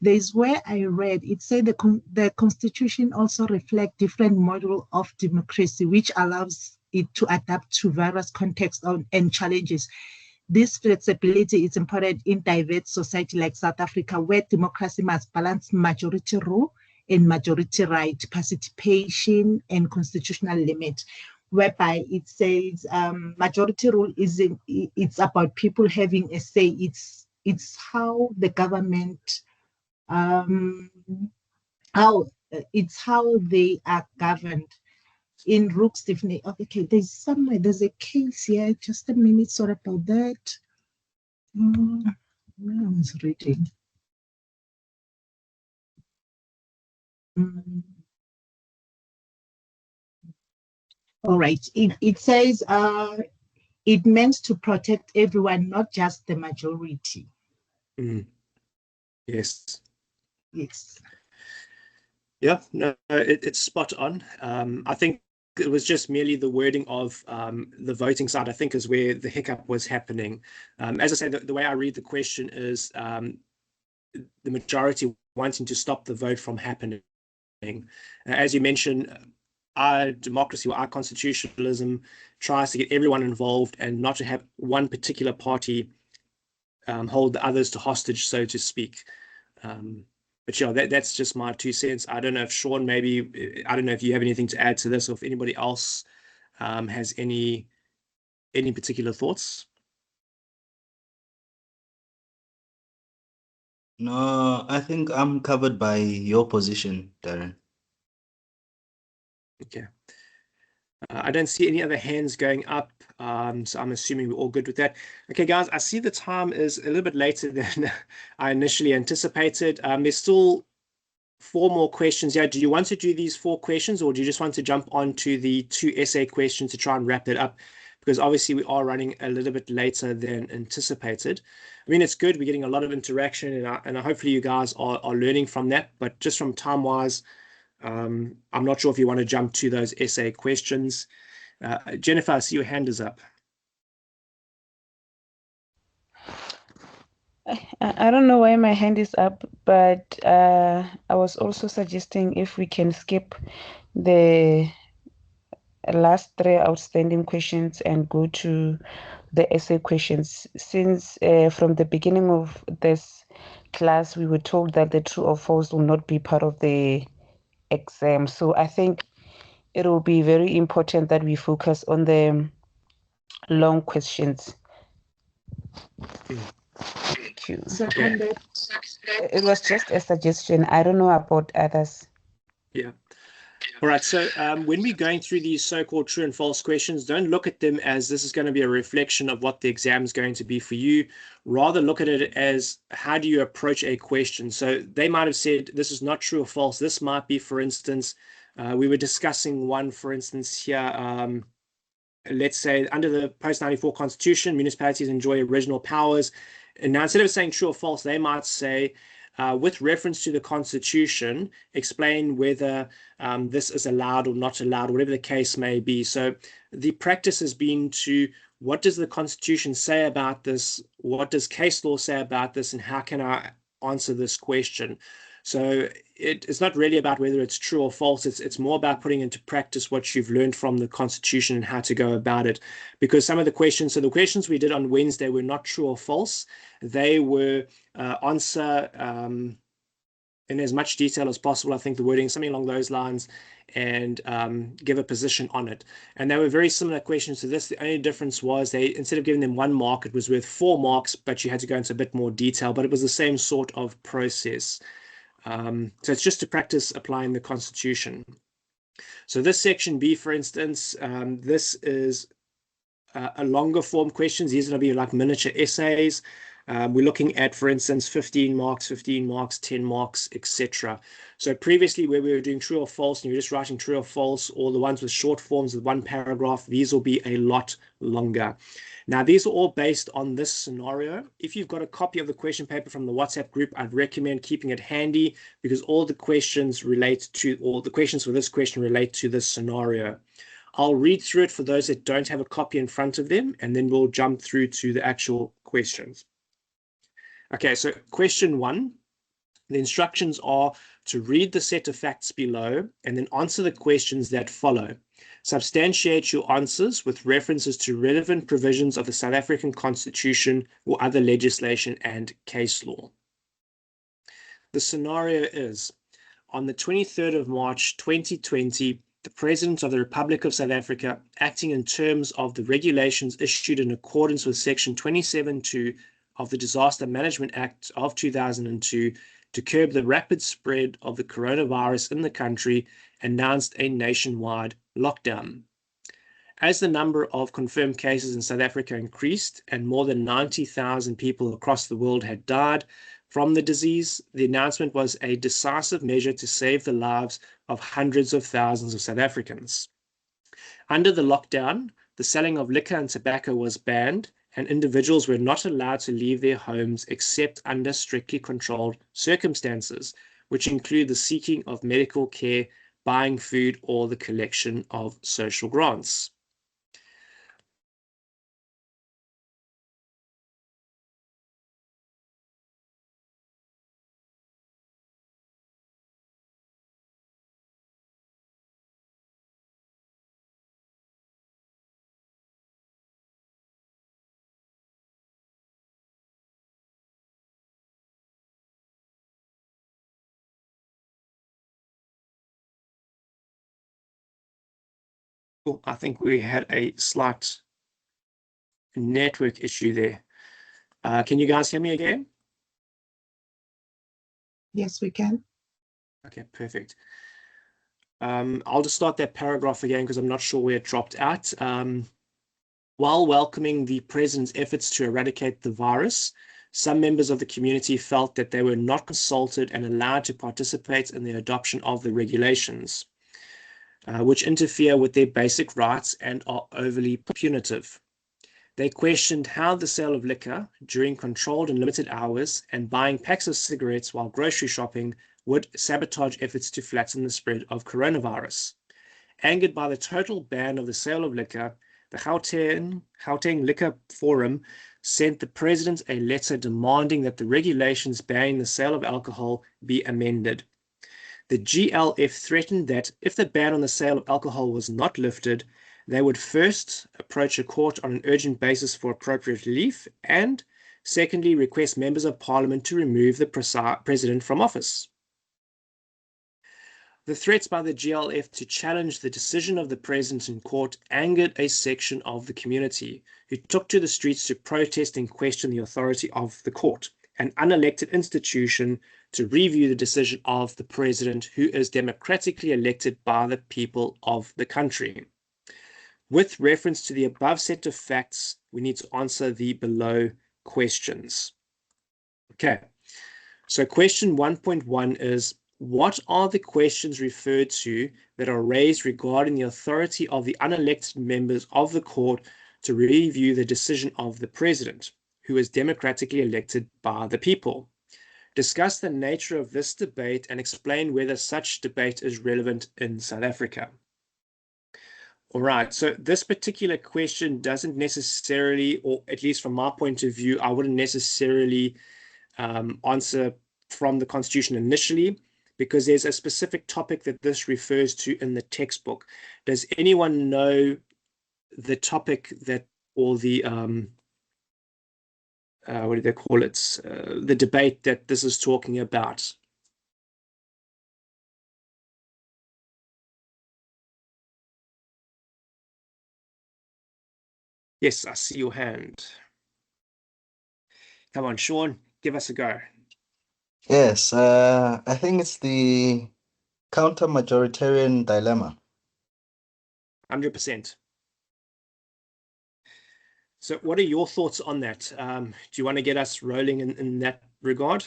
S5: There's where I read it said the Constitution also reflects different model of democracy, which allows it to adapt to various contexts and challenges. This flexibility is important in diverse society like South Africa, where democracy must balance majority rule and majority right, participation, and constitutional limit. Whereby it says majority rule it's about people having a say. It's how the government how it's how they are governed. In Rook's definition, okay, there's a case here. Just a minute, sorry about that. Where I was reading. All right, it says it meant to protect everyone, not just the majority.
S1: Yes.
S5: Yes.
S1: Yeah, no, it's spot on. I think it was just merely the wording of the voting side, I think, is where the hiccup was happening. As I say, the way I read the question is the majority wanting to stop the vote from happening. As you mentioned, our democracy or our constitutionalism tries to get everyone involved and not to have one particular party hold the others to hostage, so to speak. But yeah, that's just my 2 cents. I don't know if Sean, maybe, I don't know if you have anything to add to this, or if anybody else has any particular thoughts.
S3: No, I think I'm covered by your position, Darren.
S1: Okay. I don't see any other hands going up, so I'm assuming we're all good with that. Okay, guys, I see the time is a little bit later than I initially anticipated. There's still 4 more questions. Yeah, do you want to do these 4 questions, or do you just want to jump on to the 2 essay questions to try and wrap it up? Because obviously we are running a little bit later than anticipated. I mean, it's good. We're getting a lot of interaction, and hopefully you guys are learning from that. But just from time-wise, I'm not sure if you want to jump to those essay questions. Jennifer, I see your hand is up.
S4: I don't know why my hand is up, but I was also suggesting if we can skip the last 3 outstanding questions and go to the essay questions, since from the beginning of this class we were told that the true or false will not be part of the exam. So I think it will be very important that we focus on the long questions. Thank you.
S5: Seconded.
S4: It was just a suggestion. I don't know about others.
S1: Yeah. All right. So when we're going through these so-called true and false questions, don't look at them as this is going to be a reflection of what the exam is going to be for you. Rather, look at it as how do you approach a question. So they might have said this is not true or false. This might be, for instance, we were discussing one, for instance, here. Let's say under the post-94 Constitution, municipalities enjoy original powers. And now instead of saying true or false, they might say, with reference to the Constitution, explain whether this is allowed or not allowed, whatever the case may be. So the practice has been to, what does the Constitution say about this? What does case law say about this? And how can I answer this question? So it's not really about whether it's true or false. It's more about putting into practice what you've learned from the Constitution and how to go about it. Because some of the questions, so the questions we did on Wednesday were not true or false. They were answer in as much detail as possible. I think the wording is something along those lines, and give a position on it. And they were very similar questions to this. The only difference was they, instead of giving them 1 mark, it was worth 4 marks, but you had to go into a bit more detail, but it was the same sort of process. So it's just to practice applying the Constitution. So this section B, for instance, this is a longer form questions. These are going to be like miniature essays. We're looking at, for instance, 15 marks, 10 marks, etc. So previously where we were doing true or false, and you're just writing true or false, or the ones with short forms with 1 paragraph, these will be a lot longer. Now, these are all based on this scenario. If you've got a copy of the question paper from the WhatsApp group, I'd recommend keeping it handy, because all the questions relate to, or the questions for this question relate to this scenario. I'll read through it for those that don't have a copy in front of them, and then we'll jump through to the actual questions. Okay, so question 1, the instructions are to read the set of facts below and then answer the questions that follow. Substantiate your answers with references to relevant provisions of the South African Constitution or other legislation and case law. The scenario is, on the 23rd of March 2020, the President of the Republic of South Africa, acting in terms of the regulations issued in accordance with Section 27(2) of the Disaster Management Act of 2002 to curb the rapid spread of the coronavirus in the country, announced a nationwide lockdown. As the number of confirmed cases in South Africa increased and more than 90,000 people across the world had died from the disease, the announcement was a decisive measure to save the lives of hundreds of thousands of South Africans. Under the lockdown, the selling of liquor and tobacco was banned, and individuals were not allowed to leave their homes except under strictly controlled circumstances, which include the seeking of medical care, buying food, or the collection of social grants. Oh, I think we had a slight network issue there. Can you guys hear me again?
S5: Yes, we can.
S1: Okay, perfect. I'll just start that paragraph again because I'm not sure where it dropped out. While welcoming the President's efforts to eradicate the virus, some members of the community felt that they were not consulted and allowed to participate in the adoption of the regulations, which interfere with their basic rights and are overly punitive. They questioned how the sale of liquor during controlled and limited hours and buying packs of cigarettes while grocery shopping would sabotage efforts to flatten the spread of coronavirus. Angered by the total ban of the sale of liquor, the Gauteng Liquor Forum sent the President a letter demanding that the regulations banning the sale of alcohol be amended. The GLF threatened that if the ban on the sale of alcohol was not lifted, they would first approach a court on an urgent basis for appropriate relief, and secondly, request members of parliament to remove the president from office. The threats by the GLF to challenge the decision of the president in court angered a section of the community, who took to the streets to protest and question the authority of the court, an unelected institution, to review the decision of the president, who is democratically elected by the people of the country. With reference to the above set of facts, we need to answer the below questions. Okay, so question 1.1 is, what are the questions referred to that are raised regarding the authority of the unelected members of the court to review the decision of the president, who is democratically elected by the people? Discuss the nature of this debate and explain whether such debate is relevant in South Africa. All right, so this particular question doesn't necessarily, or at least from my point of view, I wouldn't necessarily answer from the Constitution initially, because there's a specific topic that this refers to in the textbook. Does anyone know the topic that, or the, what do they call it? The debate that this is talking about? Yes, I see your hand. Come on, Sean, give us a go.
S3: Yes, I think it's the counter-majoritarian dilemma.
S1: 100%. So what are your thoughts on that? Do you want to get us rolling in that regard?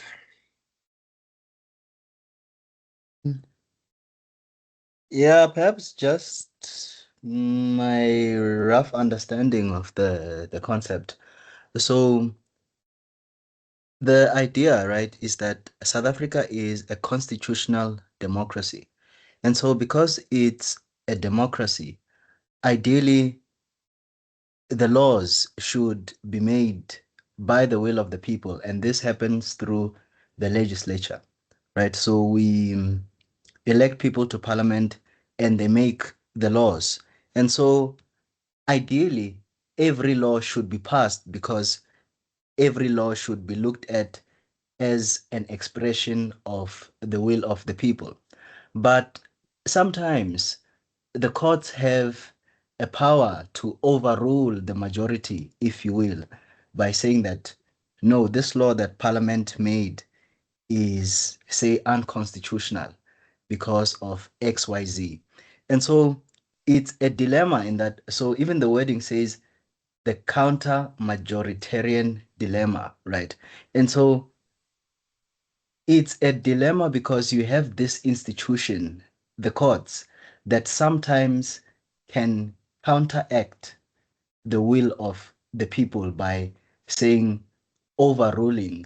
S3: Yeah, perhaps just my rough understanding of the concept. So the idea, right, is that South Africa is a constitutional democracy. And so because it's a democracy, ideally the laws should be made by the will of the people, and this happens through the legislature, right? So we elect people to parliament and they make the laws. And so ideally, every law should be passed because every law should be looked at as an expression of the will of the people. But sometimes the courts have a power to overrule the majority, if you will, by saying that no, this law that Parliament made is, say, unconstitutional because of XYZ. And so it's a dilemma in that. So even the wording says the counter majoritarian dilemma, right? And so it's a dilemma because you have this institution, the courts, that sometimes can counteract the will of the people by saying, overruling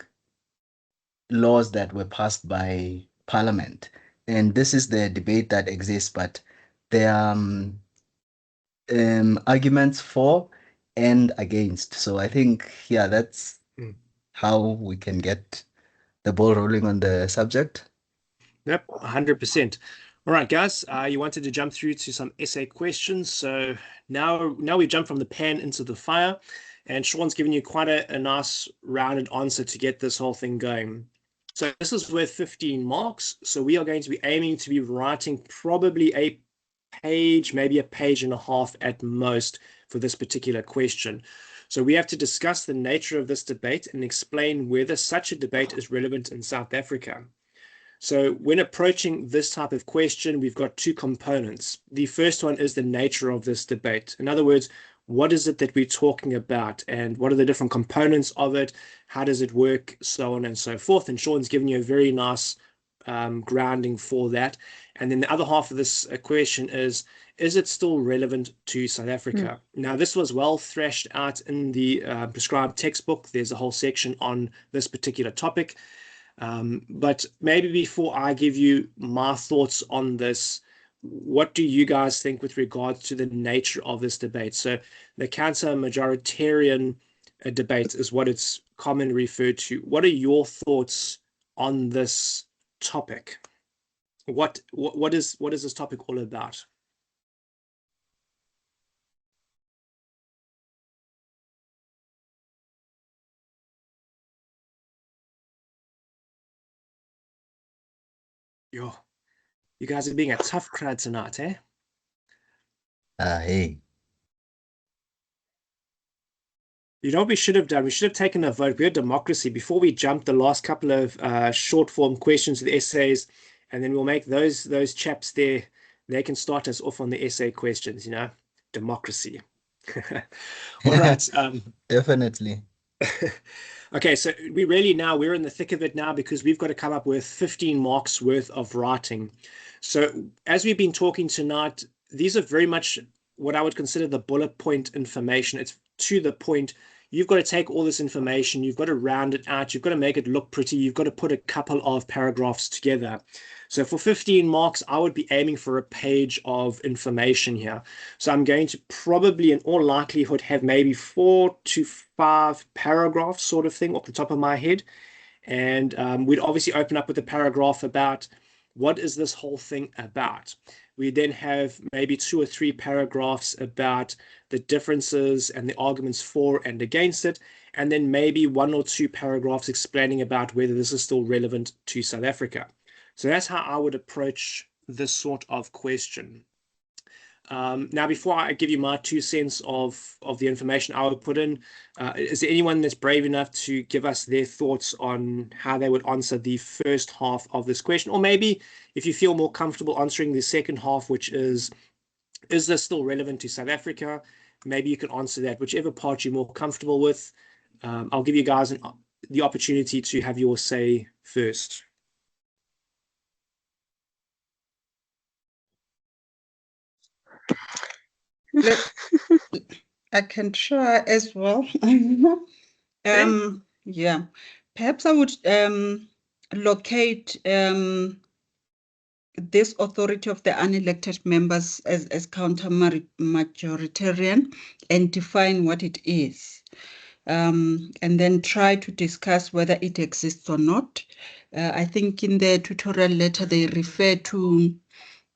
S3: laws that were passed by parliament. And this is the debate that exists, but there are arguments for and against. So I think, yeah, that's how we can get the ball rolling on the subject.
S1: Yep, 100%. All right, guys, you wanted to jump through to some essay questions. So now we've jumped from the pan into the fire, and Sean's given you quite a nice rounded answer to get this whole thing going. So this is worth 15 marks. So we are going to be aiming to be writing probably a page, maybe a page and a half at most for this particular question. So we have to discuss the nature of this debate and explain whether such a debate is relevant in South Africa. So when approaching this type of question, we've got two components. The first one is the nature of this debate. In other words, what is it that we're talking about and what are the different components of it? How does it work? So on and so forth. And Sean's given you a very nice grounding for that. And then the other half of this question is it still relevant to South Africa? Now, this was well thrashed out in the prescribed textbook. There's a whole section on this particular topic. But maybe before I give you my thoughts on this, what do you guys think with regards to the nature of this debate? So the counter-majoritarian debate is what it's commonly referred to. What are your thoughts on this topic? What is this topic all about? Yo, you guys are being a tough crowd tonight, eh?
S3: Hey.
S1: You know what we should have done? We should have taken a vote. We're a democracy. Before we jump the last couple of short form questions, the essays, and then we'll make those chaps there. They can start us off on the essay questions, you know? Democracy. All right.
S3: Definitely.
S1: Okay, so we're in the thick of it now because we've got to come up with 15 marks worth of writing. So as we've been talking tonight, these are very much what I would consider the bullet point information. It's to the point. You've got to take all this information, you've got to round it out, you've got to make it look pretty, you've got to put a couple of paragraphs together. So for 15 marks, I would be aiming for a page of information here. So I'm going to probably, in all likelihood, have maybe 4 to 5 paragraphs sort of thing off the top of my head. And we'd obviously open up with a paragraph about what is this whole thing about. We then have maybe 2 or 3 paragraphs about the differences and the arguments for and against it, and then maybe 1 or 2 paragraphs explaining about whether this is still relevant to South Africa. So that's how I would approach this sort of question. Now, before I give you my 2 cents of the information I would put in, is there anyone that's brave enough to give us their thoughts on how they would answer the first half of this question? Or maybe if you feel more comfortable answering the second half, which is this still relevant to South Africa? Maybe you can answer that, whichever part you're more comfortable with. I'll give you guys the opportunity to have your say first.
S13: I can try as well. Yeah, perhaps I would locate this authority of the unelected members as counter-majoritarian and define what it is. And then try to discuss whether it exists or not. I think in the tutorial letter, they refer to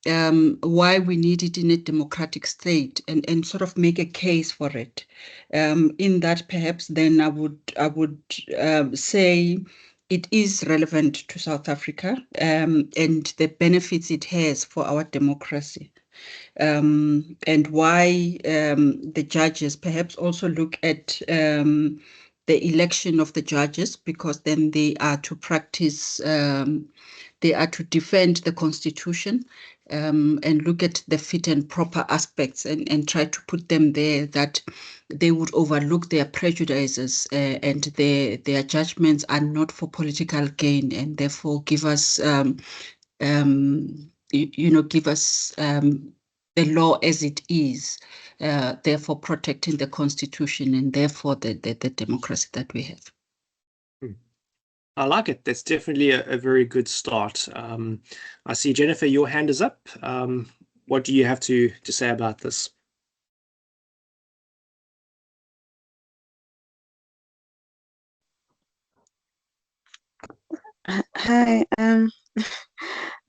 S13: why we need it in a democratic state and sort of make a case for it. In that, perhaps then I would say it is relevant to South Africa and the benefits it has for our democracy. And why the judges perhaps also look at the election of the judges, because then they are to practice, they are to defend the Constitution and look at the fit and proper aspects and try to put them there, that they would overlook their prejudices and their judgments are not for political gain, and therefore give us, give us the law as it is, therefore protecting the Constitution and therefore the democracy that we have.
S1: I like it. That's definitely a very good start. I see, Jennifer, your hand is up. What do you have to say about this?
S4: Hi, I'm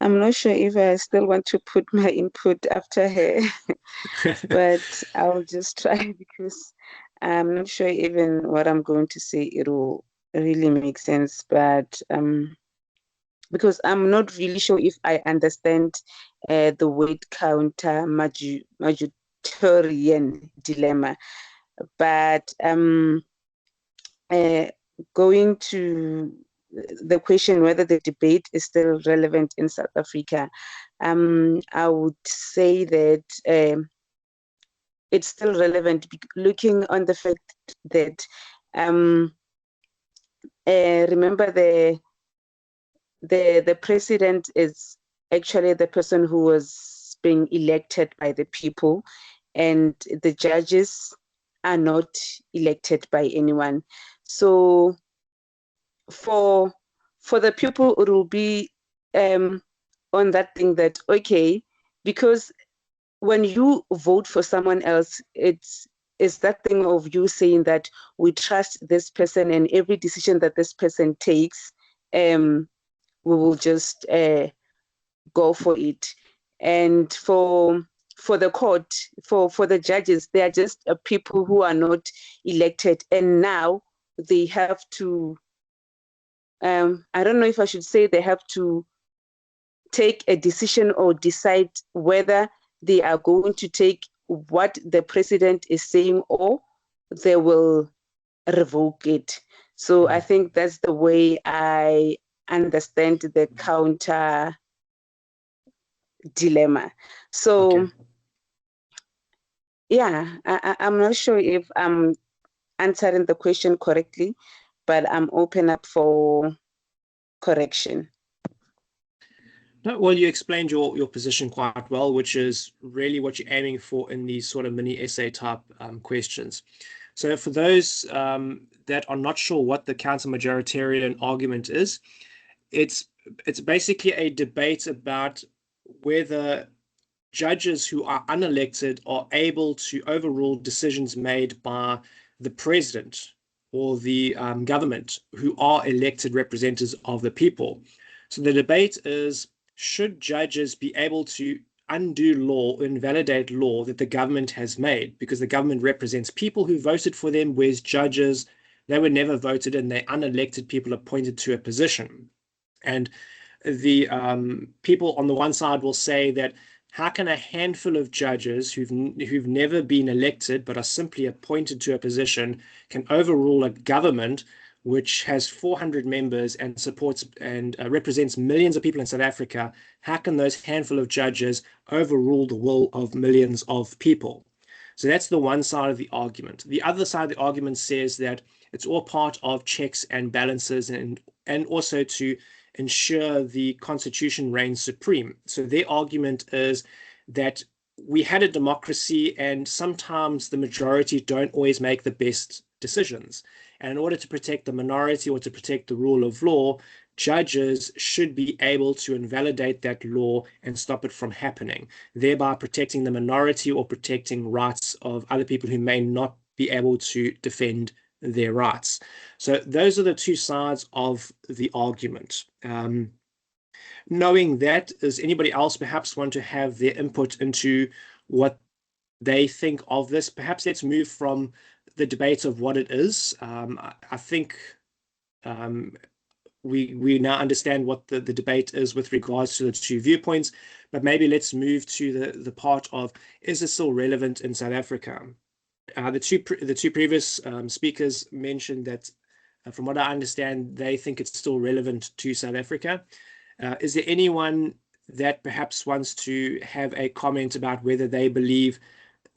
S4: not sure if I still want to put my input after her, but I'll just try because I'm not sure even what I'm going to say it will really make sense. But because I'm not really sure if I understand the word counter majoritarian dilemma, but going to the question whether the debate is still relevant in South Africa, I would say that it's still relevant, looking on the fact that remember the president is actually the person who was being elected by the people, and the judges are not elected by anyone. So for the people, it will be on that thing that, okay, because when you vote for someone else, it's that thing of you saying that we trust this person, and every decision that this person takes, we will just go for it. And for the court, for the judges, they are just people who are not elected, and now they have to, I don't know if I should say they have to take a decision or decide whether they are going to take what the president is saying or they will revoke it. So I think that's the way I understand the counter dilemma. So
S1: Okay.
S4: yeah, I'm not sure if I'm answering the question correctly, but I'm open up for correction.
S1: No, well, you explained your position quite well, which is really what you're aiming for in these sort of mini essay type questions. So for those that are not sure what the counter-majoritarian argument is, it's basically a debate about whether judges who are unelected are able to overrule decisions made by the president or the government, who are elected representatives of the people. So the debate is, should judges be able to undo law, invalidate law that the government has made, because the government represents people who voted for them, whereas judges, they were never voted and they're unelected people appointed to a position. And the people on the one side will say that how can a handful of judges who've never been elected but are simply appointed to a position can overrule a government which has 400 members and supports and represents millions of people in South Africa? How can those handful of judges overrule the will of millions of people? So that's the one side of the argument. The other side of the argument says that it's all part of checks and balances, and also to ensure the Constitution reigns supreme. So their argument is that we had a democracy, and sometimes the majority don't always make the best decisions. And in order to protect the minority or to protect the rule of law, judges should be able to invalidate that law and stop it from happening, thereby protecting the minority or protecting rights of other people who may not be able to defend their rights. So those are the two sides of the argument. Knowing that, does anybody else perhaps want to have their input into what they think of this? Perhaps let's move from the debate of what it is. I think we now understand what the debate is with regards to the two viewpoints, but maybe let's move to the part of, is it still relevant in South Africa? The two previous speakers mentioned that, from what I understand, they think it's still relevant to South Africa. Is there anyone that perhaps wants to have a comment about whether they believe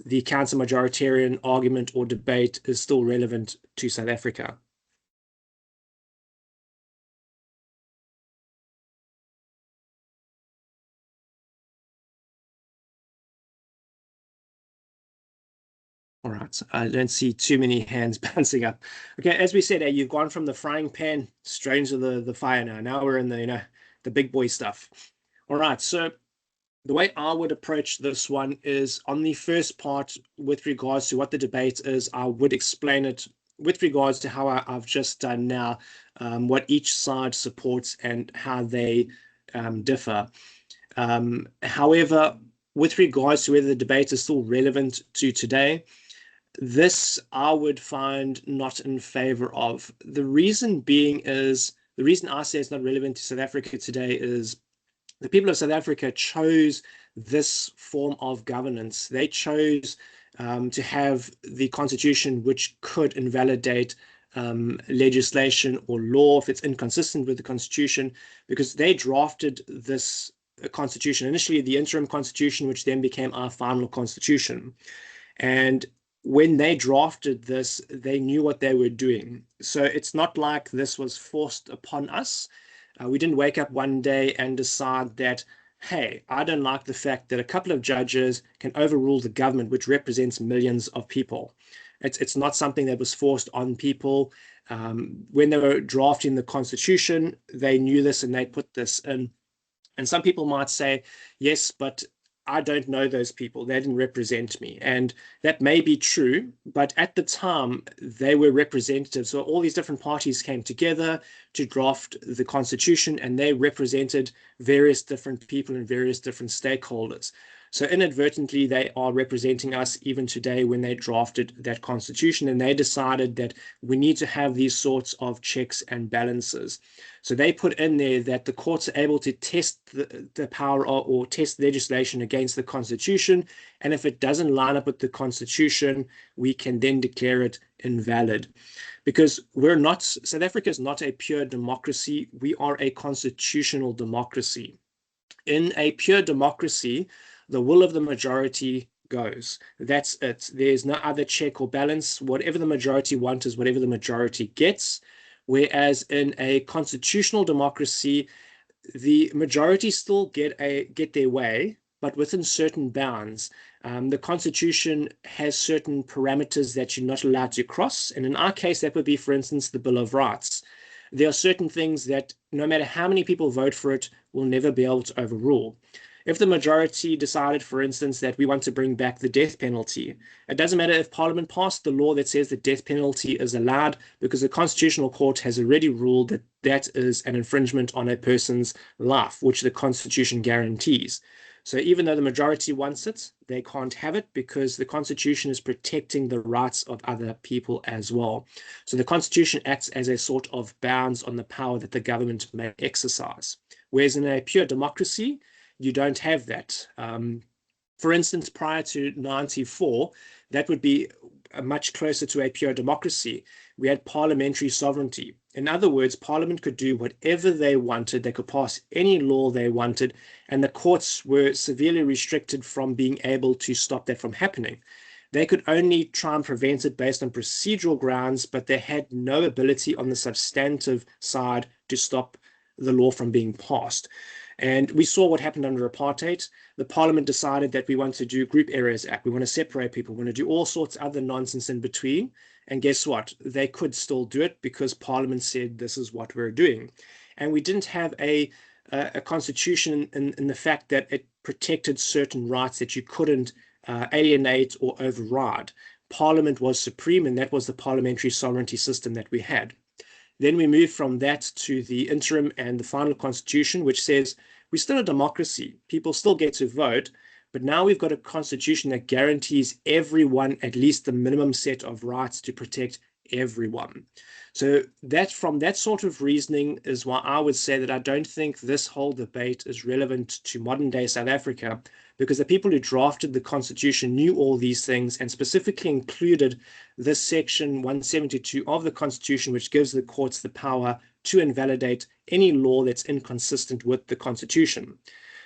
S1: the counter-majoritarian argument or debate is still relevant to South Africa? All right, I don't see too many hands bouncing up. Okay, as we said, you've gone from the frying pan straight into the fire now. Now we're in the big boy stuff. All right, so the way I would approach this one is, on the first part with regards to what the debate is, I would explain it with regards to how I've just done now, what each side supports and how they differ. However, with regards to whether the debate is still relevant to today, this I would find not in favor of. The reason being is, the reason I say it's not relevant to South Africa today is the people of South Africa chose this form of governance. They chose to have the constitution which could invalidate legislation or law if it's inconsistent with the constitution, because they drafted this constitution, initially the interim constitution, which then became our final constitution. And when they drafted this, they knew what they were doing. So it's not like this was forced upon us. We didn't wake up one day and decide that, hey, I don't like the fact that a couple of judges can overrule the government, which represents millions of people. It's not something that was forced on people. When they were drafting the constitution, they knew this and they put this in. And some people might say, yes, but I don't know those people. They didn't represent me. And that may be true, but at the time, they were representatives. So all these different parties came together to draft the constitution, and they represented various different people and various different stakeholders. So inadvertently, they are representing us even today when they drafted that constitution, and they decided that we need to have these sorts of checks and balances. So they put in there that the courts are able to test the power or test legislation against the constitution, and if it doesn't line up with the constitution, we can then declare it invalid. Because South Africa is not a pure democracy, we are a constitutional democracy. In a pure democracy, the will of the majority goes. That's it. There's no other check or balance. Whatever the majority wants is whatever the majority gets. Whereas in a constitutional democracy, the majority still get their way, but within certain bounds. The Constitution has certain parameters that you're not allowed to cross. And in our case, that would be, for instance, the Bill of Rights. There are certain things that no matter how many people vote for it, we'll never be able to overrule. If the majority decided, for instance, that we want to bring back the death penalty, it doesn't matter if Parliament passed the law that says the death penalty is allowed, because the Constitutional Court has already ruled that that is an infringement on a person's life, which the Constitution guarantees. So even though the majority wants it, they can't have it, because the Constitution is protecting the rights of other people as well. So the Constitution acts as a sort of bounds on the power that the government may exercise. Whereas in a pure democracy, you don't have that. For instance, prior to 94, that would be much closer to a pure democracy. We had parliamentary sovereignty. In other words, Parliament could do whatever they wanted. They could pass any law they wanted, and the courts were severely restricted from being able to stop that from happening. They could only try and prevent it based on procedural grounds, but they had no ability on the substantive side to stop the law from being passed. And we saw what happened under apartheid. The parliament decided that we want to do Group Areas Act. We want to separate people. We want to do all sorts of other nonsense in between. And guess what? They could still do it because parliament said this is what we're doing. And we didn't have a constitution in the fact that it protected certain rights that you couldn't alienate or override. Parliament was supreme, and that was the parliamentary sovereignty system that we had. Then we move from that to the interim and the final constitution, which says we're still a democracy. People still get to vote, but now we've got a constitution that guarantees everyone at least the minimum set of rights to protect everyone. So that, from that sort of reasoning, is why I would say that I don't think this whole debate is relevant to modern day South Africa, because the people who drafted the constitution knew all these things and specifically included this section 172 of the constitution, which gives the courts the power to invalidate any law that's inconsistent with the constitution.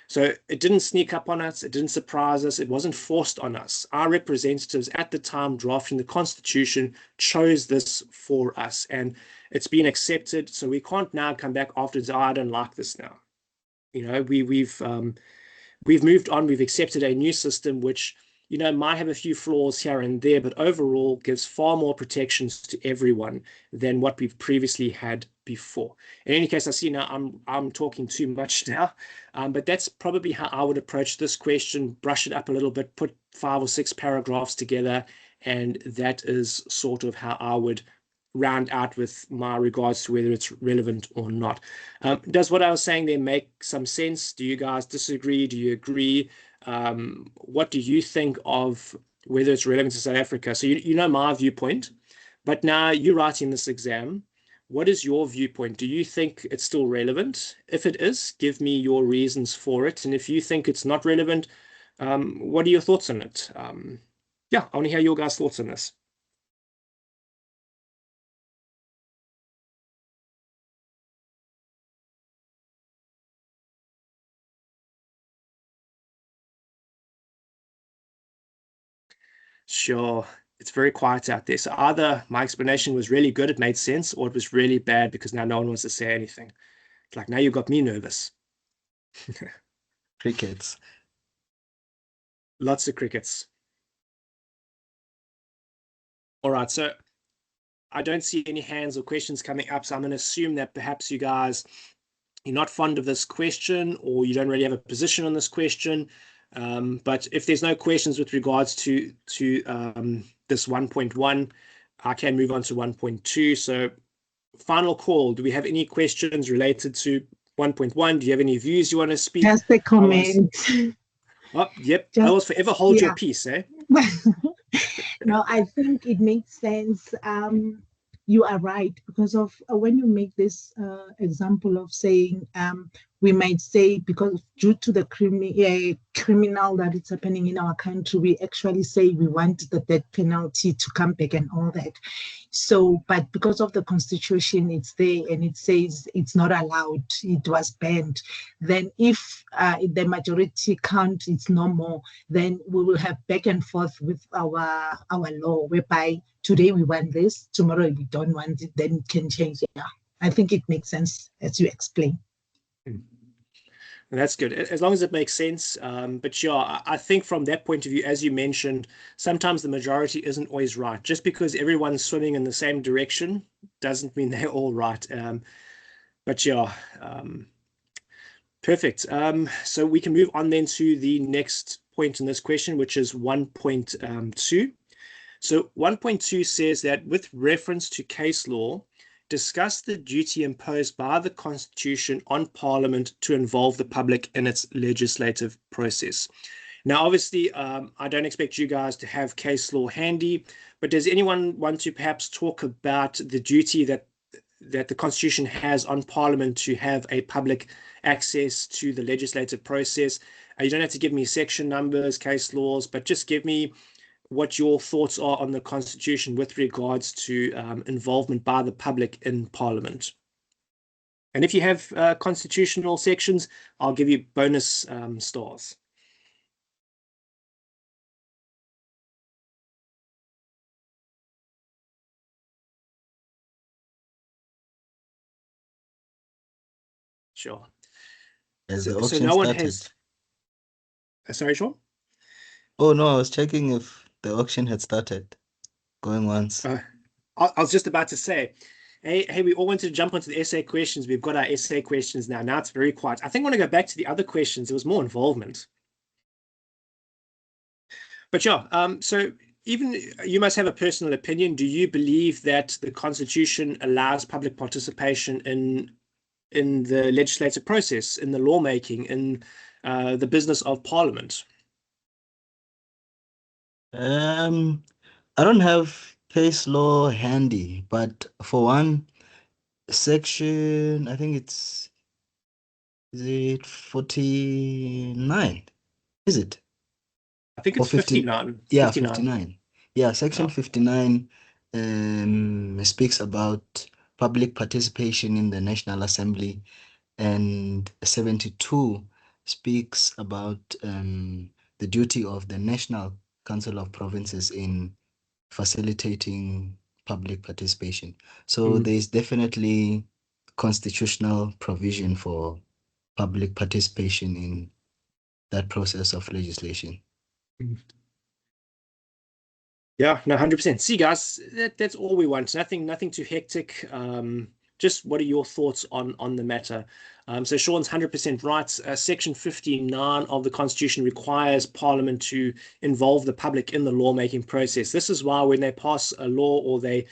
S1: So it didn't sneak up on us. It didn't surprise us. It wasn't forced on us. Our representatives at the time drafting the constitution chose this for us, and it's been accepted. So we can't now come back afterwards, oh, I don't like this now. You know, we've moved on. We've accepted a new system which, you know, might have a few flaws here and there, but overall gives far more protections to everyone than what we've previously had before. In any case, I see now I'm talking too much now, but that's probably how I would approach this question, brush it up a little bit, put 5 or 6 paragraphs together, and that is sort of how I would round out with my regards to whether it's relevant or not. Does what I was saying there make some sense? Do you guys disagree? Do you agree? What do you think of whether it's relevant to South Africa? So you know my viewpoint, but now you're writing this exam. What is your viewpoint? Do you think it's still relevant? If it is, give me your reasons for it. And if you think it's not relevant, what are your thoughts on it? Yeah, I want to hear your guys' thoughts on this. Sure. It's very quiet out there. So either my explanation was really good, it made sense, or it was really bad because now no one wants to say anything. It's like, now you got me nervous.
S3: Crickets.
S1: Lots of crickets. All right, so I don't see any hands or questions coming up, so I'm going to assume that perhaps you guys, you're not fond of this question, or you don't really have a position on this question. But if there's no questions with regards to this 1.1, I can move on to 1.2. So final call. Do we have any questions related to 1.1? Do you have any views you want to speak?
S5: Just a comment.
S1: Oh, yep. I will forever hold your peace, eh?
S5: No, I think it makes sense. You are right, because of when you make this example of saying we might say because due to the criminal that is happening in our country, we actually say we want the death penalty to come back and all that. So, but because of the constitution, it's there and it says it's not allowed, it was banned. Then if the majority count it's no more, then we will have back and forth with our law, whereby today we want this, tomorrow we don't want it, then it can change. Yeah, I think it makes sense as you explain.
S1: That's good, as long as it makes sense. But yeah, I think from that point of view, as you mentioned, sometimes the majority isn't always right. Just because everyone's swimming in the same direction doesn't mean they're all right. But yeah, perfect. So we can move on then to the next point in this question, which is 1.2. So 1.2 says that with reference to case law, discuss the duty imposed by the Constitution on Parliament to involve the public in its legislative process. Now, obviously, I don't expect you guys to have case law handy, but does anyone want to perhaps talk about the duty that that the Constitution has on Parliament to have a public access to the legislative process. You don't have to give me section numbers, case laws, but just give me what your thoughts are on the Constitution with regards to involvement by the public in Parliament. And if you have constitutional sections, I'll give you bonus stars. Sure. So no one has. Sorry, Sean?
S3: Oh, no, I was checking if the auction had started. Going once.
S1: I was just about to say, hey, we all wanted to jump onto the essay questions. We've got our essay questions now. Now it's very quiet. I think I want to go back to the other questions. There was more involvement. But yeah, so even you must have a personal opinion. Do you believe that the Constitution allows public participation in the legislative process, in the lawmaking, in the business of Parliament?
S3: I don't have case law handy, but for one section, I think is it 49? Is it?
S1: I think it's 59.
S3: Yeah,
S1: 59.
S3: 59. Yeah, section 59 speaks about public participation in the National Assembly, and 72 speaks about the duty of the National Council of Provinces in facilitating public participation. So there's definitely constitutional provision for public participation in that process of legislation.
S1: Yeah, no, 100%. See, guys, that's all we want. Nothing too hectic. Just what are your thoughts on the matter? So Sean's 100% right. Section 59 of the Constitution requires Parliament to involve the public in the lawmaking process. This is why when they pass a law or they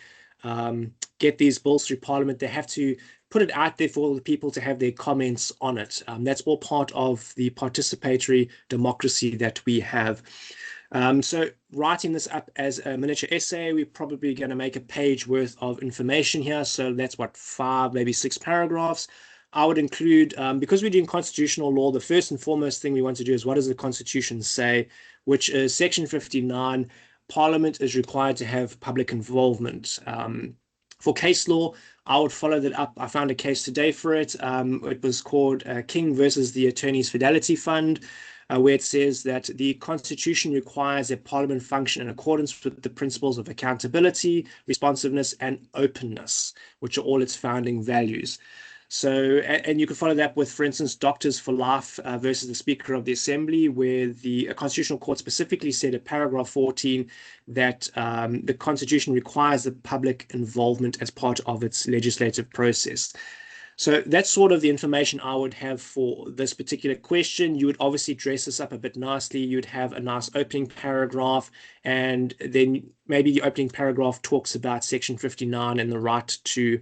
S1: get these bills through Parliament, they have to put it out there for all the people to have their comments on it. That's all part of the participatory democracy that we have. So writing this up as a miniature essay, we're probably going to make a page worth of information here. So that's what, 5, maybe 6 paragraphs. I would include, because we're doing constitutional law, the first and foremost thing we want to do is what does the Constitution say, which is section 59, Parliament is required to have public involvement. For case law, I would follow that up. I found a case today for it. It was called King versus the Attorneys Fidelity Fund, where it says that the Constitution requires that Parliament function in accordance with the principles of accountability, responsiveness, and openness, which are all its founding values. So, and you can follow that with, for instance, Doctors for Life versus the Speaker of the Assembly, where the Constitutional Court specifically said in paragraph 14 that the Constitution requires the public involvement as part of its legislative process. So that's sort of the information I would have for this particular question. You would obviously dress this up a bit nicely. You'd have a nice opening paragraph, and then maybe the opening paragraph talks about section 59 and the right to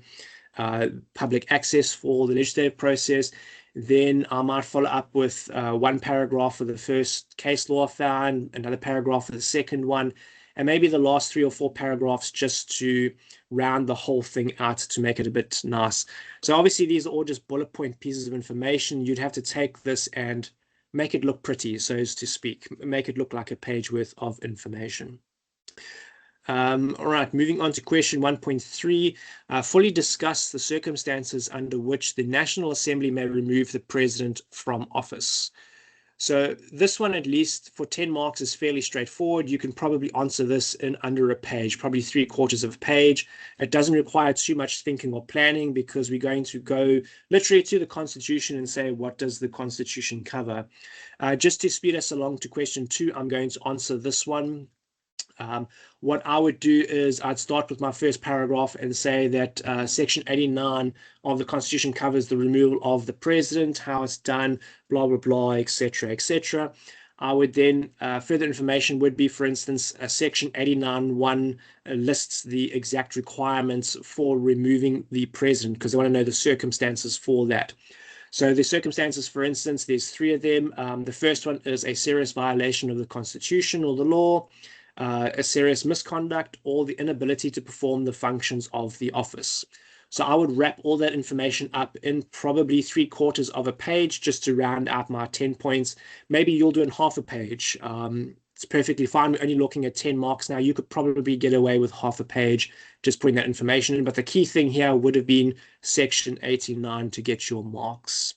S1: public access for the legislative process. Then I might follow up with one paragraph for the first case law I found, another paragraph for the second one, and maybe the last 3 or 4 paragraphs just to round the whole thing out to make it a bit nice. So obviously these are all just bullet point pieces of information. You'd have to take this and make it look pretty, so as to speak, make it look like a page worth of information. All right, moving on to question 1.3, fully discuss the circumstances under which the National Assembly may remove the president from office. So this one, at least for 10 marks, is fairly straightforward. You can probably answer this in under a page, probably 3/4 of a page. It doesn't require too much thinking or planning because we're going to go literally to the Constitution and say, what does the Constitution cover? Just to speed us along to question 2, I'm going to answer this one. What I would do is I'd start with my first paragraph and say that section 89 of the Constitution covers the removal of the president, how it's done, blah, blah, blah, etc., etc. I would then, further information would be, for instance, section 89(1) lists the exact requirements for removing the president because they want to know the circumstances for that. So the circumstances, for instance, there's 3 of them. The first one is a serious violation of the Constitution or the law, a serious misconduct, or the inability to perform the functions of the office. So I would wrap all that information up in probably 3/4 of a page just to round out my 10 points. Maybe you'll do it in half a page. It's perfectly fine. We're only looking at 10 marks now. You could probably get away with half a page just putting that information in. But the key thing here would have been section 89 to get your marks.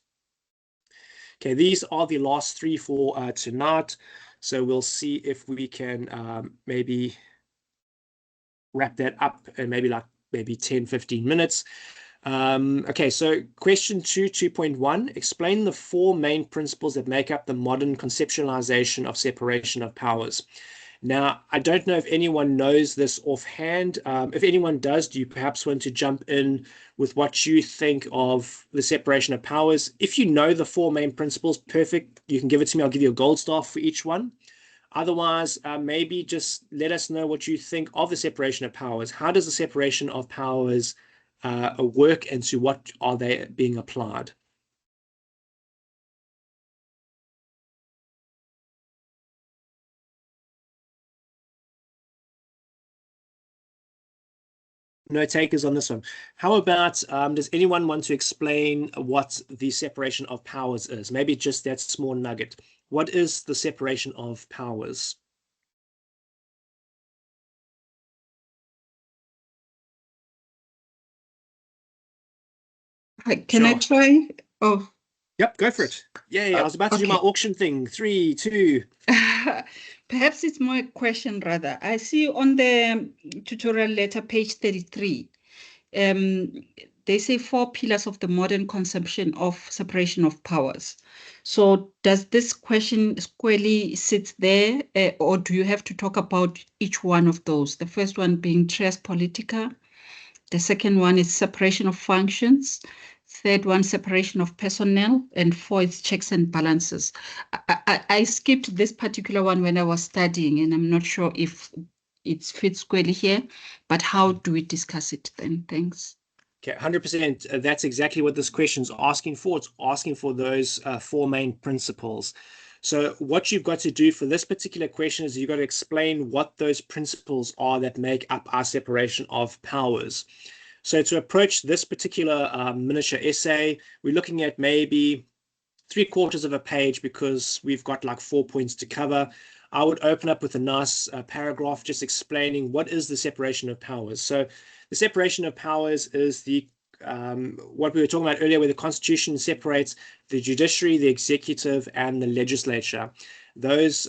S1: Okay, these are the last three for tonight. So we'll see if we can maybe wrap that up in maybe 10, 15 minutes. Okay, so question 2.1, explain the four main principles that make up the modern conceptualization of separation of powers. Now, I don't know if anyone knows this offhand. If anyone does, do you perhaps want to jump in with what you think of the separation of powers? If you know the four main principles, perfect. You can give it to me. I'll give you a gold star for each one. Otherwise, maybe just let us know what you think of the separation of powers. How does the separation of powers work, and to what are they being applied? No takers on this one. How about, does anyone want to explain what the separation of powers is? Maybe just that small nugget. What is the separation of powers?
S13: Can I try? Oh.
S1: Yep, go for it. Yeah, I was about to do my auction thing. 3, 2.
S13: Perhaps it's more a question rather. I see on the tutorial letter, page 33, they say 4 pillars of the modern conception of separation of powers. So does this question squarely sit there, or do you have to talk about each one of those? The first one being res politica. The second one is separation of functions. Third one, separation of personnel. And fourth, checks and balances. I skipped this particular one when I was studying, and I'm not sure if it fits squarely here, but how do we discuss it then? Thanks.
S1: Okay, 100%. That's exactly what this question is asking for. It's asking for those four main principles. So what you've got to do for this particular question is you've got to explain what those principles are that make up our separation of powers. So to approach this particular miniature essay, we're looking at maybe 3/4 of a page because we've got like 4 points to cover. I would open up with a nice paragraph just explaining what is the separation of powers. So the separation of powers is the what we were talking about earlier, where the Constitution separates the judiciary, the executive, and the legislature. Those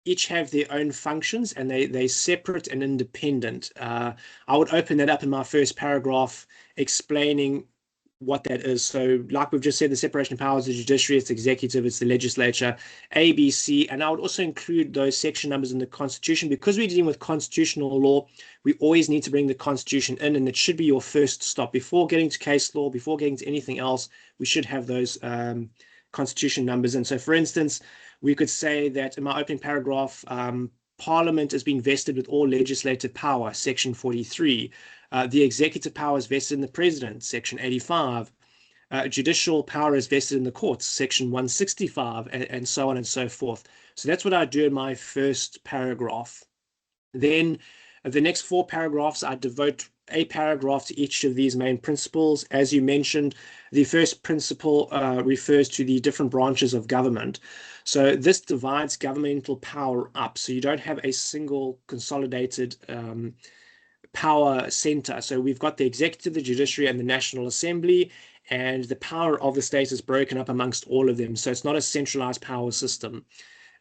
S1: each have their own functions, and they're separate and independent. I would open that up in my first paragraph explaining what that is. So like we've just said, the separation of powers, the judiciary, it's executive, it's the legislature, A, B, C, and I would also include those section numbers in the Constitution. Because we're dealing with constitutional law, we always need to bring the Constitution in, and it should be your first stop. Before getting to case law, before getting to anything else, we should have those Constitution numbers. And so, for instance, we could say that in my opening paragraph, Parliament has been vested with all legislative power, section 43. The executive power is vested in the president, section 85. Judicial power is vested in the courts, section 165, and so on and so forth. So that's what I do in my first paragraph. Then the next 4 paragraphs, I devote a paragraph to each of these main principles. As you mentioned, the first principle refers to the different branches of government. So this divides governmental power up. So you don't have a single consolidated power center. So we've got the executive, the judiciary, and the National Assembly, and the power of the state is broken up amongst all of them. So it's not a centralized power system.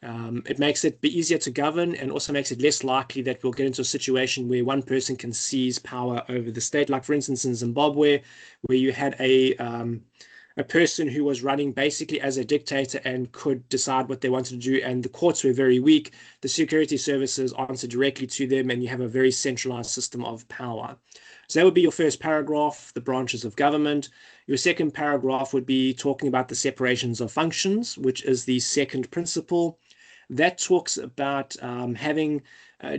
S1: It makes it be easier to govern, and also makes it less likely that we'll get into a situation where one person can seize power over the state. Like, for instance, in Zimbabwe, where you had a person who was running basically as a dictator and could decide what they wanted to do, and the courts were very weak. The security services answered directly to them, and you have a very centralized system of power. So that would be your first paragraph, the branches of government. Your second paragraph would be talking about the separations of functions, which is the second principle. That talks about having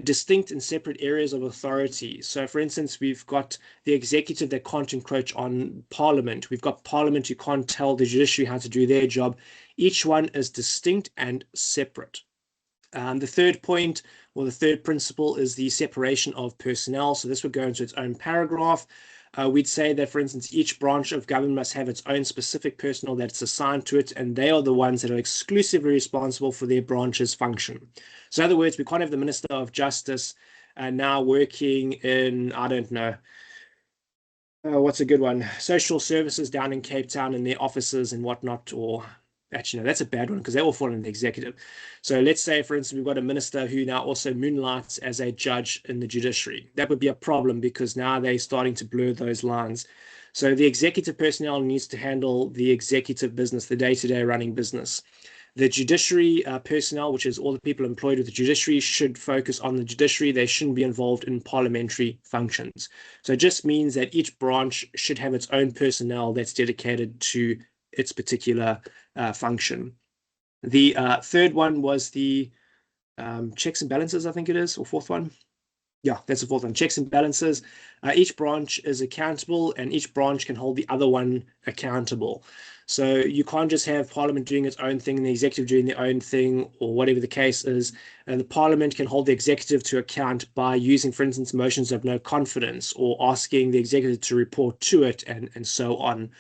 S1: distinct and separate areas of authority. So, for instance, we've got the executive that can't encroach on Parliament. We've got Parliament who can't tell the judiciary how to do their job. Each one is distinct and separate. The third point, or the third principle, is the separation of personnel. So this would go into its own paragraph. we'd say that, for instance, each branch of government must have its own specific personnel that's assigned to it, and they are the ones that are exclusively responsible for their branch's function. So in other words, we can't have the Minister of Justice now working in, I don't know, what's a good one? Social services down in Cape Town in their offices and whatnot, or actually, no, that's a bad one because they all fall in the executive. So let's say, for instance, we've got a minister who now also moonlights as a judge in the judiciary. That would be a problem because now they're starting to blur those lines. So the executive personnel needs to handle the executive business, the day-to-day running business. The judiciary personnel, which is all the people employed with the judiciary, should focus on the judiciary. They shouldn't be involved in parliamentary functions. So it just means that each branch should have its own personnel that's dedicated to its particular function. The third one was the checks and balances, I think it is, or fourth one. Yeah, that's the fourth one. Checks and balances. Each branch is accountable and each branch can hold the other one accountable. So you can't just have Parliament doing its own thing and the executive doing their own thing, or whatever the case is. And the Parliament can hold the executive to account by using, for instance, motions of no confidence or asking the executive to report to it and so on.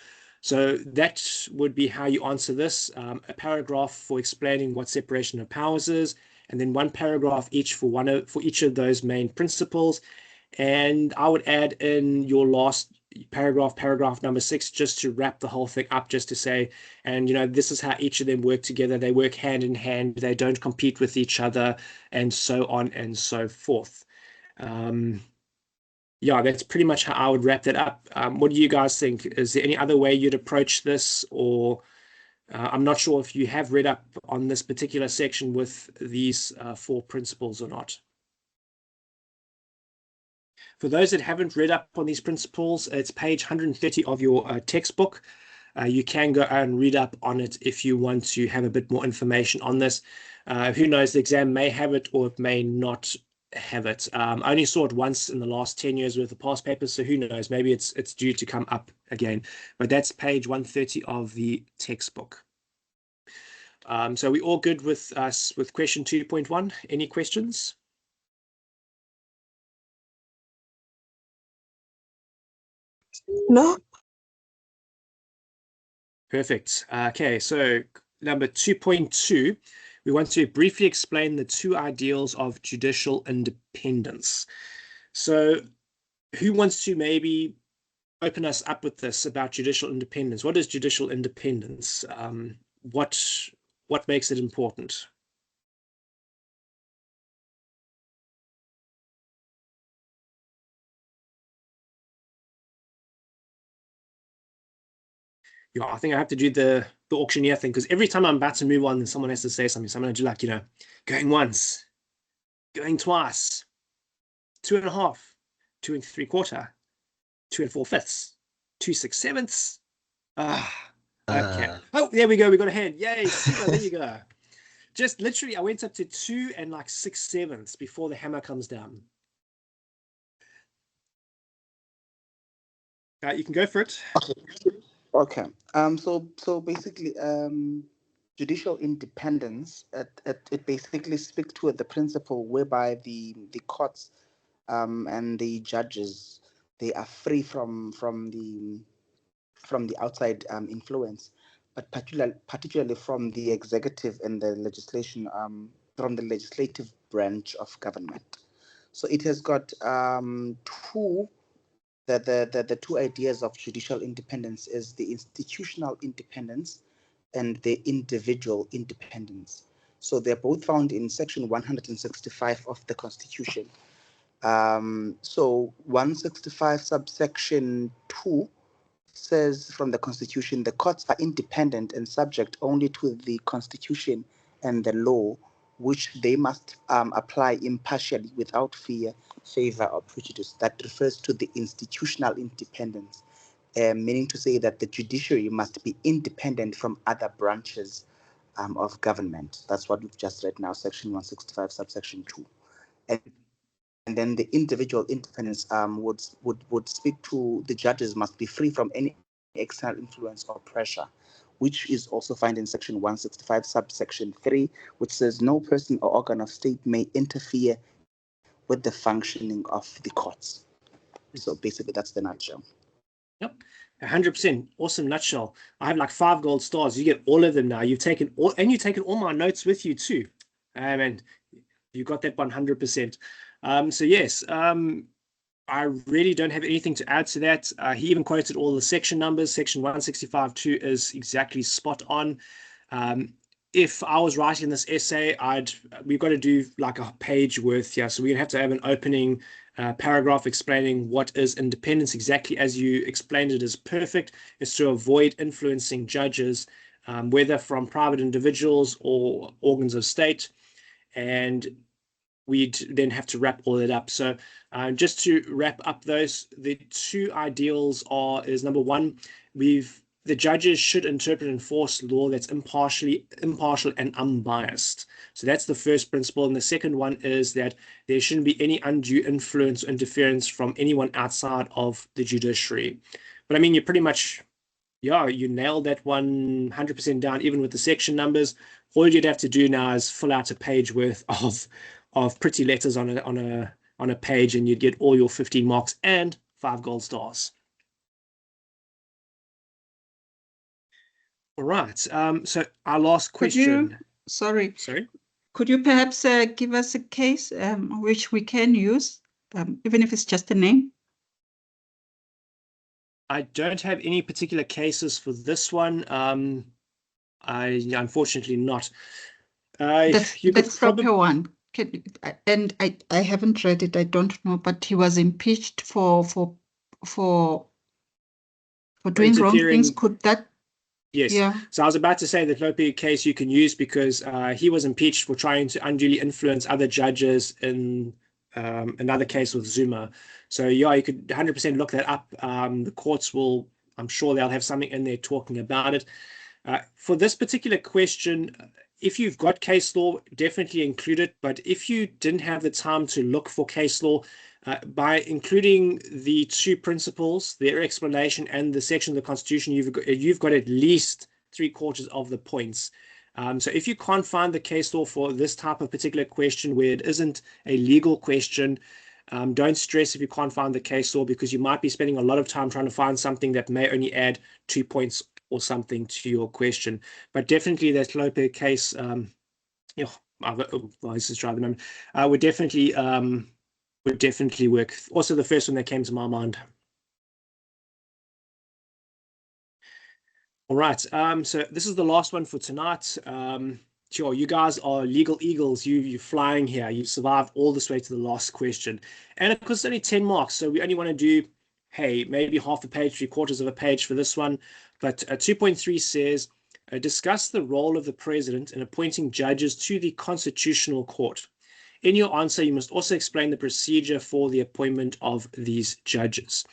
S1: So that would be how you answer this. A paragraph for explaining what separation of powers is, and then one paragraph each for each of those main principles. And I would add in your last paragraph number 6, just to wrap the whole thing up, just to say, and this is how each of them work together. They work hand in hand. They don't compete with each other, and so on and so forth. Yeah, that's pretty much how I would wrap that up. What do you guys think? Is there any other way you'd approach this, or I'm not sure if you have read up on this particular section with these 4 principles or not. For those that haven't read up on these principles, it's page 130 of your textbook. You can go and read up on it if you want to have a bit more information on this. Who knows, the exam may have it or it may not have it. I only saw it once in the last 10 years with the past papers, so who knows, maybe it's due to come up again. But that's page 130 of the textbook. So we all good with us with question 2.1? Any questions?
S2: No.
S1: Perfect. Okay, so number 2.2, we want to briefly explain the 2 ideals of judicial independence. So who wants to maybe open us up with this about judicial independence? What is judicial independence? What makes it important? Yeah, I think I have to do the auctioneer thing, because every time I'm about to move on, then someone has to say something. So I'm going to do like, going once, going twice, 2.5, 2 3/4, 2 4/5, 2 6/7. Okay. Oh, there we go. We got a hand. Yay, super. There you go. Just literally, I went up to 2 and like 6/7 before the hammer comes down. You can go for it.
S6: Okay. So basically, judicial independence, it basically speaks to the principle whereby the courts and the judges, they are free from the outside influence, but particularly from the executive and the legislation, from the legislative branch of government. So it has got the 2 ideas of judicial independence is the institutional independence and the individual independence. So they're both found in section 165 of the Constitution. So 165 subsection 2 says from the Constitution, the courts are independent and subject only to the Constitution and the law, which they must apply impartially without fear, favor, or prejudice. That refers to the institutional independence, meaning to say that the judiciary must be independent from other branches of government. That's what we've just read now, section 165, subsection 2. And then the individual independence would speak to the judges must be free from any external influence or pressure, which is also found in section 165 subsection 3, which says no person or organ of state may interfere with the functioning of the courts. So basically that's the nutshell.
S1: Yep, 100%. Awesome nutshell. I have like 5 gold stars. You get all of them now. You've taken all my notes with you too. And you got that 100%. So yes, I really don't have anything to add to that. He even quoted all the section numbers. Section 165.2 is exactly spot on. If I was writing this essay, we've got to do like a page worth. Yeah, so we're gonna have to have an opening paragraph explaining what is independence exactly as you explained it is perfect. Is to avoid influencing judges, whether from private individuals or organs of state, and we'd then have to wrap all that up. So just to wrap up the 2 ideals is number 1, the judges should interpret and enforce law that's impartial and unbiased. So that's the first principle. And the second one is that there shouldn't be any undue influence or interference from anyone outside of the judiciary. But I mean, you pretty much, yeah, you nailed that 100% down, even with the section numbers. All you'd have to do now is fill out a page worth of pretty letters on a page, and you'd get all your 15 marks and 5 gold stars. All right. So our last question.
S13: Sorry.
S1: Sorry.
S13: Could you perhaps give us a case which we can use, even if it's just a name?
S1: I don't have any particular cases for this one. I unfortunately not.
S13: The proper one. And I haven't read it. I don't know, but he was impeached for doing wrong things. Could that?
S1: Yes.
S13: Yeah.
S1: So I was about to say that no case you can use because he was impeached for trying to unduly influence other judges in another case with Zuma. So yeah, you could 100% look that up. The courts will, I'm sure they'll have something in there talking about it. For this particular question, if you've got case law, definitely include it. But if you didn't have the time to look for case law, by including the 2 principles, their explanation, and the section of the Constitution, you've got at least 3/4 of the points. So if you can't find the case law for this type of particular question where it isn't a legal question, don't stress if you can't find the case law, because you might be spending a lot of time trying to find something that may only add 2 points or something to your question. But definitely that Lope case, let's just try the number, would definitely work. Also, the first one that came to my mind. All right. So this is the last one for tonight. Sure, you guys are legal eagles. You're flying here. You survived all this way to the last question, and of course, it's only 10 marks. So we only want to do, hey, maybe half a page, 3/4 of a page for this one. But 2.3 says, discuss the role of the president in appointing judges to the Constitutional Court. In your answer, you must also explain the procedure for the appointment of these judges.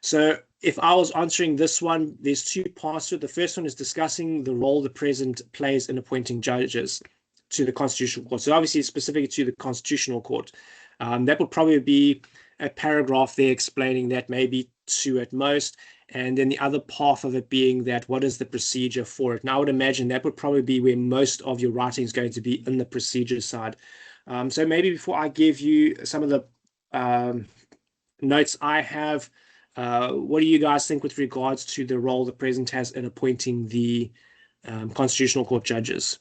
S1: So if I was answering this one, there's 2 parts to it. The first one is discussing the role the president plays in appointing judges to the Constitutional Court. So obviously it's specific to the Constitutional Court. That would probably be a paragraph there explaining that, maybe 2 at most. And then the other part of it being that what is the procedure for it. Now I would imagine that would probably be where most of your writing is going to be, in the procedure side. So maybe before I give you some of the notes I have, what do you guys think with regards to the role the president has in appointing the Constitutional Court judges?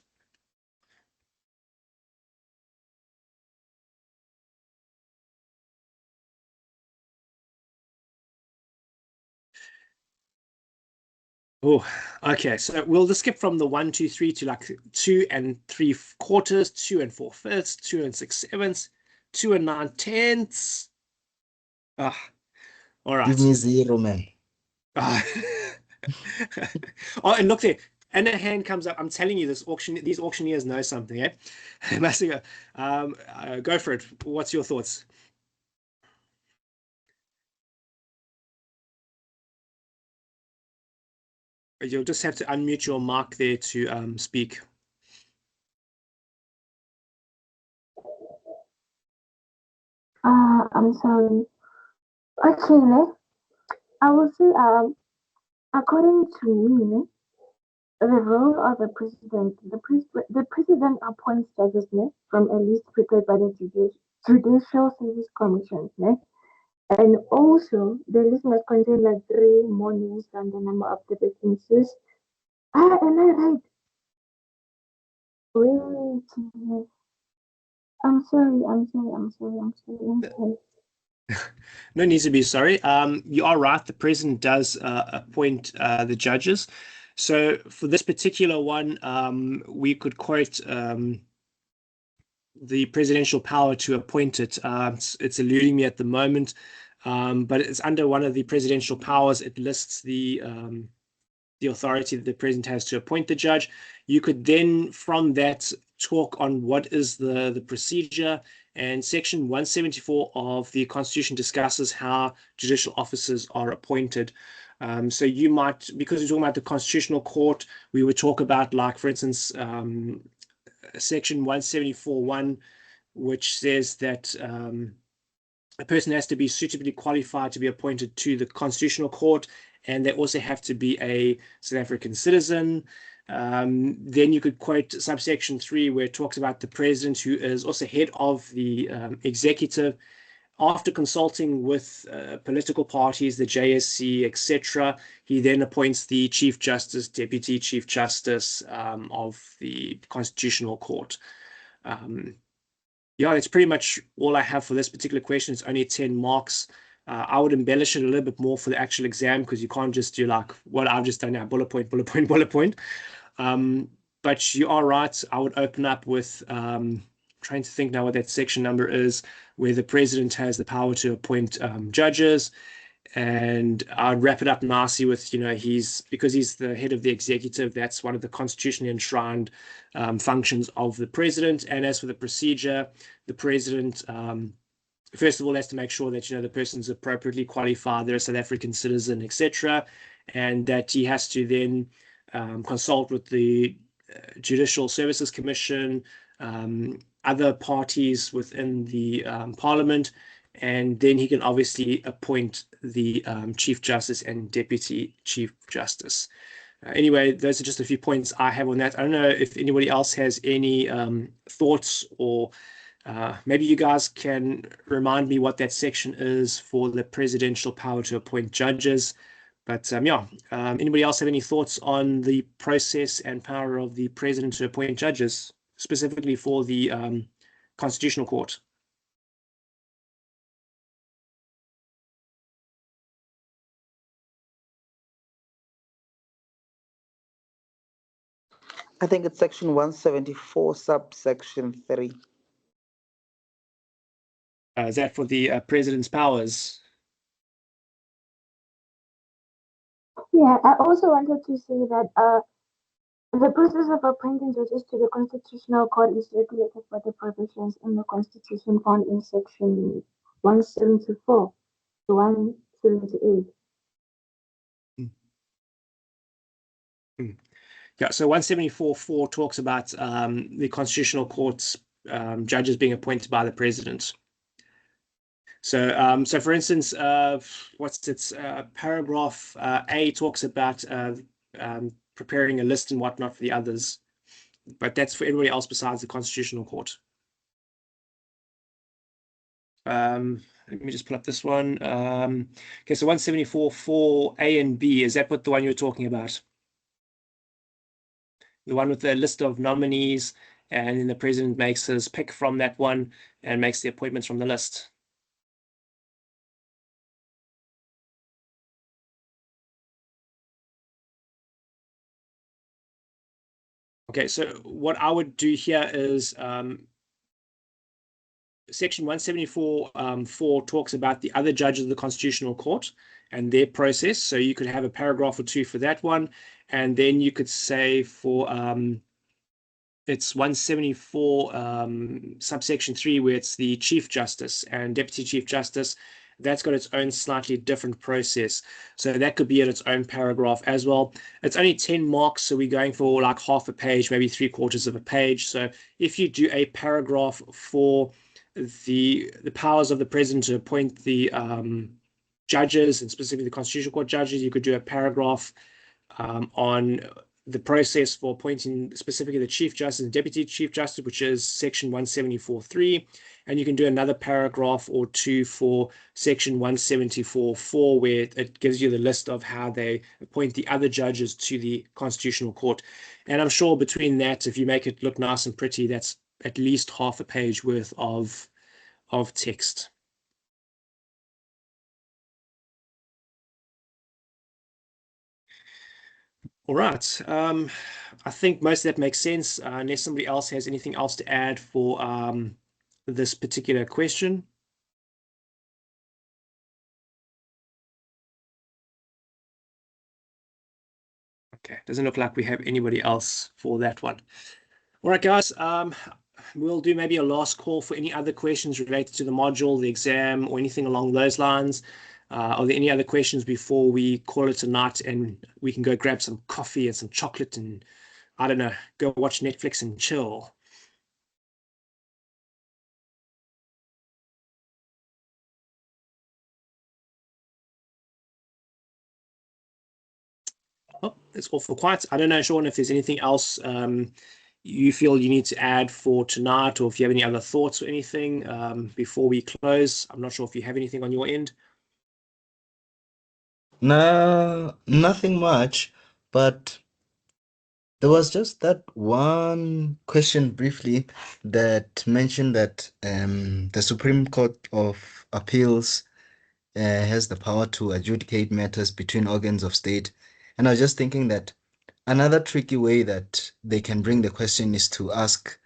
S1: Oh, okay. So we'll just skip from the 1, 2, 3 to like 2 3/4, 2 4/5, 2 6/7, 2 9/10. All right.
S3: Give me 0, man.
S1: Oh, and look there. And a hand comes up. I'm telling you, these auctioneers know something, eh? Go for it. What's your thoughts? You'll just have to unmute your mic there to speak.
S14: I'm sorry. Okay, I will say, according to me, the role of the president, the president appoints judges from a list prepared by the Judicial Service Commission. And also, the list must contain like 3 more names than the number of the vacancies. Am I right? Wait, I'm sorry, I'm sorry, I'm sorry, I'm sorry, I'm sorry.
S1: No need to be sorry. You are right. The president does appoint the judges. So for this particular one, we could quote the presidential power to appoint it. It's eluding me at the moment, but it's under one of the presidential powers. It lists the authority that the president has to appoint the judge. You could then, from that, talk on what is the procedure. And Section 174 of the Constitution discusses how judicial officers are appointed. So you might, because we're talking about the Constitutional Court, we would talk about, like, for instance, Section 174(1), which says that a person has to be suitably qualified to be appointed to the Constitutional Court, and they also have to be a South African citizen. Then you could quote subsection 3, where it talks about the president, who is also head of the executive. After consulting with political parties, the JSC, etc., he then appoints the Chief Justice, Deputy Chief Justice of the Constitutional Court. Yeah, that's pretty much all I have for this particular question. It's only 10 marks. I would embellish it a little bit more for the actual exam, because you can't just do like what I've just done now, bullet point, bullet point, bullet point. But you are right. I would open up with trying to think now what that section number is, where the president has the power to appoint judges. And I'd wrap it up nicely with, because he's the head of the executive, that's one of the constitutionally enshrined functions of the president. And as for the procedure, the president, first of all, has to make sure that, the person's appropriately qualified, they're a South African citizen, etc. And that he has to then consult with the Judicial Services Commission, other parties within the Parliament, and then he can obviously appoint the Chief Justice and Deputy Chief Justice. Anyway, those are just a few points I have on that. I don't know if anybody else has any thoughts, or maybe you guys can remind me what that section is for the presidential power to appoint judges. But anybody else have any thoughts on the process and power of the president to appoint judges, specifically for the Constitutional Court?
S6: I think it's section 174, subsection 3.
S1: Is that for the president's powers?
S14: Yeah, I also wanted to say that the process of appointing judges to the Constitutional Court is regulated by the provisions in the Constitution found in Section 174 to 178.
S1: Yeah, so 174.4 talks about the Constitutional Court's judges being appointed by the president. So, for instance, paragraph A talks about preparing a list and whatnot for the others, but that's for everybody else besides the Constitutional Court. Let me just pull up this one. Okay, so 174.4 A and B, is that what the one you're talking about? The one with the list of nominees, and then the president makes his pick from that one and makes the appointments from the list. Okay, so what I would do here is Section 174.4 talks about the other judges of the Constitutional Court and their process. So you could have a paragraph or two for that one. And then you could say for it's 174 subsection 3, where it's the Chief Justice and Deputy Chief Justice. That's got its own slightly different process. So that could be in its own paragraph as well. It's only 10 marks, so we're going for like half a page, maybe 3/4 of a page. So if you do a paragraph for the powers of the president to appoint the judges, and specifically the Constitutional Court judges, you could do a paragraph on the process for appointing specifically the Chief Justice and Deputy Chief Justice, which is section 174.3. And you can do another paragraph or two for section 174.4, where it gives you the list of how they appoint the other judges to the Constitutional Court. And I'm sure between that, if you make it look nice and pretty, that's at least half a page worth of text. All right. I think most of that makes sense. Unless somebody else has anything else to add for this particular question. Okay, doesn't look like we have anybody else for that one. All right, guys. We'll do maybe a last call for any other questions related to the module, the exam, or anything along those lines. Are there any other questions before we call it a night and we can go grab some coffee and some chocolate and, I don't know, go watch Netflix and chill? Oh, it's awful quiet. I don't know, Sean, if there's anything else you feel you need to add for tonight, or if you have any other thoughts or anything before we close. I'm not sure if you have anything on your end.
S3: No, nothing much, but there was just that one question briefly that mentioned that the Supreme Court of Appeals has the power to adjudicate matters between organs of state. And I was just thinking that another tricky way that they can bring the question is to ask,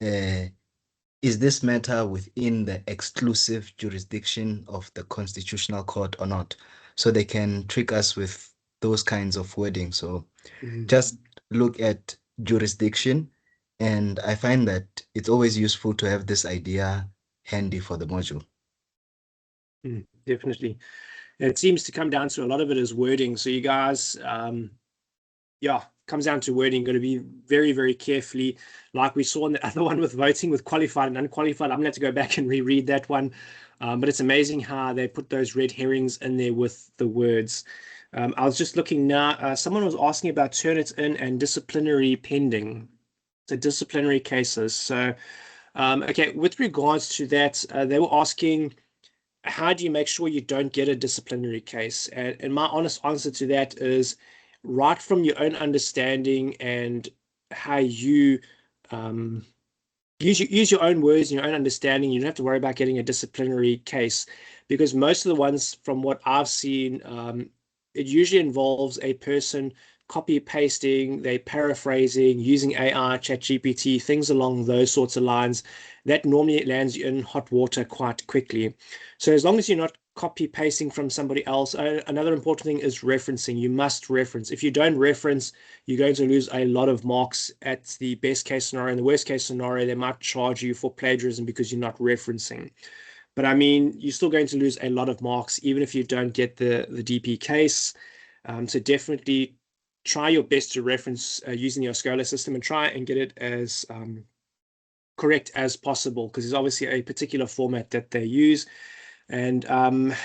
S3: is this matter within the exclusive jurisdiction of the Constitutional Court or not? So they can trick us with those kinds of wording. So just look at jurisdiction. And I find that it's always useful to have this idea handy for the module.
S1: Definitely. It seems to come down to a lot of it is wording. So you guys, yeah, comes down to wording. Going to be very, very carefully, like we saw in the other one with voting with qualified and unqualified. I'm going to have to go back and reread that one. But it's amazing how they put those red herrings in there with the words. I was just looking now. Someone was asking about Turnitin and disciplinary pending. So disciplinary cases. So, okay, with regards to that, they were asking, how do you make sure you don't get a disciplinary case? And my honest answer to that is, right from your own understanding and how you use your own words and your own understanding, you don't have to worry about getting a disciplinary case, because most of the ones from what I've seen, it usually involves a person copy pasting, they paraphrasing, using AI, ChatGPT, things along those sorts of lines. That normally lands you in hot water quite quickly. So as long as you're not copy pasting from somebody else, another important thing is referencing. You must reference. If you don't reference, you're going to lose a lot of marks at the best case scenario. In the worst case scenario, they might charge you for plagiarism because you're not referencing. But I mean, you're still going to lose a lot of marks even if you don't get the DP case. So definitely try your best to reference using your Scholar system and try and get it as correct as possible, because there's obviously a particular format that they use. And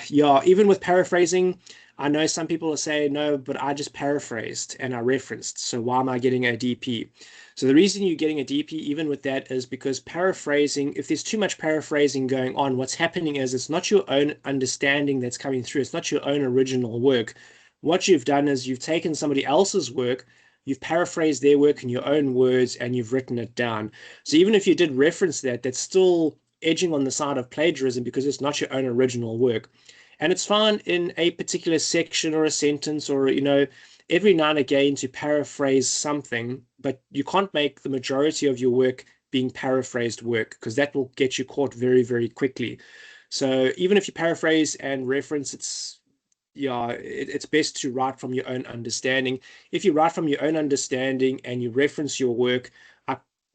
S1: yeah, even with paraphrasing, I know some people are saying, no, but I just paraphrased and I referenced. So why am I getting a DP? So the reason you're getting a DP even with that is because paraphrasing, if there's too much paraphrasing going on, what's happening is it's not your own understanding that's coming through. It's not your own original work. What you've done is you've taken somebody else's work, you've paraphrased their work in your own words, and you've written it down. So even if you did reference that, that's still edging on the side of plagiarism because it's not your own original work. And it's fine in a particular section or a sentence or, you know, every now and again to paraphrase something, but you can't make the majority of your work being paraphrased work, because that will get you caught very, very quickly. So even if you paraphrase and reference, it's best to write from your own understanding. If you write from your own understanding and you reference your work,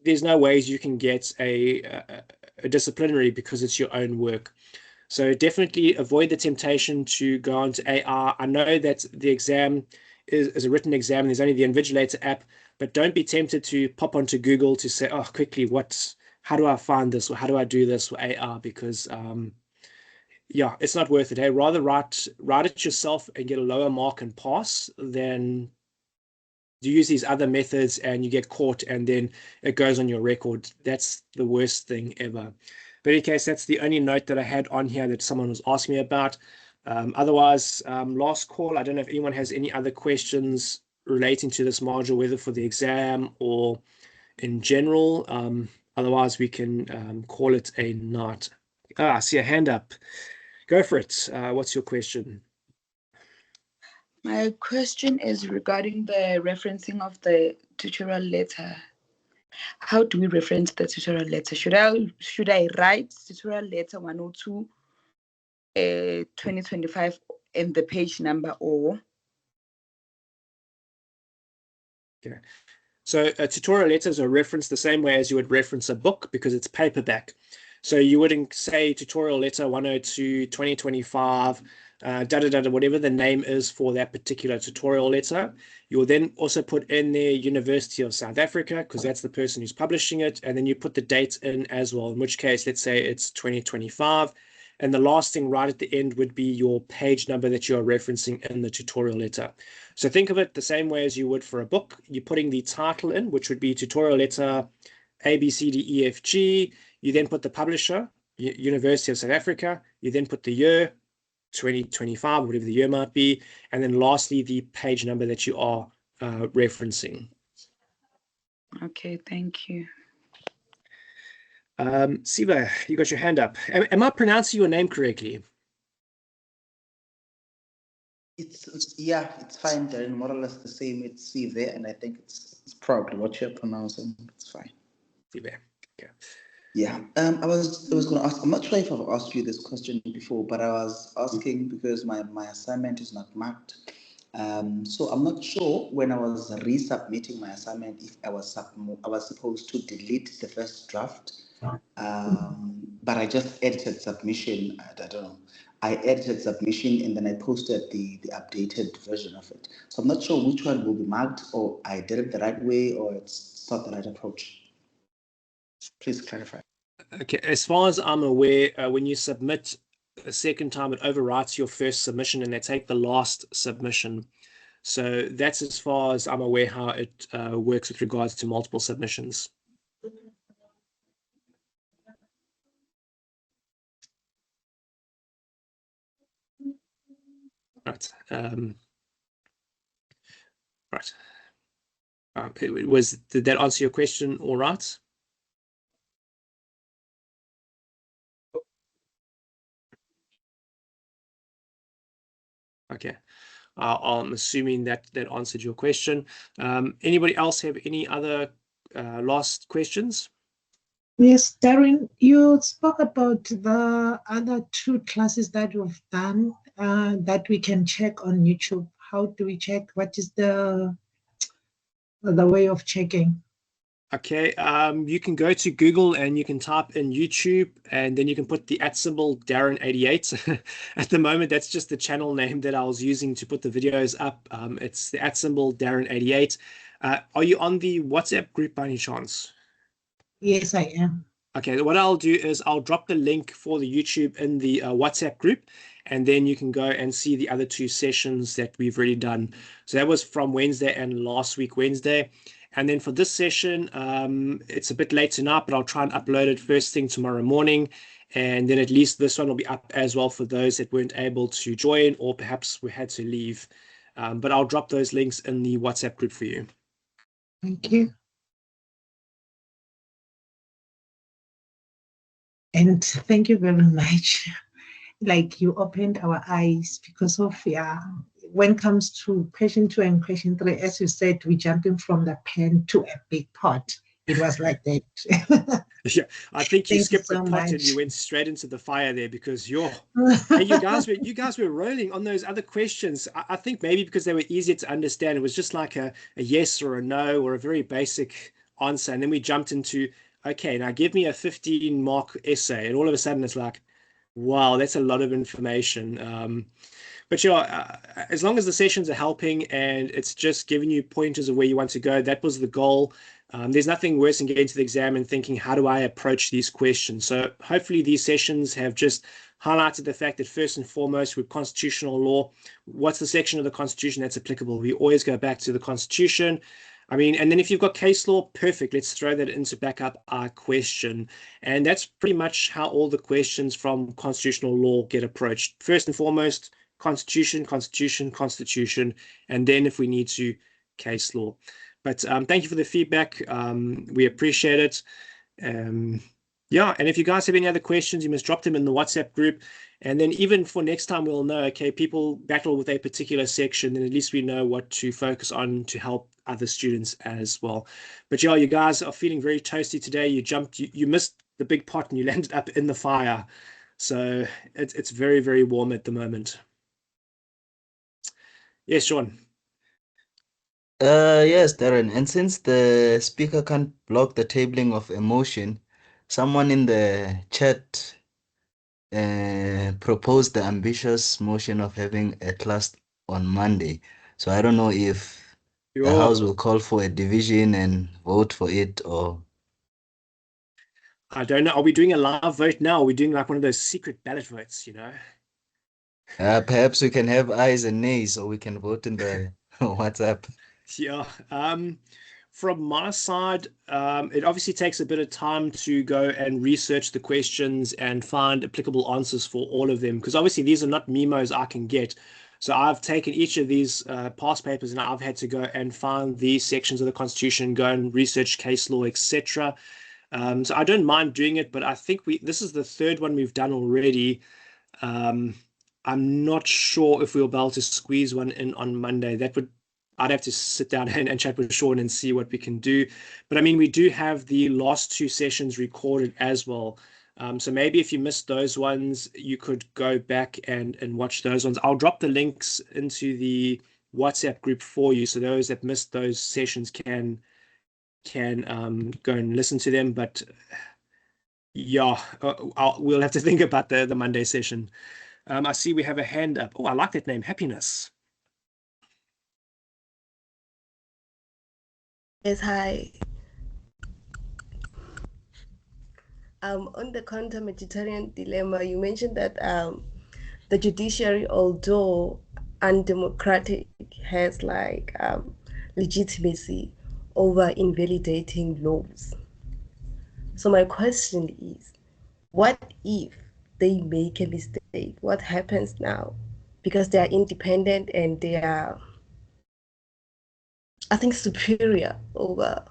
S1: there's no ways you can get a disciplinary because it's your own work. So definitely avoid the temptation to go onto AI. I know that the exam is a written exam. There's only the Invigilator app, but don't be tempted to pop onto Google to say, oh, quickly, how do I find this, or how do I do this with AI? Because yeah, it's not worth it. Hey, rather write it yourself and get a lower mark and pass than use these other methods and you get caught and then it goes on your record. That's the worst thing ever. But in any case, that's the only note that I had on here that someone was asking me about. Otherwise, last call, I don't know if anyone has any other questions relating to this module, whether for the exam or in general. Otherwise, we can call it a night. I see a hand up. Go for it. What's your question?
S10: My question is regarding the referencing of the tutorial letter. How do we reference the tutorial letter? Should I write tutorial letter 102 2025 and the page number, or?
S1: Okay. So tutorial letters are referenced the same way as you would reference a book because it's paperback. So you wouldn't say tutorial letter 102 2025 whatever the name is for that particular tutorial letter. You will then also put in there University of South Africa because that's the person who's publishing it, and then you put the date in as well, in which case let's say it's 2025, and the last thing right at the end would be your page number that you're referencing in the tutorial letter. So think of it the same way as you would for a book. You're putting the title in, which would be tutorial letter ABCDEFG. You then put the publisher, University of South Africa. You then put the year, 2025, whatever the year might be. And then lastly, the page number that you are referencing.
S10: Okay, thank you.
S1: Siva, you got your hand up. Am I pronouncing your name correctly?
S6: Yeah, it's fine, Darren. More or less the same. It's Siva, and I think it's probably what you're pronouncing. It's fine.
S1: Siva. Okay.
S6: Yeah. I was going to ask. I'm not sure if I've asked you this question before, but I was asking because my assignment is not marked. So I'm not sure when I was resubmitting my assignment if I was supposed to delete the first draft. But I just edited submission. I don't know. I edited submission and then I posted the updated version of it. So I'm not sure which one will be marked, or I did it the right way, or it's not the right approach. Please clarify.
S1: Okay, as far as I'm aware, when you submit a second time, it overwrites your first submission and they take the last submission. So that's as far as I'm aware how it works with regards to multiple submissions. Right. Right. Did that answer your question all right? Okay. I'm assuming that answered your question. Anybody else have any other last questions?
S5: Yes, Darren, you spoke about the other 2 classes that we've done that we can check on YouTube. How do we check? What is the way of checking?
S1: Okay, you can go to Google and you can type in YouTube, and then you can put the @ Darren88. At the moment, that's just the channel name that I was using to put the videos up. It's the @ Darren88. Are you on the WhatsApp group by any chance?
S5: Yes, I am.
S1: Okay, what I'll do is I'll drop the link for the YouTube in the WhatsApp group, and then you can go and see the other 2 sessions that we've already done. So that was from Wednesday and last week Wednesday. And then for this session, it's a bit late tonight, but I'll try and upload it first thing tomorrow morning. And then at least this one will be up as well for those that weren't able to join or perhaps we had to leave. But I'll drop those links in the WhatsApp group for you.
S5: Thank you. And thank you very much. Like, you opened our eyes because of, when it comes to question 2 and question 3, as you said, we're jumping from the pan to a big pot. It was like that.
S1: Yeah, I think you skipped the pot and you went straight into the fire there because hey, you guys were rolling on those other questions. I think maybe because they were easier to understand. It was just like a yes or a no or a very basic answer. And then we jumped into, okay, now give me a 15-mark essay. And all of a sudden it's like, wow, that's a lot of information. But as long as the sessions are helping and it's just giving you pointers of where you want to go, that was the goal. There's nothing worse than getting to the exam and thinking, how do I approach these questions? So hopefully these sessions have just highlighted the fact that first and foremost, with constitutional law, what's the section of the Constitution that's applicable? We always go back to the Constitution. I mean, and then if you've got case law, perfect. Let's throw that in to back up our question. And that's pretty much how all the questions from constitutional law get approached. First and foremost, Constitution, Constitution, Constitution, and then if we need to, case law. But thank you for the feedback. We appreciate it. Yeah, and if you guys have any other questions, you must drop them in the WhatsApp group. And then even for next time, we'll know, okay, people battle with a particular section, and at least we know what to focus on to help other students as well. But yeah, you guys are feeling very toasty today. You jumped, you missed the big pot and you landed up in the fire. So it's very, very warm at the moment. Yes, Sean.
S3: Yes, Darren. And since the speaker can't block the tabling of a motion, someone in the chat proposed the ambitious motion of having a class on Monday. So I don't know if the House will call for a division and vote for it, or
S1: I don't know. Are we doing a live vote now? Are we doing like one of those secret ballot votes, you know?
S3: perhaps we can have ayes and nays, or we can vote in the WhatsApp.
S1: Yeah. From my side, it obviously takes a bit of time to go and research the questions and find applicable answers for all of them, because obviously these are not memos I can get. So I've taken each of these past papers and I've had to go and find these sections of the Constitution, go and research case law, etc. So I don't mind doing it, but I think this is the third one we've done already. I'm not sure if we'll be able to squeeze one in on Monday. I'd have to sit down and chat with Sean and see what we can do. But I mean, we do have the last two sessions recorded as well. So maybe if you missed those ones, you could go back and watch those ones. I'll drop the links into the WhatsApp group for you, so those that missed those sessions can go and listen to them. But yeah, we'll have to think about the Monday session. I see we have a hand up. Oh, I like that name, Happiness.
S19: Yes, hi. On the counter-Mediterranean dilemma, you mentioned that the judiciary, although undemocratic, has like legitimacy over invalidating laws. So my question is, what if they make a mistake? What happens now? Because they are independent and they are, I think, superior over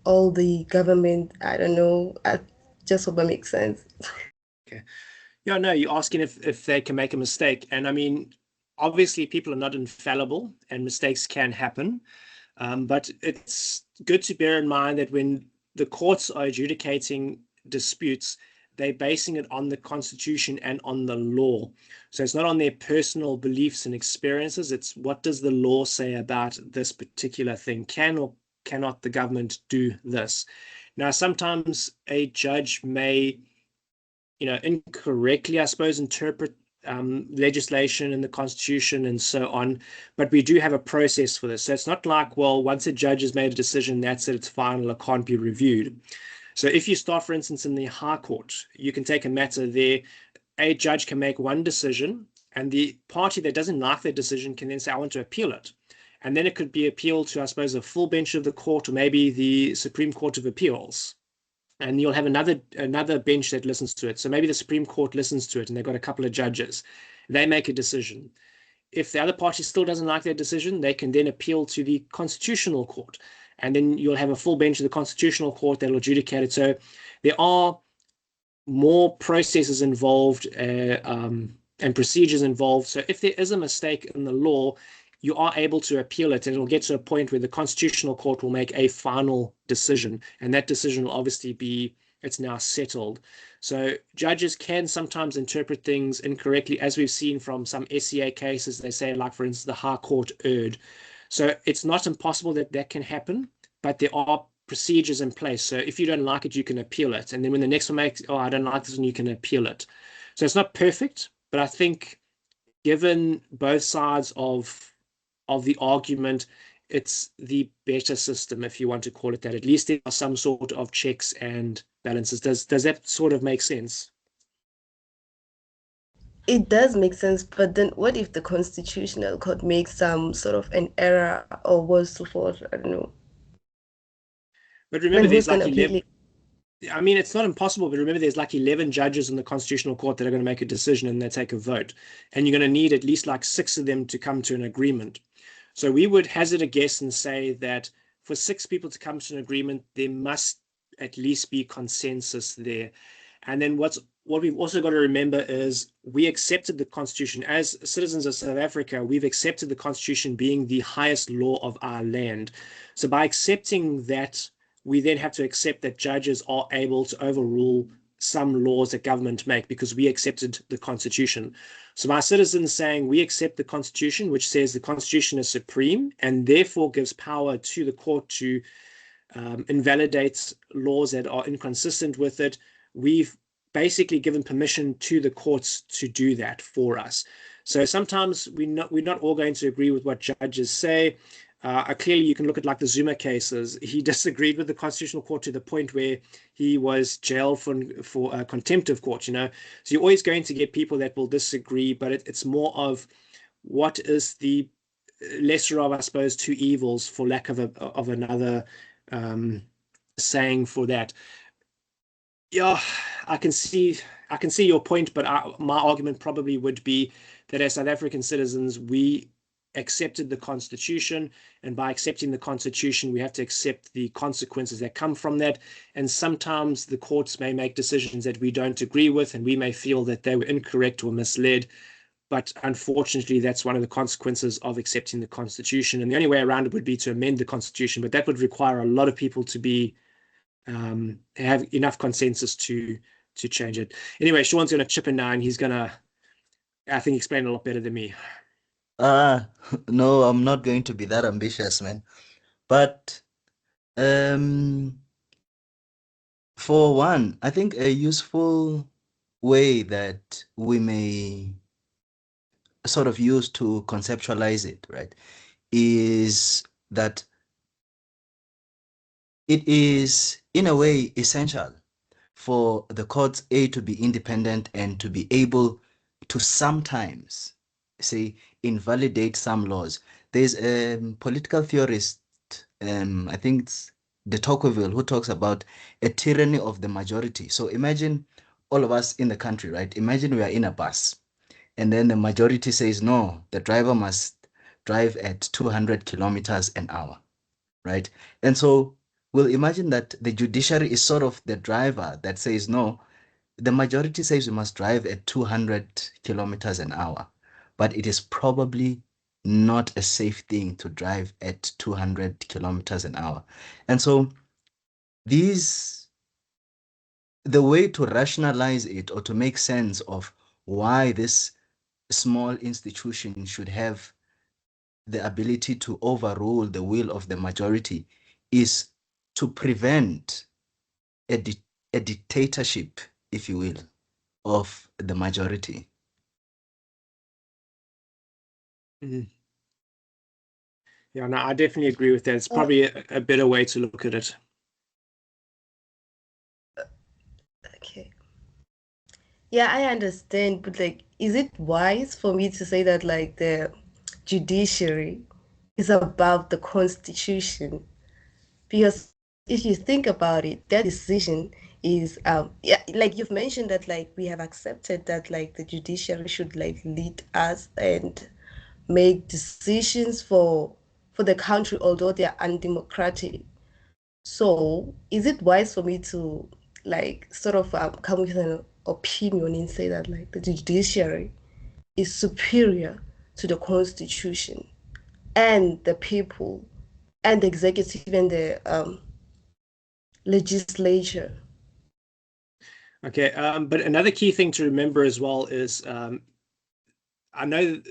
S19: all the government. I don't know. I just hope that makes sense.
S1: Okay. Yeah, no, you're asking if they can make a mistake. And I mean, obviously people are not infallible and mistakes can happen. But it's good to bear in mind that when the courts are adjudicating disputes, they're basing it on the Constitution and on the law. So it's not on their personal beliefs and experiences. It's what does the law say about this particular thing? Can or cannot the government do this? Now, sometimes a judge may, incorrectly, I suppose, interpret legislation and the Constitution and so on, but we do have a process for this. So it's not like, well, once a judge has made a decision, that's it, it's final, it can't be reviewed. So if you start, for instance, in the High Court, you can take a matter there, a judge can make one decision, and the party that doesn't like that decision can then say, I want to appeal it. And then it could be appealed to, I suppose, a full bench of the court, or maybe the Supreme Court of Appeals. And you'll have another bench that listens to it. So maybe the Supreme Court listens to it and they've got a couple of judges. They make a decision. If the other party still doesn't like their decision, they can then appeal to the Constitutional Court. And then you'll have a full bench of the Constitutional Court that will adjudicate it. So there are more processes involved and procedures involved. So if there is a mistake in the law, you are able to appeal it, and it'll get to a point where the Constitutional Court will make a final decision, and that decision will obviously be, it's now settled. So judges can sometimes interpret things incorrectly, as we've seen from some SCA cases. They say, like, for instance, the High Court erred. So it's not impossible that that can happen, but there are procedures in place. So if you don't like it, you can appeal it. And then when the next one makes, oh, I don't like this one, you can appeal it. So it's not perfect, but I think given both sides of the argument, it's the better system, if you want to call it that. At least there are some sort of checks and balances. Does that sort of make sense?
S19: It does make sense, but then what if the Constitutional Court makes some sort of an error or worse to forth? I don't know.
S1: But remember,
S19: Then
S1: there's
S19: who's
S1: like
S19: going to appeal
S1: 11.
S19: it?
S1: I mean, it's not impossible, but remember, there's like 11 judges in the Constitutional Court that are going to make a decision and they take a vote. And you're going to need at least like 6 of them to come to an agreement. So we would hazard a guess and say that for 6 people to come to an agreement, there must at least be consensus there. And then what we've also got to remember is we accepted the Constitution. As citizens of South Africa, we've accepted the Constitution being the highest law of our land. So by accepting that, we then have to accept that judges are able to overrule some laws that government make because we accepted the Constitution. So by citizens saying we accept the Constitution, which says the Constitution is supreme and therefore gives power to the court to invalidate laws that are inconsistent with it, we've basically given permission to the courts to do that for us. So sometimes we're not all going to agree with what judges say. Clearly, you can look at like the Zuma cases. He disagreed with the Constitutional Court to the point where he was jailed for contempt of court. So you're always going to get people that will disagree, but it's more of what is the lesser of, I suppose, two evils, for lack of another saying for that. Yeah, I can see your point, but my argument probably would be that as South African citizens, we accepted the Constitution, and by accepting the Constitution, we have to accept the consequences that come from that. And sometimes the courts may make decisions that we don't agree with, and we may feel that they were incorrect or misled. But unfortunately, that's one of the consequences of accepting the Constitution. And the only way around it would be to amend the Constitution, but that would require a lot of people to be have enough consensus to change it. Anyway, Sean's going to chip in now, and he's going to, I think, explain a lot better than me.
S3: No, I'm not going to be that ambitious, man. But for one, I think a useful way that we may sort of use to conceptualize it, right, is that it is in a way essential for the courts to be independent and to be able to sometimes say invalidate some laws. There's a political theorist, I think it's de Tocqueville, who talks about a tyranny of the majority. So imagine all of us in the country, right? Imagine we are in a bus and then the majority says, no, the driver must drive at 200 kilometers an hour, right? And so we'll imagine that the judiciary is sort of the driver that says, no, the majority says we must drive at 200 kilometers an hour, but it is probably not a safe thing to drive at 200 kilometers an hour. And so the way to rationalize it or to make sense of why this small institution should have the ability to overrule the will of the majority is to prevent a dictatorship, if you will, of the majority.
S1: Mm-hmm. Yeah, no, I definitely agree with that. It's probably a better way to look at it.
S19: Okay. Yeah, I understand, but like, is it wise for me to say that like the judiciary is above the Constitution? Because if you think about it, their decision is yeah, like you've mentioned that like we have accepted that like the judiciary should like lead us and make decisions for the country, although they are undemocratic. So is it wise for me to like sort of come with an opinion and say that like the judiciary is superior to the Constitution and the people and the executive and the legislature?
S1: Okay, but another key thing to remember as well is I know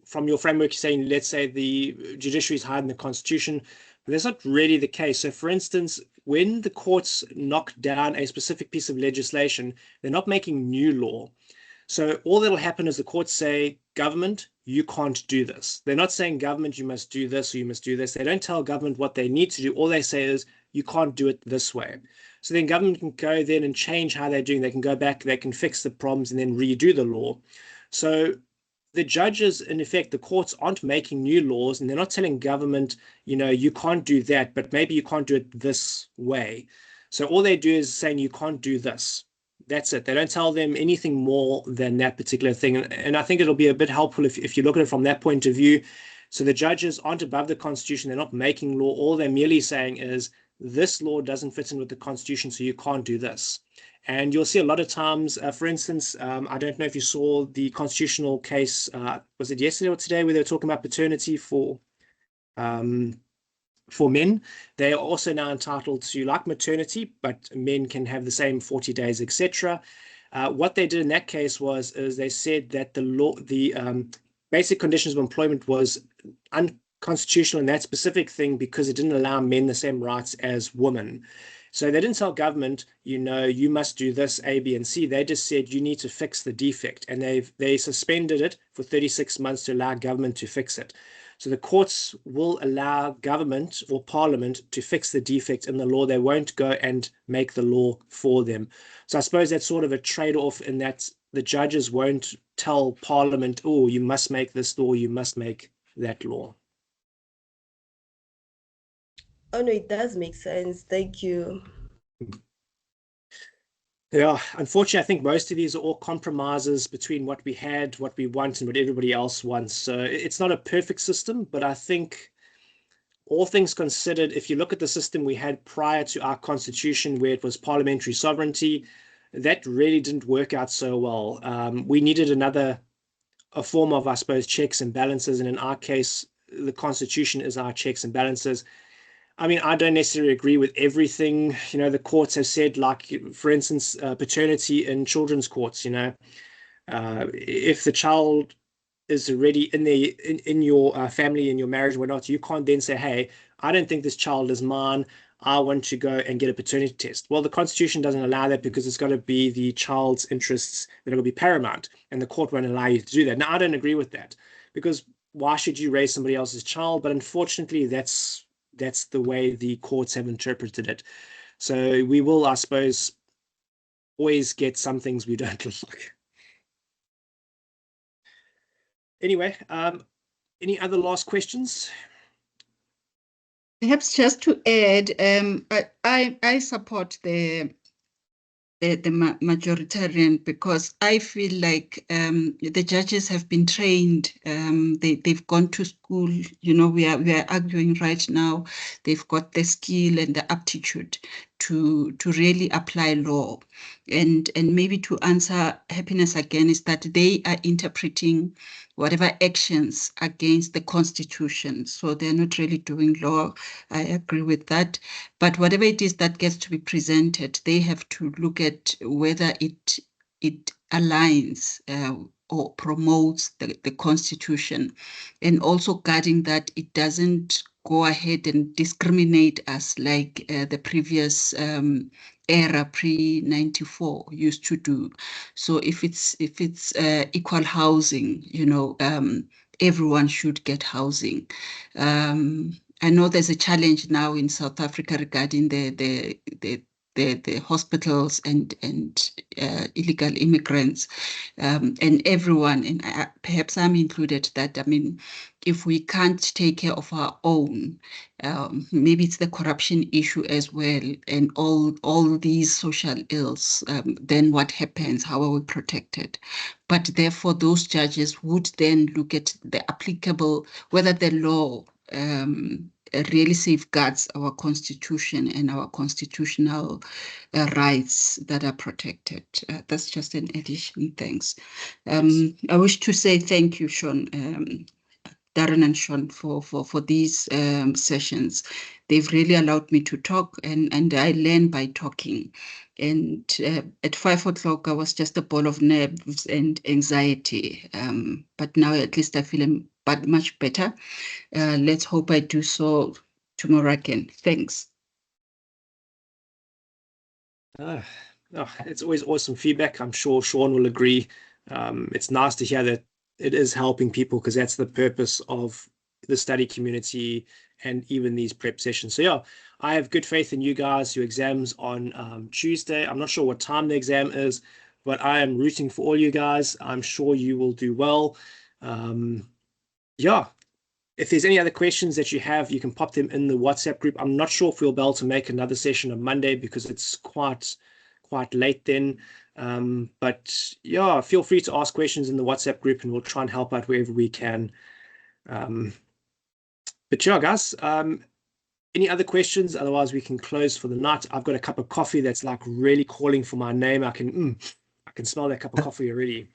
S1: from your framework you're saying, let's say the judiciary is higher than the Constitution, but that's not really the case. So for instance, when the courts knock down a specific piece of legislation, they're not making new law. So all that'll happen is the courts say, government, you can't do this. They're not saying, government, you must do this or you must do this. They don't tell government what they need to do. All they say is, you can't do it this way. So then government can go then and change how they're doing. They can go back, they can fix the problems and then redo the law. So the judges, in effect, the courts aren't making new laws, and they're not telling government, you can't do that, but maybe you can't do it this way. So all they do is saying you can't do this. That's it. They don't tell them anything more than that particular thing. And I think it'll be a bit helpful if you look at it from that point of view. So the judges aren't above the Constitution. They're not making law. All they're merely saying is, this law doesn't fit in with the Constitution, so you can't do this. And you'll see a lot of times, for instance, I don't know if you saw the constitutional case, was it yesterday or today, where they were talking about paternity for men. They are also now entitled to, like maternity, but men can have the same 40 days, etc. What they did in that case is they said that the basic conditions of employment was unconstitutional in that specific thing because it didn't allow men the same rights as women. So they didn't tell government, you must do this, A, B, and C. They just said you need to fix the defect, and they suspended it for 36 months to allow government to fix it. So the courts will allow government or parliament to fix the defect in the law. They won't go and make the law for them. So I suppose that's sort of a trade-off in that the judges won't tell parliament, oh, you must make this law, you must make that law.
S19: Oh no, it does make sense. Thank you.
S1: Yeah, unfortunately, I think most of these are all compromises between what we had, what we want, and what everybody else wants. So it's not a perfect system, but I think all things considered, if you look at the system we had prior to our constitution, where it was parliamentary sovereignty, that really didn't work out so well. We needed a form of, I suppose, checks and balances. And in our case, the constitution is our checks and balances. I mean, I don't necessarily agree with everything, the courts have said, like, for instance, paternity in children's courts, if the child is already in your family, in your marriage, whatnot, you can't then say, hey, I don't think this child is mine. I want to go and get a paternity test. Well, the Constitution doesn't allow that because it's got to be the child's interests that are going to be paramount, and the court won't allow you to do that. Now, I don't agree with that, because why should you raise somebody else's child? But unfortunately, that's the way the courts have interpreted it. So we will, I suppose, always get some things we don't like. Anyway, any other last questions?
S13: Perhaps just to add, I support the majoritarian because I feel like the judges have been trained. They've gone to school. We are arguing right now. They've got the skill and the aptitude to really apply law. And maybe to answer Happiness again is that they are interpreting whatever actions against the Constitution. So they're not really doing law. I agree with that. But whatever it is that gets to be presented, they have to look at whether it aligns or promotes the Constitution, and also guarding that it doesn't go ahead and discriminate us like the previous era pre-94 used to do. So if it's equal housing, everyone should get housing. I know there's a challenge now in South Africa regarding the hospitals and illegal immigrants, and everyone, and perhaps I'm included, that, I mean, if we can't take care of our own, maybe it's the corruption issue as well, and all these social ills, then what happens? How are we protected? But therefore, those judges would then look at the applicable, whether the law really safeguards our Constitution and our constitutional rights that are protected. That's just an addition. Thanks. I wish to say thank you, Sean, Darren and Sean, for these sessions. They've really allowed me to talk, and I learn by talking. And at 5 o'clock, I was just a ball of nerves and anxiety. But now at least I feel much better. Let's hope I do so tomorrow again. Thanks.
S1: It's always awesome feedback. I'm sure Sean will agree. it's nice to hear that it is helping people, because that's the purpose of the study community and even these prep sessions. So yeah, I have good faith in you guys. Your exam's on Tuesday. I'm not sure what time the exam is, but I am rooting for all you guys. I'm sure you will do well. Yeah, if there's any other questions that you have, you can pop them in the WhatsApp group. I'm not sure if we'll be able to make another session on Monday because it's quite late then. But yeah, feel free to ask questions in the WhatsApp group and we'll try and help out wherever we can. But yeah, guys, any other questions? Otherwise, we can close for the night. I've got a cup of coffee that's like really calling for my name. I can smell that cup of coffee already.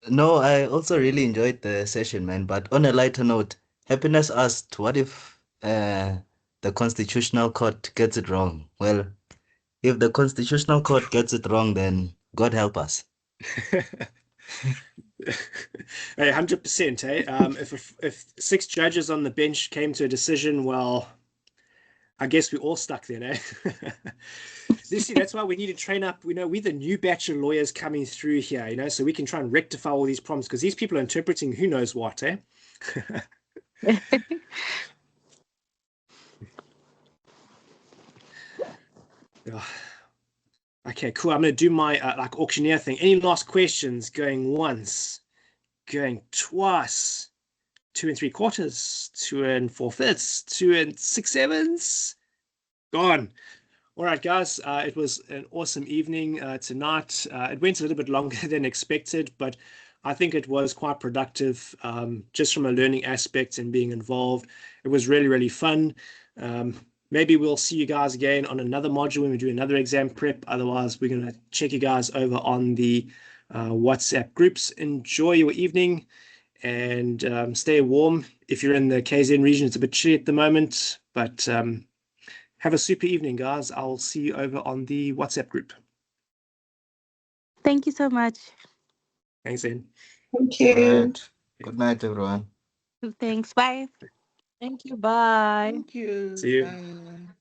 S3: No, I also really enjoyed the session, man. But on a lighter note, Happiness asked, what if the Constitutional Court gets it wrong? Well, if the Constitutional Court gets it wrong, then God help us.
S1: Hey, 100%, eh? If 6 judges on the bench came to a decision, well, I guess we're all stuck then, eh? See, that's why we need to train up. We're the new batch of lawyers coming through here, so we can try and rectify all these problems, because these people are interpreting who knows what, eh? Okay, cool. I'm going to do my like auctioneer thing. Any last questions? Going once, going twice, 2 3/4, 2 4/5, 2 6/7. Gone. All right, guys. It was an awesome evening tonight. It went a little bit longer than expected, but I think it was quite productive, just from a learning aspect and being involved. It was really, really fun. Maybe we'll see you guys again on another module when we do another exam prep. Otherwise, we're going to check you guys over on the WhatsApp groups. Enjoy your evening and stay warm. If you're in the KZN region, it's a bit chilly at the moment, but have a super evening, guys. I'll see you over on the WhatsApp group.
S12: Thank you so much.
S1: Thanks, Ian.
S5: Thank you.
S3: All right. Good night, everyone.
S12: Thanks. Bye.
S2: Thank you. Bye.
S5: Thank you.
S1: See you.
S5: Bye.